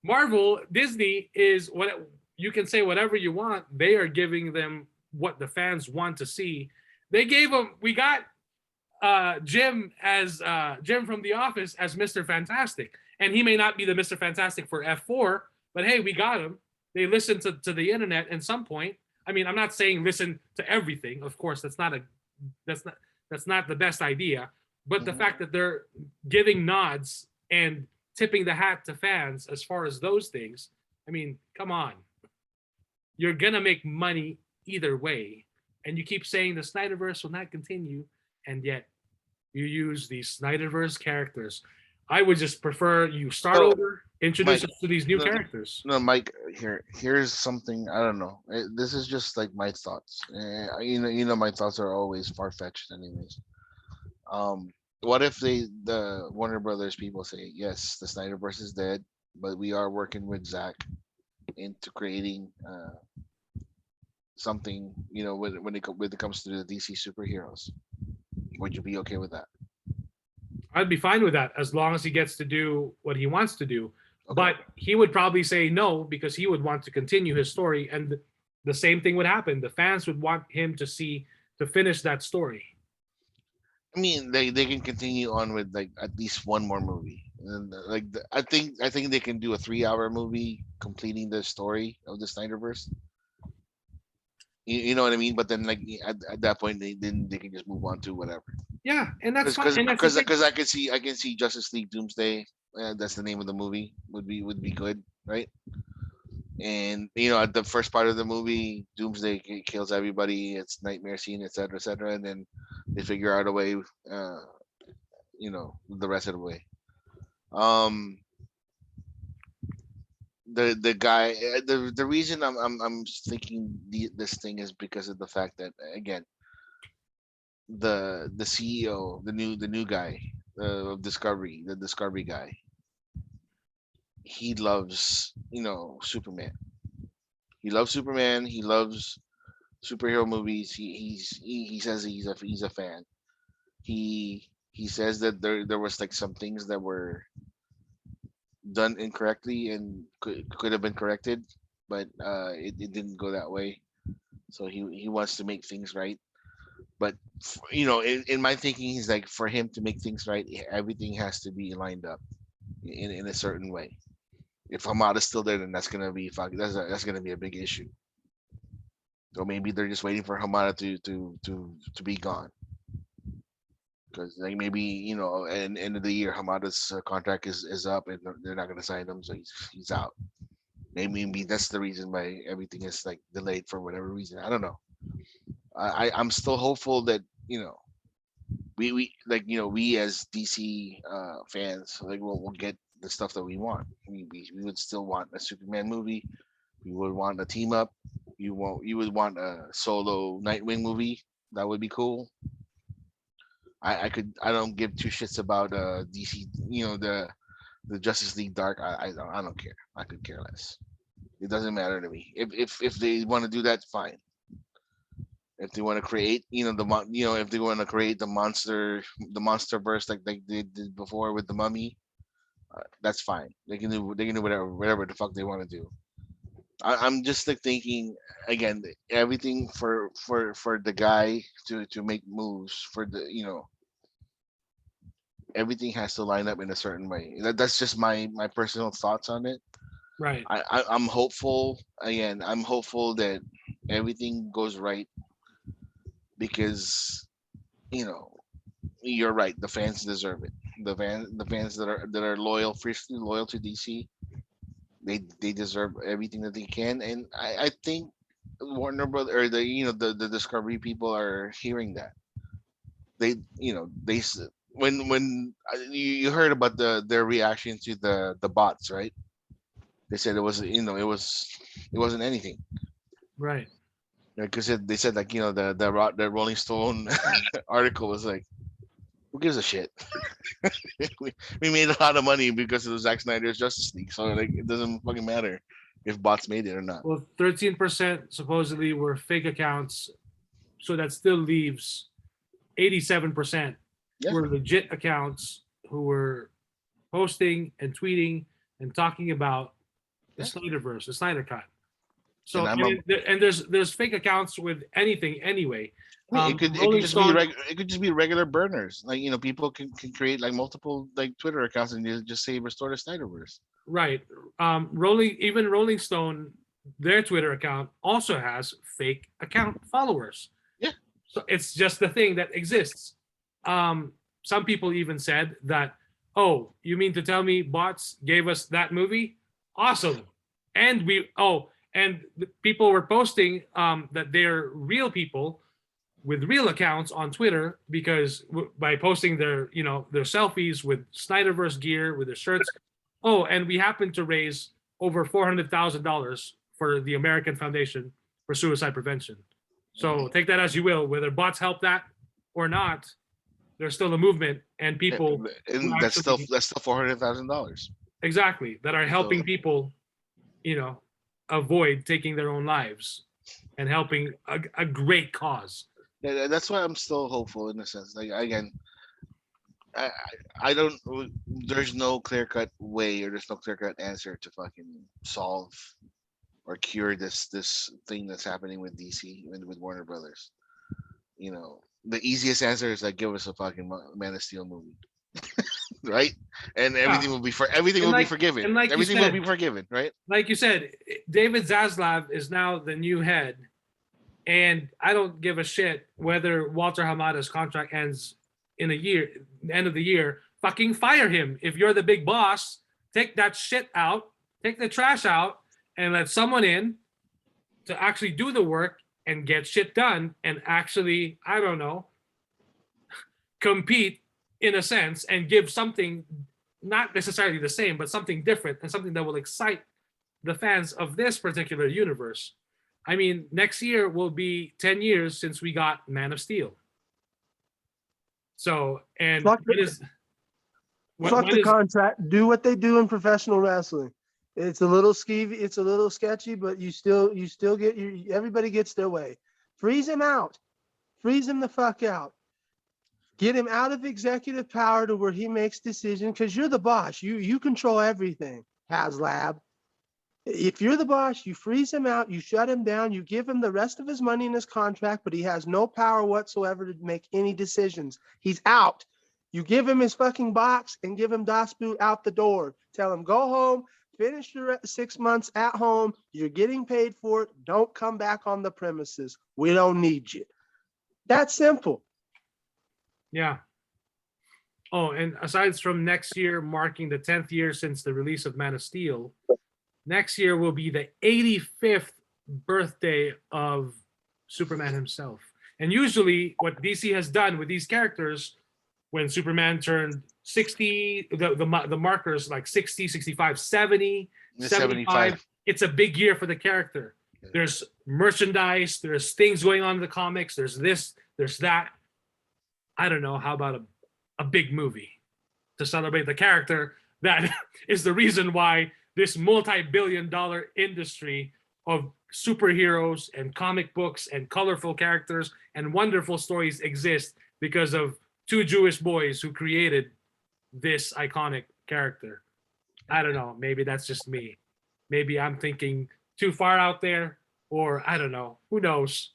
Speaker 1: Marvel, Disney is what you can say whatever you want. They are giving them what the fans want to see. They gave them, we got Jim as Jim from The Office as Mr. Fantastic. And he may not be the Mr. Fantastic for F4, but hey, we got him. They listened to the internet at some point. I mean, I'm not saying listen to everything. Of course, that's not the best idea. But the fact that they're giving nods and tipping the hat to fans as far as those things, I mean, come on. You're gonna make money either way. And you keep saying the Snyderverse will not continue, and yet you use these Snyderverse characters. I would just prefer you start over, introduce us to these new characters.
Speaker 2: No, Mike. Here's something. I don't know. This is just like my thoughts. You know, my thoughts are always far fetched, anyways. What if the Warner Brothers people say, yes, the Snyderverse is dead, but we are working with Zack into creating something. You know, when it comes to the DC superheroes, would you be okay with that?
Speaker 1: I'd be fine with that as long as he gets to do what he wants to do.
Speaker 2: Okay.
Speaker 1: But he would probably say no because he would want to continue his story, and the same thing would happen. The fans would want him to finish that story.
Speaker 2: I mean, they can continue on with like at least one more movie, and I think they can do a 3-hour movie completing the story of the Snyderverse. You know what I mean? But then like at that point they can just move on to whatever.
Speaker 1: Yeah, and that's fine. And that's the thing.
Speaker 2: Because I can see Justice League Doomsday. That's the name of the movie. Would be good, right? And you know, at the first part of the movie, Doomsday kills everybody. It's nightmare scene, etc., and then they figure out a way, you know, the rest of the way. Um, the guy, the reason I'm thinking this thing is because of the fact that again, the CEO, the new guy of Discovery, the Discovery guy, he loves, you know, Superman. He loves Superman. He loves superhero movies. He says he's a fan. He says that there was like some things that were done incorrectly and could have been corrected, but it didn't go that way. So he wants to make things right. But you know, in my thinking, he's like, for him to make things right, everything has to be lined up in a certain way. If Hamada's still there, then that's gonna be that's gonna be a big issue. So maybe they're just waiting for Hamada to be gone, because like maybe, you know, at the end of the year Hamada's contract is up and they're not gonna sign him, so he's out. Maybe that's the reason why everything is like delayed for whatever reason. I don't know. I'm still hopeful that, you know, we like, you know, we as DC fans, like we'll get the stuff that we want. We would still want a Superman movie. We would want a team up. You would want a solo Nightwing movie. That would be cool. I don't give two shits about DC. You know, the Justice League Dark. I don't care. I could care less. It doesn't matter to me. If they want to do that, fine. If they want to create, you know, if they want to create the monster verse like they did before with the Mummy, that's fine. They can do whatever the fuck they want to do. I'm just like thinking again, everything for the guy to make moves for the, you know, everything has to line up in a certain way. That's just my personal thoughts on it.
Speaker 1: Right.
Speaker 2: I'm hopeful. Again, I'm hopeful that everything goes right, because, you know, you're right. The fans deserve it. The fans that are loyal, fiercely loyal to DC, they deserve everything that they can. And I think Warner Brother, or the, you know, the Discovery people are hearing that. They, you know, when you heard about their reaction to the bots, right? They said it was, you know, it wasn't anything.
Speaker 1: Right.
Speaker 2: Because they said, like, you know, the Rolling Stone article was like, who gives a shit? we made a lot of money because of Zack Snyder's Justice League, so like it doesn't fucking matter if bots made it or not.
Speaker 1: Well, 13% supposedly were fake accounts, so that still leaves 87%
Speaker 2: Yeah.
Speaker 1: were legit accounts who were posting and tweeting and talking about the
Speaker 2: Yeah.
Speaker 1: Snyderverse, the Snyder Cut. So
Speaker 2: And I'm
Speaker 1: and, and there's fake accounts with anything anyway.
Speaker 2: it could
Speaker 1: Rolling Stone,
Speaker 2: it could just be regular burners. Like, people can create like multiple like Twitter accounts and just say restore the Snyderverse.
Speaker 1: right? Rolling Stone, their Twitter account also has fake account followers.
Speaker 2: Yeah.
Speaker 1: So it's just the thing that exists. Some people even said that, oh, you mean to tell me bots gave us that movie? Awesome. And people were posting that they're real people with real accounts on Twitter because by posting their selfies with Snyderverse gear with their shirts. Oh, and we happen to raise over $400,000 for the American Foundation for Suicide Prevention. So take that as you will, whether bots help that or not. There's still a movement and people,
Speaker 2: and that's still $400,000.
Speaker 1: exactly, that are helping
Speaker 2: So-
Speaker 1: people, avoid taking their own lives and helping a great cause.
Speaker 2: Yeah, that's why I'm still hopeful in a sense. Like, again, I I don't. There's no clear cut way, or there's no clear cut answer to fucking solve or cure this thing that's happening with DC and with Warner Brothers. The easiest answer is like give us a fucking Man of Steel movie, right? And everything will be be forgiven.
Speaker 1: and like you
Speaker 2: Everything will
Speaker 1: said-
Speaker 2: be forgiven, right?
Speaker 1: Like you said, David Zaslav is now the new head, and I don't give a shit whether Walter Hamada's contract ends in a year, end of the year. Fucking fire him if you're the big boss. Take that shit out, take the trash out, and let someone in to actually do the work and get shit done and actually, I don't know, compete in a sense and give something not necessarily the same, but something different and something that will excite the fans of this particular universe. I mean, next year will be 10 years since we got Man of Steel. So, and
Speaker 3: Fuck
Speaker 1: what
Speaker 3: it.
Speaker 1: is
Speaker 3: Fuck
Speaker 1: what
Speaker 3: the
Speaker 1: is
Speaker 3: contract. Do what they do in professional wrestling. It's a little skeevy. It's a little sketchy, but you still get everybody gets their way. Freeze him out. Freeze him the fuck out. Get him out of executive power to where he makes decisions because you're the boss. You control everything, HasLab. If you're the boss, you freeze him out, you shut him down, you give him the rest of his money in his contract, but he has no power whatsoever to make any decisions. He's out. You give him his fucking box and give him Das Boot out the door. Tell him, go home, finish your 6 months at home. You're getting paid for it. Don't come back on the premises. We don't need you. That's simple.
Speaker 1: Yeah. Oh, and aside from next year marking the 10th year since the release of Man of Steel, next year will be the 85th birthday of Superman himself. And usually what DC has done with these characters, when Superman turned 60, the markers like 60, 65, 70, 75, it's a big year for the character. There's merchandise, there's things going on in the comics, there's this, there's that. I don't know, how about a big movie to celebrate the character that is the reason why this multi-billion-dollar industry of superheroes and comic books and colorful characters and wonderful stories exist because of two Jewish boys who created this iconic character. I don't know. Maybe that's just me. Maybe I'm thinking too far out there, or I don't know. Who knows?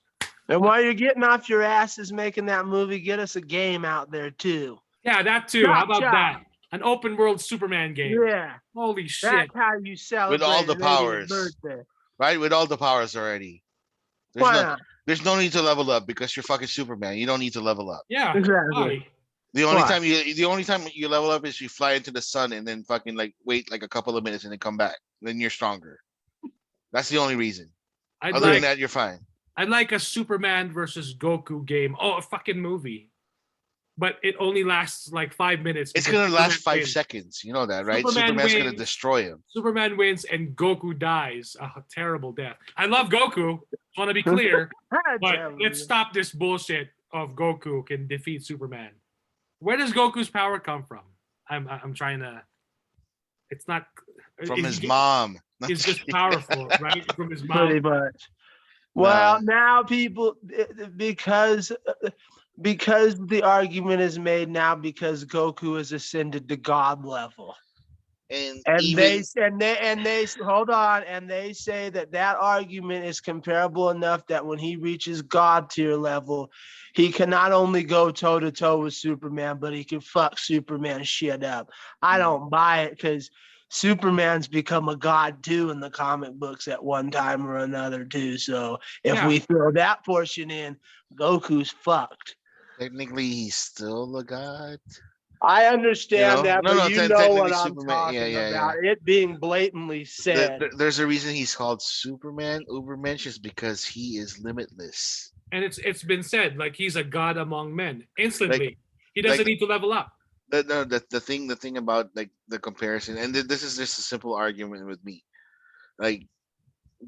Speaker 3: And while you're getting off your asses making that movie, get us a game out there too.
Speaker 1: Yeah, that too. How about
Speaker 3: Gotcha.
Speaker 1: that? An open world Superman game.
Speaker 3: Yeah,
Speaker 1: Holy shit.
Speaker 3: that's how you celebrate
Speaker 2: With all the
Speaker 3: an 80th
Speaker 2: powers.
Speaker 3: birthday.
Speaker 2: Right? With all the powers already.
Speaker 3: Why not?
Speaker 2: There's no need to level up because you're fucking Superman. You don't need to level up.
Speaker 1: Yeah.
Speaker 3: Exactly.
Speaker 1: Why?
Speaker 2: The only
Speaker 3: Why?
Speaker 2: time you level up is you fly into the sun and then fucking like wait like a couple of minutes and then come back. Then you're stronger. That's the only reason.
Speaker 1: I'd
Speaker 2: Other than
Speaker 1: like
Speaker 2: that, you're fine.
Speaker 1: I'd like a Superman versus Goku game. Oh, a fucking movie. But it only lasts like 5 minutes.
Speaker 2: It's
Speaker 1: because
Speaker 2: gonna last
Speaker 1: Superman
Speaker 2: 5
Speaker 1: wins.
Speaker 2: seconds. You know that, right?
Speaker 1: Superman
Speaker 2: Superman's gonna
Speaker 1: wins.
Speaker 2: destroy him.
Speaker 1: Superman wins and Goku dies. A terrible death. I love Goku. Want to be clear, but let's stop this bullshit of Goku can defeat Superman. Where does Goku's power come from? I'm trying to. It's not
Speaker 2: From
Speaker 1: it's
Speaker 2: his mom.
Speaker 1: He's just powerful, right? From his
Speaker 3: Pretty
Speaker 1: mom.
Speaker 3: much. Well, now people, because Because the argument is made now because Goku has ascended to God level.
Speaker 2: And
Speaker 3: And
Speaker 2: even
Speaker 3: they hold on, and they say that argument is comparable enough that when he reaches God tier level, he can not only go toe to toe with Superman, but he can fuck Superman shit up. I don't buy it because Superman's become a god too in the comic books at one time or another too. So if
Speaker 1: Yeah.
Speaker 3: we throw that portion in, Goku's fucked.
Speaker 2: technically he's still a god.
Speaker 3: I understand that,
Speaker 2: No,
Speaker 3: but
Speaker 2: no.
Speaker 3: you know
Speaker 2: Technically,
Speaker 3: what I'm
Speaker 2: Superman. Yeah,
Speaker 3: talking
Speaker 2: yeah, yeah.
Speaker 3: about. It being blatantly said.
Speaker 2: There's a reason he's called Superman, Ubermensch, is because he is limitless.
Speaker 1: And it's been said like he's a god among men
Speaker 2: Like,
Speaker 1: instantly. He doesn't
Speaker 2: like
Speaker 1: need to level up.
Speaker 2: the thing about like the comparison, and this is just a simple argument with me. Like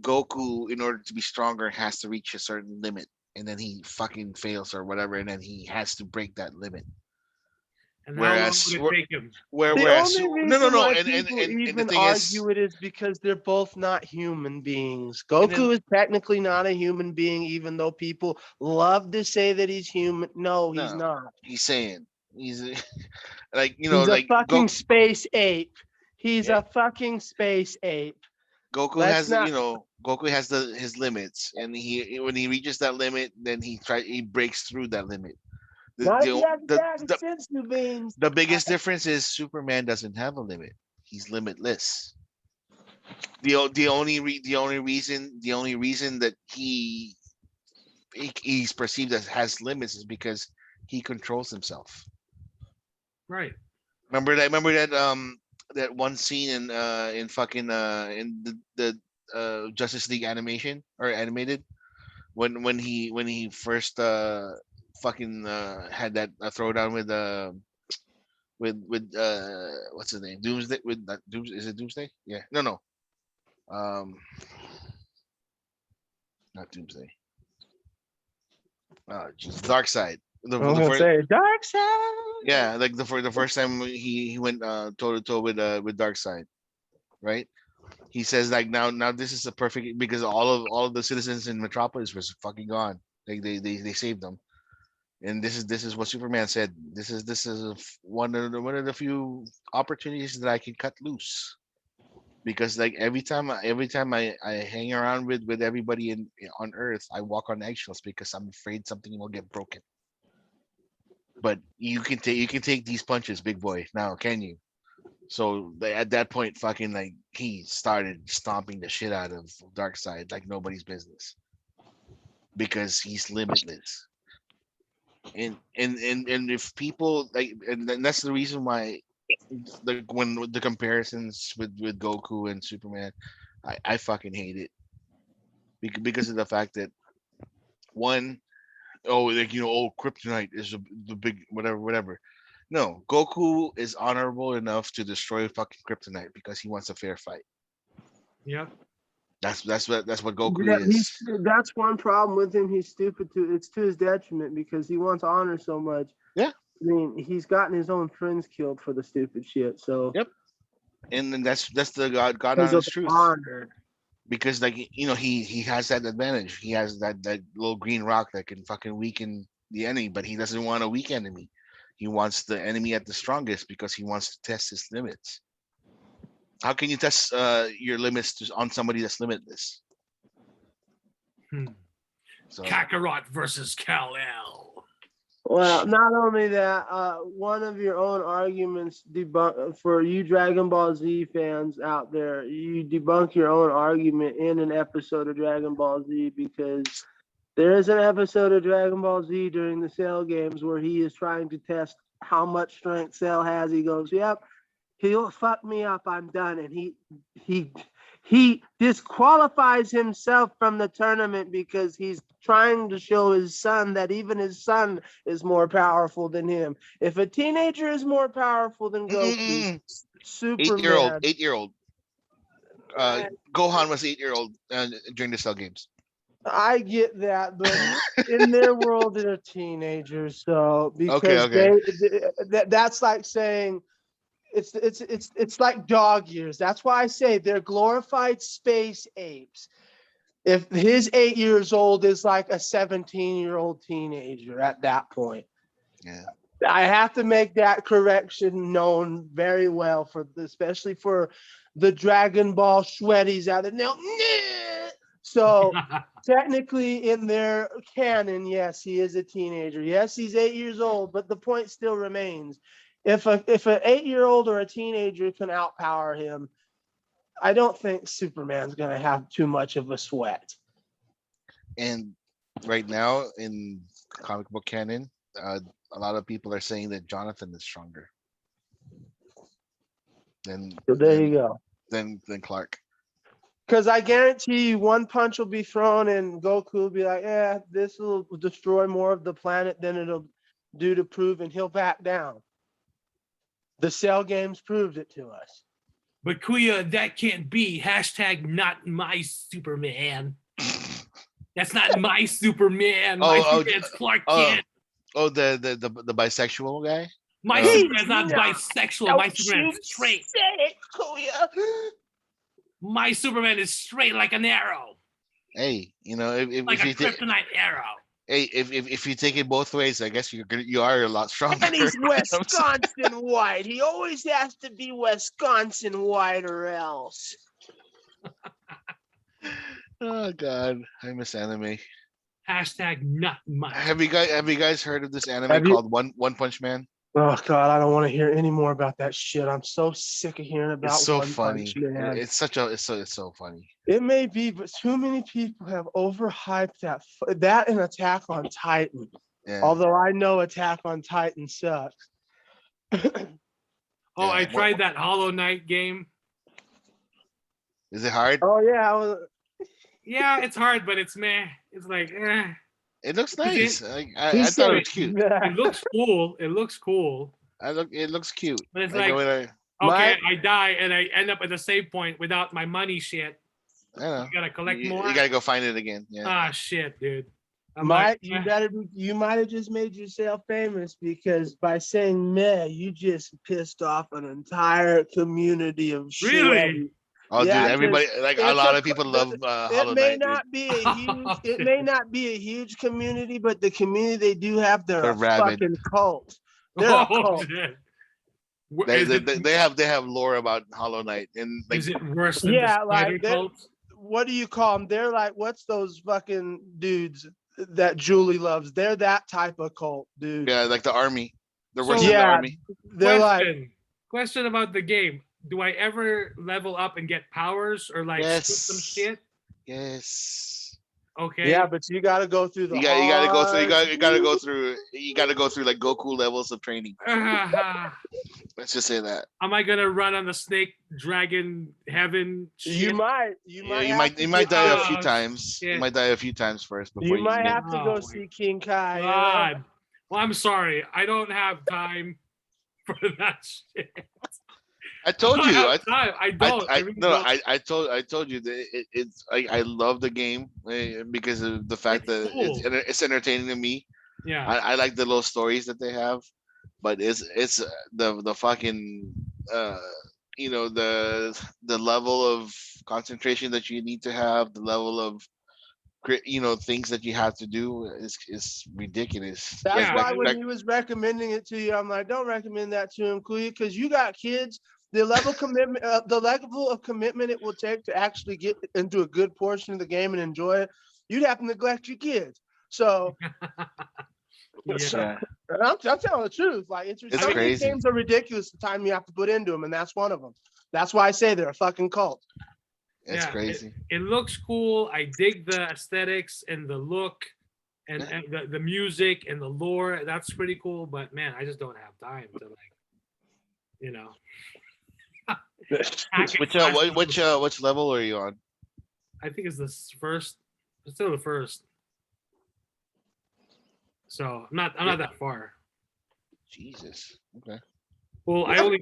Speaker 2: Goku, in order to be stronger, has to reach a certain limit, and then he fucking fails or whatever, and then he has to break that limit.
Speaker 1: And how long
Speaker 2: Whereas,
Speaker 1: would it take him?
Speaker 3: The
Speaker 2: whereas,
Speaker 3: only
Speaker 2: no, no,
Speaker 3: reason
Speaker 2: no,
Speaker 3: why people
Speaker 2: and the
Speaker 3: even
Speaker 2: thing is,
Speaker 3: argue it is because they're both not human beings.
Speaker 2: and then
Speaker 3: Goku is technically not a human being, even though people love to say that he's human. No, he's
Speaker 2: no,
Speaker 3: not.
Speaker 2: he's saying he's like
Speaker 3: He's a
Speaker 2: like
Speaker 3: fucking space ape. He's
Speaker 2: yeah,
Speaker 3: a fucking space ape.
Speaker 2: Goku
Speaker 3: Let's
Speaker 2: has
Speaker 3: not.
Speaker 2: Goku has his limits, and he when he reaches that limit, then he breaks through that limit. The
Speaker 3: Not if he
Speaker 2: the
Speaker 3: has a
Speaker 2: the,
Speaker 3: bag of
Speaker 2: the,
Speaker 3: sensu beans.
Speaker 2: the biggest difference is Superman doesn't have a limit. He's limitless. The only reason that he's perceived as has limits is because he controls himself.
Speaker 1: Right.
Speaker 2: Remember that that one scene in fucking in the Justice League animation or animated when he first fucking had that throwdown with what's his name, Doomsday, with not Dooms is it Doomsday? Yeah, no, um not Doomsday. Just Dark Side.
Speaker 3: I'm
Speaker 2: The
Speaker 3: gonna
Speaker 2: first,
Speaker 3: say dark side.
Speaker 2: yeah, like the first time he went toe to toe with Dark Side, right? He says like now this is a perfect because all of the citizens in Metropolis was fucking gone. Like they saved them, and this is what Superman said. This is one of the few opportunities that I can cut loose because like every time I hang around with everybody in on Earth, I walk on eggshells because I'm afraid something will get broken. But you can take these punches, big boy. Now can you? So at that point, fucking like he started stomping the shit out of Darkseid like nobody's business because he's limitless. And if people like, and that's the reason why, like when the comparisons with Goku and Superman, I fucking hate it because of the fact that one, oh, like oh, Kryptonite is the big whatever. No, Goku is honorable enough to destroy fucking Kryptonite because he wants a fair fight.
Speaker 1: Yep.
Speaker 2: That's what Goku
Speaker 3: Yeah,
Speaker 2: is.
Speaker 3: that's one problem with him. He's stupid it's to his detriment because he wants honor so much.
Speaker 2: Yeah.
Speaker 3: I mean, he's gotten his own friends killed for the stupid shit. So
Speaker 2: Yep. And then that's the God
Speaker 3: because of
Speaker 2: honest truth.
Speaker 3: honor.
Speaker 2: Because like he has that advantage. He has that little green rock that can fucking weaken the enemy, but he doesn't want a weak enemy. He wants the enemy at the strongest because he wants to test his limits. How can you test your limits on somebody that's limitless? So
Speaker 1: Kakarot versus Kal-El.
Speaker 3: Well, not only that, one of your own arguments debunk for you Dragon Ball Z fans out there. You debunk your own argument in an episode of Dragon Ball Z because there is an episode of Dragon Ball Z during the Cell games where he is trying to test how much strength Cell has. He goes, "Yep, he'll fuck me up. I'm done," and he disqualifies himself from the tournament because he's trying to show his son that even his son is more powerful than him. If a teenager is more powerful than Goku, Superman.
Speaker 2: 8-year-old. Gohan was 8-year-old during the Cell games.
Speaker 3: I get that, but in their world, they're teenagers. So because
Speaker 2: Okay.
Speaker 3: that's like saying it's like dog years. That's why I say they're glorified space apes. if his 8 years old is like a 17-year-old teenager at that point.
Speaker 2: Yeah.
Speaker 3: I have to make that correction known very well especially for the Dragon Ball sweaties out there. No, so technically in their canon, yes, he is a teenager. Yes, he's 8 years old, but the point still remains. If an 8-year-old or a teenager can outpower him, I don't think Superman's gonna have too much of a sweat.
Speaker 2: And right now in comic book canon, a lot of people are saying that Jonathan is stronger than
Speaker 3: So there you go.
Speaker 2: than Clark.
Speaker 3: Because I guarantee you, one punch will be thrown, and Goku will be like, "Yeah, this will destroy more of the planet than it'll do to prove," and he'll back down. The Cell games proved it to us.
Speaker 1: But Kuya, that can't be. Hashtag not my Superman. That's not my Superman. My Superman's Clark Kent.
Speaker 2: Oh, the bisexual guy.
Speaker 1: My
Speaker 2: Please,
Speaker 1: Superman's not bisexual. My Superman's straight.
Speaker 3: Say it, Kuya.
Speaker 1: My Superman is straight like an arrow.
Speaker 2: Hey, if
Speaker 1: Like a
Speaker 2: you think,
Speaker 1: kryptonite arrow.
Speaker 2: hey, if you take it both ways, I guess you are a lot stronger.
Speaker 3: And he's Wisconsin white. He always has to be Wisconsin white or else.
Speaker 2: Oh God, I miss anime.
Speaker 1: Hashtag not my.
Speaker 2: Have you guys heard of this anime called One Punch Man?
Speaker 3: Oh God, I don't want to hear any more about that shit. I'm so sick of hearing about.
Speaker 2: It's so
Speaker 3: One
Speaker 2: funny.
Speaker 3: Punch Man.
Speaker 2: It's so funny.
Speaker 3: It may be, but too many people have overhyped that and Attack on Titan.
Speaker 2: Yeah.
Speaker 3: Although I know Attack on Titan sucks.
Speaker 1: Oh, I tried that Hollow Knight game.
Speaker 2: Is it hard?
Speaker 3: Oh yeah,
Speaker 1: Yeah, it's hard, but it's meh. It's like, eh.
Speaker 2: It looks nice. I thought it was cute.
Speaker 1: It looks cool. It looks cool.
Speaker 2: It looks cute.
Speaker 1: But it's
Speaker 2: like,
Speaker 1: okay, I die and I end up at the save point without my money shit.
Speaker 2: I know.
Speaker 1: You gotta collect more.
Speaker 2: You gotta go find it again. Yeah.
Speaker 1: Ah, shit, dude.
Speaker 3: You might have just made yourself famous because by saying meh, you just pissed off an entire community of
Speaker 1: Really?
Speaker 2: Oh,
Speaker 3: yeah,
Speaker 2: dude, everybody, like a lot of people love Hollow Knight.
Speaker 3: It may not be a huge community, but the community they do have, they're a fucking cult. They're a cult.
Speaker 2: They have lore about Hollow Knight, and like,
Speaker 1: is it worse than the Spider cult?
Speaker 3: What do you call them? They're like, what's those fucking dudes that Julie loves? They're that type of cult, dude.
Speaker 2: Yeah, like the army. They're worse than the army.
Speaker 3: They're
Speaker 1: question about the game. Do I ever level up and get powers or like some shit?
Speaker 2: Yes.
Speaker 1: Okay.
Speaker 3: Yeah, but you got to go through the.
Speaker 2: You got to go through like Goku levels of training. Let's just say that.
Speaker 1: Am I gonna run on the snake dragon heaven? Shit?
Speaker 3: You might
Speaker 2: die a few times. You might die a few times first before
Speaker 3: you might have to go see King Kai.
Speaker 1: God. Well, I'm sorry. I don't have time for that shit.
Speaker 2: I told you.
Speaker 1: I don't.
Speaker 2: I told you that it's. I love the game because of the fact that it's entertaining to me.
Speaker 1: Yeah.
Speaker 2: I like the little stories that they have, but it's the fucking the level of concentration that you need to have, the level of things that you have to do is ridiculous.
Speaker 3: That's why when he was recommending it to you, I'm like, don't recommend that to him, because you got kids. The level of commitment it will take to actually get into a good portion of the game and enjoy it, you'd have to neglect your kids. So, I'm telling the truth. Like it's crazy. Games are ridiculous. The time you have to put into them, and that's one of them. That's why I say they're a fucking cult.
Speaker 2: It's crazy.
Speaker 1: It looks cool. I dig the aesthetics and the look, and the music and the lore. That's pretty cool. But man, I just don't have time to
Speaker 2: Which level are you on?
Speaker 1: I think it's the first. It's still the first. So I'm not that far.
Speaker 2: Jesus. Okay.
Speaker 1: Well, I only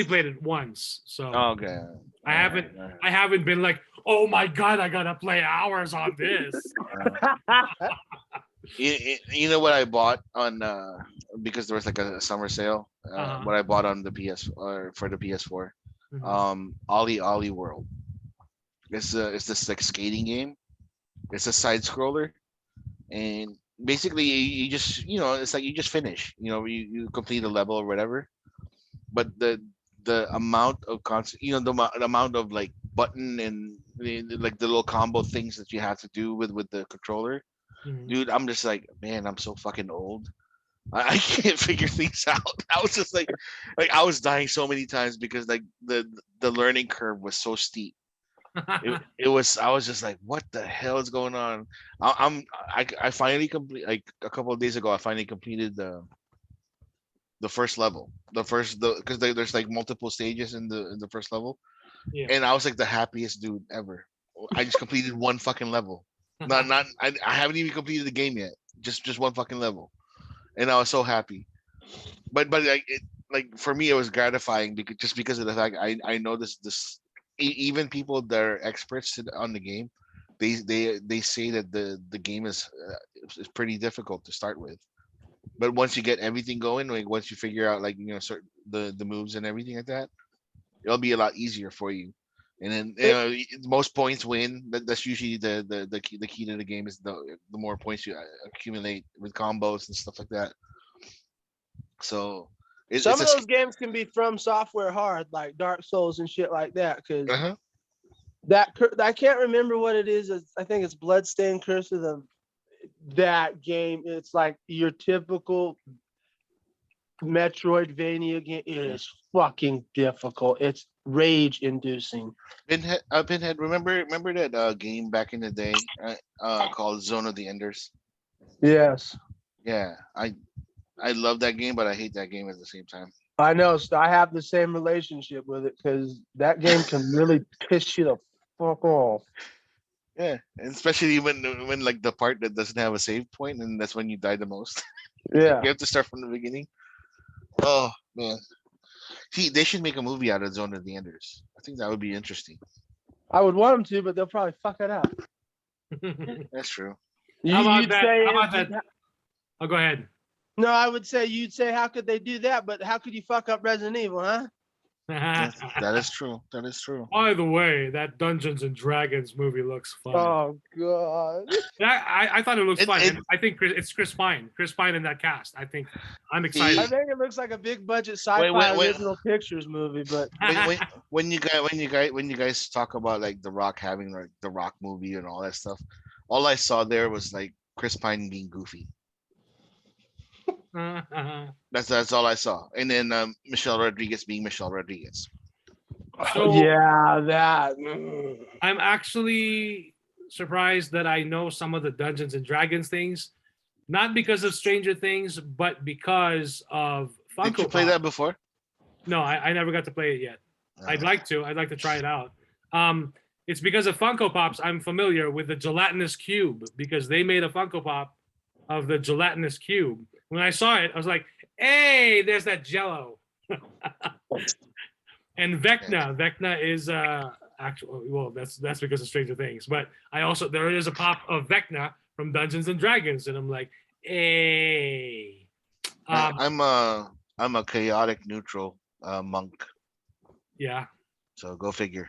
Speaker 1: played it once. So
Speaker 2: okay.
Speaker 1: I haven't been like, oh my God, I gotta play hours on this.
Speaker 2: You know what I bought on because there was like a summer sale. What I bought on the PS or for the PS4,
Speaker 1: Mm-hmm.
Speaker 2: Ollie World. It's this like skating game. It's a side scroller, and basically you just it's like you just finish. You complete a level or whatever. But the amount of the amount of like button and like the little combo things that you have to do with the controller,
Speaker 1: Mhm.
Speaker 2: dude. I'm just like, man, I'm so fucking old. I can't figure things out. I was just like I was dying so many times because like the learning curve was so steep. It was I was just like, what the hell is going on? I finally complete like a couple of days ago. I finally completed the first level, because there's like multiple stages in the first level,
Speaker 1: Yeah.
Speaker 2: and I was like the happiest dude ever. I just completed one fucking level. Not I haven't even completed the game yet. Just one fucking level, and I was so happy. But like for me, it was gratifying because of the fact I know even people that are experts on the game, they say that the game is pretty difficult to start with. But once you get everything going, like once you figure out like certain the moves and everything like that, it'll be a lot easier for you. And then most points win. That's usually the key to the game is the more points you accumulate with combos and stuff like that. So
Speaker 3: Some
Speaker 2: it's
Speaker 3: of
Speaker 2: a
Speaker 3: those games can be from software hard, like Dark Souls and shit like that. Because
Speaker 2: uh-huh.
Speaker 3: I can't remember what it is. I think it's Bloodstained Curse of that game. It's like your typical Metroidvania game. It is fucking difficult. It's rage inducing.
Speaker 2: Pinhead. Remember that game back in the day called Zone of the Enders?
Speaker 3: Yes,
Speaker 2: Yeah, I love that game, but I hate that game at the same time.
Speaker 3: I know. So I have the same relationship with it because that game can really piss you the fuck off.
Speaker 2: Yeah, and especially when like the part that doesn't have a save point, and that's when you die the most.
Speaker 3: Yeah,
Speaker 2: You have to start from the beginning. Oh man, see, they should make a movie out of Zone of the Enders. I think that would be interesting.
Speaker 3: I would want them to, but they'll probably fuck it up.
Speaker 2: That's true.
Speaker 1: How about
Speaker 3: You'd
Speaker 1: that?
Speaker 3: say,
Speaker 1: How about that? Oh, go ahead.
Speaker 3: no, I would say you'd say, how could they do that? But how could you fuck up Resident Evil, huh?
Speaker 2: That is true. That is true.
Speaker 1: By the way, that Dungeons and Dragons movie looks fun.
Speaker 3: Oh god.
Speaker 1: I thought it looks fun.
Speaker 2: It-
Speaker 1: And I think it's Chris Pine. Chris Pine in that cast. I'm
Speaker 3: I
Speaker 1: excited.
Speaker 3: think it looks like a big budget sci-fi
Speaker 2: wait.
Speaker 3: original pictures movie, but
Speaker 2: When you guys talk about like The Rock having like the Rock movie and all that stuff, all I saw there was like Chris Pine being goofy. That's all I saw, and then Michelle Rodriguez being Michelle Rodriguez.
Speaker 1: So-
Speaker 3: yeah, that.
Speaker 1: I'm actually surprised that I know some of the Dungeons and Dragons things, not because of Stranger Things, but because of Funko
Speaker 2: Did you play
Speaker 1: Pop.
Speaker 2: that before?
Speaker 1: No, I never got to play it yet. I'd
Speaker 2: Uh,
Speaker 1: like to. I'd like to try it out. It's because of Funko Pops I'm familiar with the gelatinous cube because they made a Funko Pop of the gelatinous cube. When I saw it, I was like, "Hey, there's that Jello." And Vecna is actual. Well, that's because of Stranger Things. But there is a pop of Vecna from Dungeons and Dragons, and I'm like, "Hey."
Speaker 2: I'm a chaotic neutral monk,
Speaker 1: Yeah.
Speaker 2: so go figure.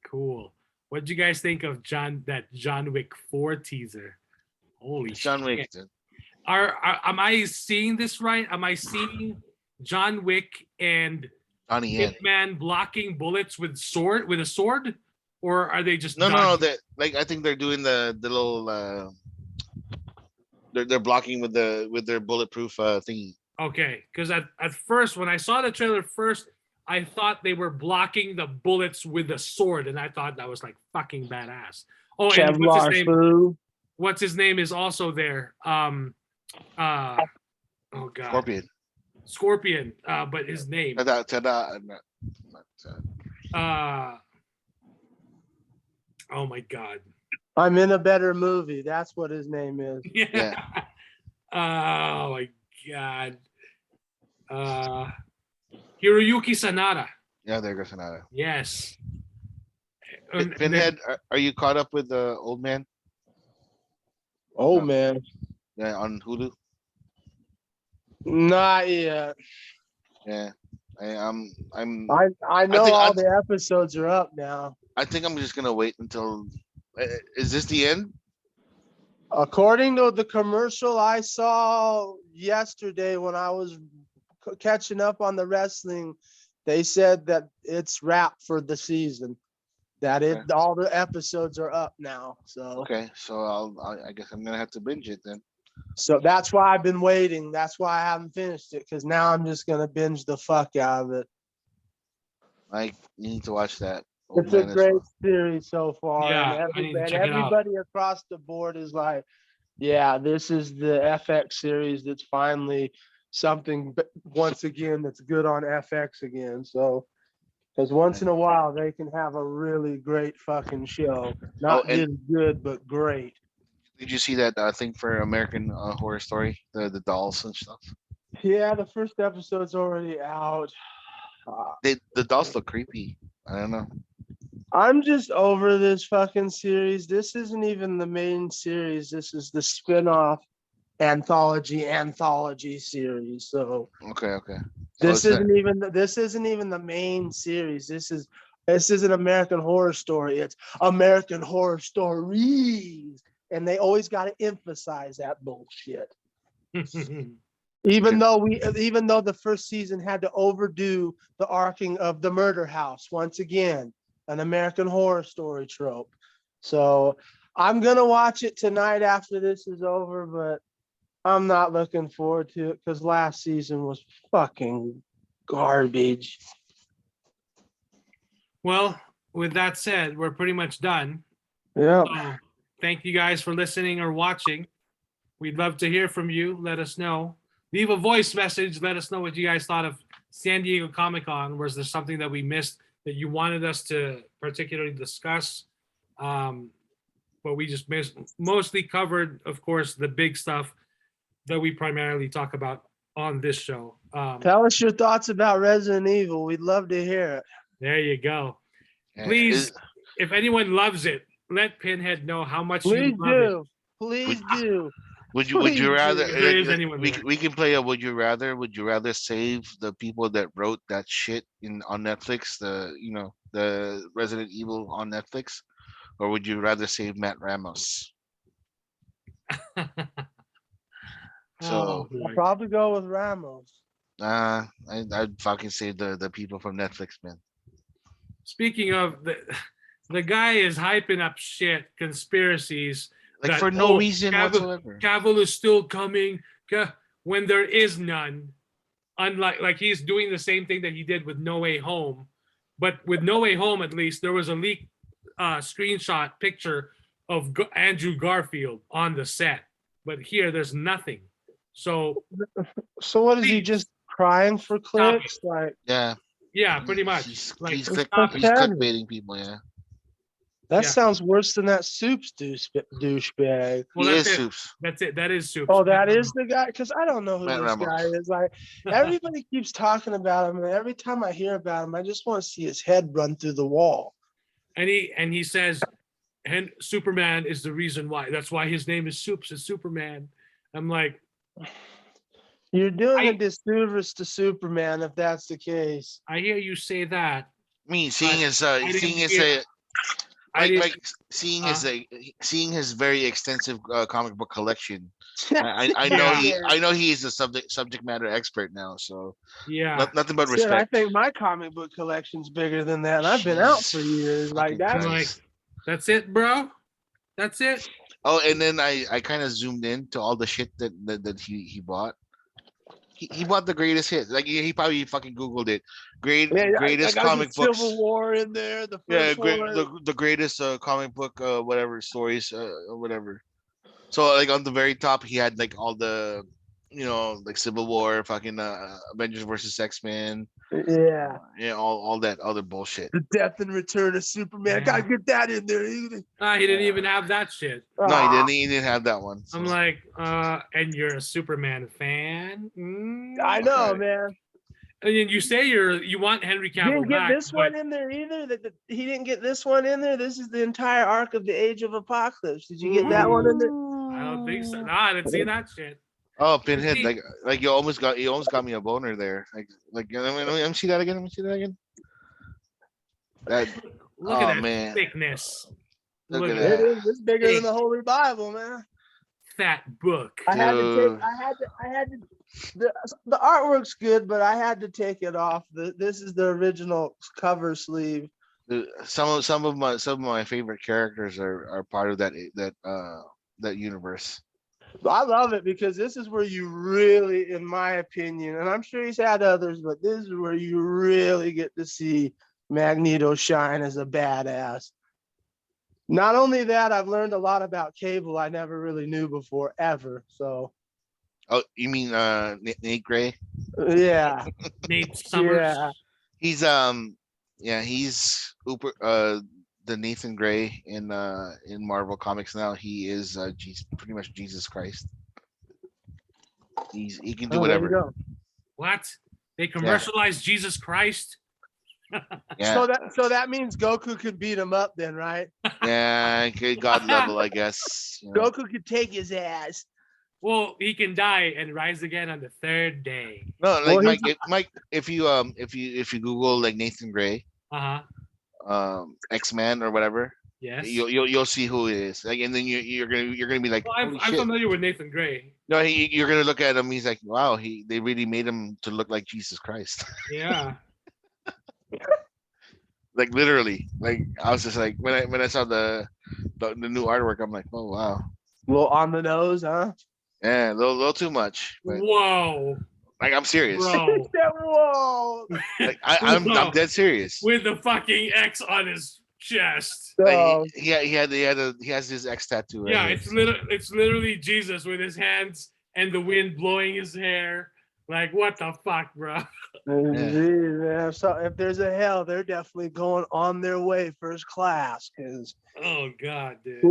Speaker 1: Cool. What did you guys think of that John Wick 4 teaser? Holy
Speaker 2: John
Speaker 1: shit.
Speaker 2: Wick, dude.
Speaker 1: Am I seeing this right? Am I seeing John Wick and
Speaker 2: Johnny Yen.
Speaker 1: Hitman blocking bullets with a sword? Or are they just
Speaker 2: No.
Speaker 1: dodging?
Speaker 2: That like I think they're doing the little. They're blocking with their bulletproof thingy.
Speaker 1: Okay, because at first when I saw the trailer first, I thought they were blocking the bullets with a sword, and I thought that was like fucking badass. Oh, and
Speaker 3: Kevlar Fu.
Speaker 1: what's his name is also there. Oh god, Scorpion. But his name. Oh my god.
Speaker 3: I'm in a better movie. That's what his name is.
Speaker 1: Yeah. Oh my god. Hiroyuki Sanada.
Speaker 2: Yeah, there goes Sonata.
Speaker 1: Yes.
Speaker 2: Pinhead, are you caught up with the old man?
Speaker 3: Oh man.
Speaker 2: Yeah, on Hulu.
Speaker 3: Not yet.
Speaker 2: Yeah, I'm.
Speaker 3: I know
Speaker 2: think
Speaker 3: all
Speaker 2: I'm-
Speaker 3: the episodes are up now.
Speaker 2: I think I'm just gonna wait until. Is this the end?
Speaker 3: According to the commercial I saw yesterday when I was catching up on the wrestling, they said that it's wrapped for the season. That
Speaker 2: Okay.
Speaker 3: all the episodes are up now. So
Speaker 2: Okay, so I guess I'm gonna have to binge it then.
Speaker 3: so that's why I've been waiting. That's why I haven't finished it, because now I'm just gonna binge the fuck out of it.
Speaker 2: I need to watch that. Old
Speaker 3: It's a
Speaker 2: man as
Speaker 3: great
Speaker 2: well.
Speaker 3: series so far, and
Speaker 1: Yeah, I need to check it out.
Speaker 3: everybody across the board is like, yeah, this is the FX series that's finally something once again that's good on FX again. So, because once in a while they can have a really great fucking show,
Speaker 2: Oh,
Speaker 3: not
Speaker 2: and
Speaker 3: just good but great.
Speaker 2: did you see that thing for American Horror Story, the dolls and stuff?
Speaker 3: Yeah, the first episode's already out.
Speaker 2: The dolls look creepy. I don't know.
Speaker 3: I'm just over this fucking series. This isn't even the main series. This is the spin-off anthology series. So
Speaker 2: Okay.
Speaker 3: this
Speaker 2: it's not-
Speaker 3: isn't even the main series. This is an American Horror Story. It's American Horror Stories, and they always got to emphasize that bullshit. Even though the first season had to overdo the arcing of the murder house once again, an American Horror Story trope. So I'm gonna watch it tonight after this is over, but I'm not looking forward to it because last season was fucking garbage.
Speaker 1: Well, with that said, we're pretty much done.
Speaker 3: Yeah.
Speaker 1: So thank you guys for listening or watching. We'd love to hear from you. Let us know. Leave a voice message. Let us know what you guys thought of San Diego Comic-Con. Was there something that we missed that you wanted us to particularly discuss? But we just mostly covered, of course, the big stuff that we primarily talk about on this show.
Speaker 3: Tell us your thoughts about Resident Evil. We'd love to hear it.
Speaker 1: There you go.
Speaker 2: Yeah,
Speaker 1: Please, if anyone loves it, let Pinhead know how much
Speaker 3: Please
Speaker 1: you love it.
Speaker 3: do. Please do.
Speaker 2: Would you rather?
Speaker 1: If there is anyone there.
Speaker 2: We can play a Would you rather? Would you rather save the people that wrote that shit on Netflix? The Resident Evil on Netflix, or would you rather save Matt Ramos? So
Speaker 3: I'll probably go with Ramos.
Speaker 2: I'd fucking save the people from Netflix, man.
Speaker 1: Speaking of the guy is hyping up shit, conspiracies.
Speaker 2: Like for no reason whatsoever.
Speaker 1: Cavill is still coming when there is none. Unlike he's doing the same thing that he did with No Way Home, but with No Way Home at least there was a leaked screenshot picture of Andrew Garfield on the set, but here there's nothing. So
Speaker 3: what is he just crying for clicks? Like
Speaker 2: yeah,
Speaker 1: pretty much.
Speaker 2: He's
Speaker 1: He's
Speaker 2: clickbaiting people. Yeah.
Speaker 3: That sounds worse than that Soups douchebag.
Speaker 1: Well,
Speaker 2: He is Soups.
Speaker 1: That's it. That is Soups.
Speaker 3: Oh, that is the guy? Because I don't know who
Speaker 2: Matt
Speaker 3: this
Speaker 2: Ramos.
Speaker 3: guy is. Like everybody keeps talking about him, and every time I hear about him, I just want to see his head run through the wall.
Speaker 1: And he says, and Superman is the reason why. That's why his name is Soups. Is Superman. I'm like,
Speaker 3: you're doing a disservice to Superman if that's the case.
Speaker 1: I hear you say that.
Speaker 2: Seeing his very extensive comic book collection. I know he is a subject matter expert now. So
Speaker 1: yeah,
Speaker 2: nothing but respect.
Speaker 3: I think my comic book collection's bigger than that, and I've been out for years. Like that.
Speaker 1: Like, that's it, bro. That's it.
Speaker 2: Oh, and then I kind of zoomed in to all the shit that he bought. He bought the greatest hits. Like he probably fucking Googled it. Greatest comic books.
Speaker 3: Civil War in there. The first one.
Speaker 2: The greatest comic book whatever stories or whatever. So like on the very top, he had like all the, like Civil War, fucking Avengers versus X-Men.
Speaker 3: Yeah.
Speaker 2: All that other bullshit.
Speaker 3: The death and return of Superman. Gotta get that in there.
Speaker 1: He didn't even have that shit.
Speaker 2: No, he didn't. He didn't have that one. So.
Speaker 1: I'm like, and you're a Superman fan?
Speaker 3: I know, man.
Speaker 1: And then you say you want Henry Cavill.
Speaker 3: He didn't get this one in there either. He didn't get this one in there. This is the entire arc of the Age of Apocalypse. Did you get that one in there?
Speaker 1: I don't think so. No, I didn't see that shit.
Speaker 2: Oh, Pinhead! Like you almost got me a boner there. Like let me see that again. Let me see that again.
Speaker 1: Look
Speaker 2: Oh
Speaker 1: at that
Speaker 2: man,
Speaker 1: thickness.
Speaker 2: look at
Speaker 3: It
Speaker 2: that,
Speaker 3: is. It's bigger than the Holy Bible, man.
Speaker 1: Fat book.
Speaker 3: I had to take.
Speaker 2: dude.
Speaker 3: I had to. The artwork's good, but I had to take it off. This is the original cover sleeve.
Speaker 2: Dude, some of my favorite characters are part of that universe.
Speaker 3: I love it because this is where you really, in my opinion, and I'm sure he's had others, but this is where you really get to see Magneto shine as a badass. Not only that, I've learned a lot about Cable I never really knew before, ever. So,
Speaker 2: Oh, you mean Nate Gray?
Speaker 3: yeah,
Speaker 1: Nate Summers.
Speaker 3: yeah.
Speaker 2: He's yeah, he's the Nathan Gray in Marvel Comics now. He is pretty much Jesus Christ. He can do
Speaker 3: Oh, there you
Speaker 2: whatever.
Speaker 3: go.
Speaker 1: What? They commercialized Jesus Christ?
Speaker 2: Yeah,
Speaker 3: So that means Goku could beat him up then, right?
Speaker 2: yeah, good God level, I guess. You know.
Speaker 3: Goku could take his ass.
Speaker 1: Well, he can die and rise again on the third day.
Speaker 2: No,
Speaker 3: Well,
Speaker 2: like
Speaker 3: he's-
Speaker 2: Mike, if you Google like Nathan Gray,
Speaker 1: Uh-huh.
Speaker 2: X-Man or whatever,
Speaker 1: Yes.
Speaker 2: you'll see who it is. Like, and then you're gonna be like,
Speaker 1: Well,
Speaker 2: holy
Speaker 1: I'm
Speaker 2: shit.
Speaker 1: familiar with Nathan Gray.
Speaker 2: No, you're gonna look at him. He's like, wow, they really made him to look like Jesus Christ.
Speaker 1: Yeah.
Speaker 2: Like literally. Like I was just like when I saw the new artwork, I'm like, oh wow,
Speaker 3: a little on the nose, huh?
Speaker 2: yeah, a little too much. But
Speaker 1: Whoa.
Speaker 2: like I'm serious.
Speaker 1: Bro.
Speaker 3: Whoa.
Speaker 2: Like I'm dead serious.
Speaker 1: With the fucking X on his chest.
Speaker 3: So,
Speaker 2: Like he has his X tattoo. Right
Speaker 1: Yeah,
Speaker 2: here,
Speaker 1: it's literally Jesus with his hands and the wind blowing his hair. Like, what the fuck, bro?
Speaker 3: geez, man. So if there's a hell, they're definitely going on their way first class. Cause
Speaker 1: Oh god, dude.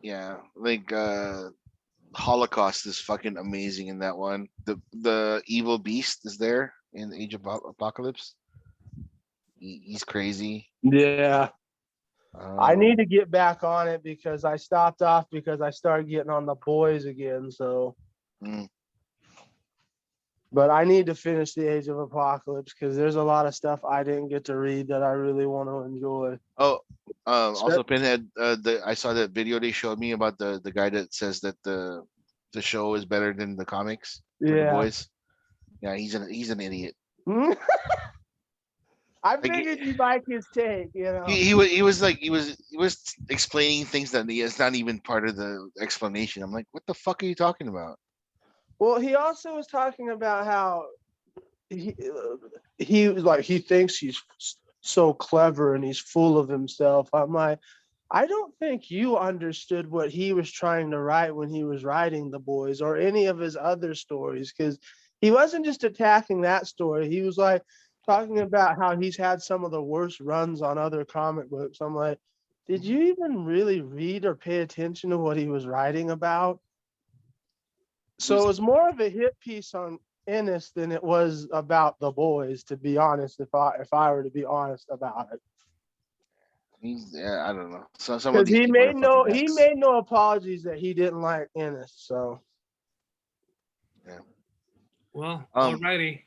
Speaker 2: Yeah. Like Holocaust is fucking amazing in that one. The evil beast is there in Age of Apocalypse. He's crazy.
Speaker 3: yeah. I
Speaker 2: Um,
Speaker 3: need to get back on it because I stopped off because I started getting on the boys again. So,
Speaker 2: mm.
Speaker 3: but I need to finish the Age of Apocalypse because there's a lot of stuff I didn't get to read that I really want to enjoy.
Speaker 2: Oh, also Pinhead. I saw that video they showed me about the guy that says that the show is better than the comics. For the
Speaker 3: Yeah.
Speaker 2: boys. Yeah, he's an idiot.
Speaker 3: I figured you like his take, you know.
Speaker 2: He was explaining things that is not even part of the explanation. I'm like, what the fuck are you talking about?
Speaker 3: Well, he also was talking about how he was like he thinks he's so clever and he's full of himself. I'm like, I don't think you understood what he was trying to write when he was writing The Boys or any of his other stories, because he wasn't just attacking that story. He was like talking about how he's had some of the worst runs on other comic books. I'm like, did you even really read or pay attention to what he was writing about? So it was more of a hit piece on Ennis than it was about The Boys, to be honest, if I were to be honest about it.
Speaker 2: I don't know. So some of
Speaker 3: Because
Speaker 2: these
Speaker 3: he
Speaker 2: people are
Speaker 3: made no
Speaker 2: fucking
Speaker 3: he
Speaker 2: nuts.
Speaker 3: made no apologies that he didn't like Ennis. So
Speaker 2: Yeah.
Speaker 1: Well, alrighty.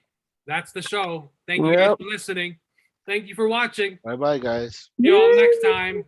Speaker 1: That's the show. Thank you guys
Speaker 3: Yep.
Speaker 1: for listening. Thank you for watching.
Speaker 2: Bye bye, guys.
Speaker 1: See you all next time.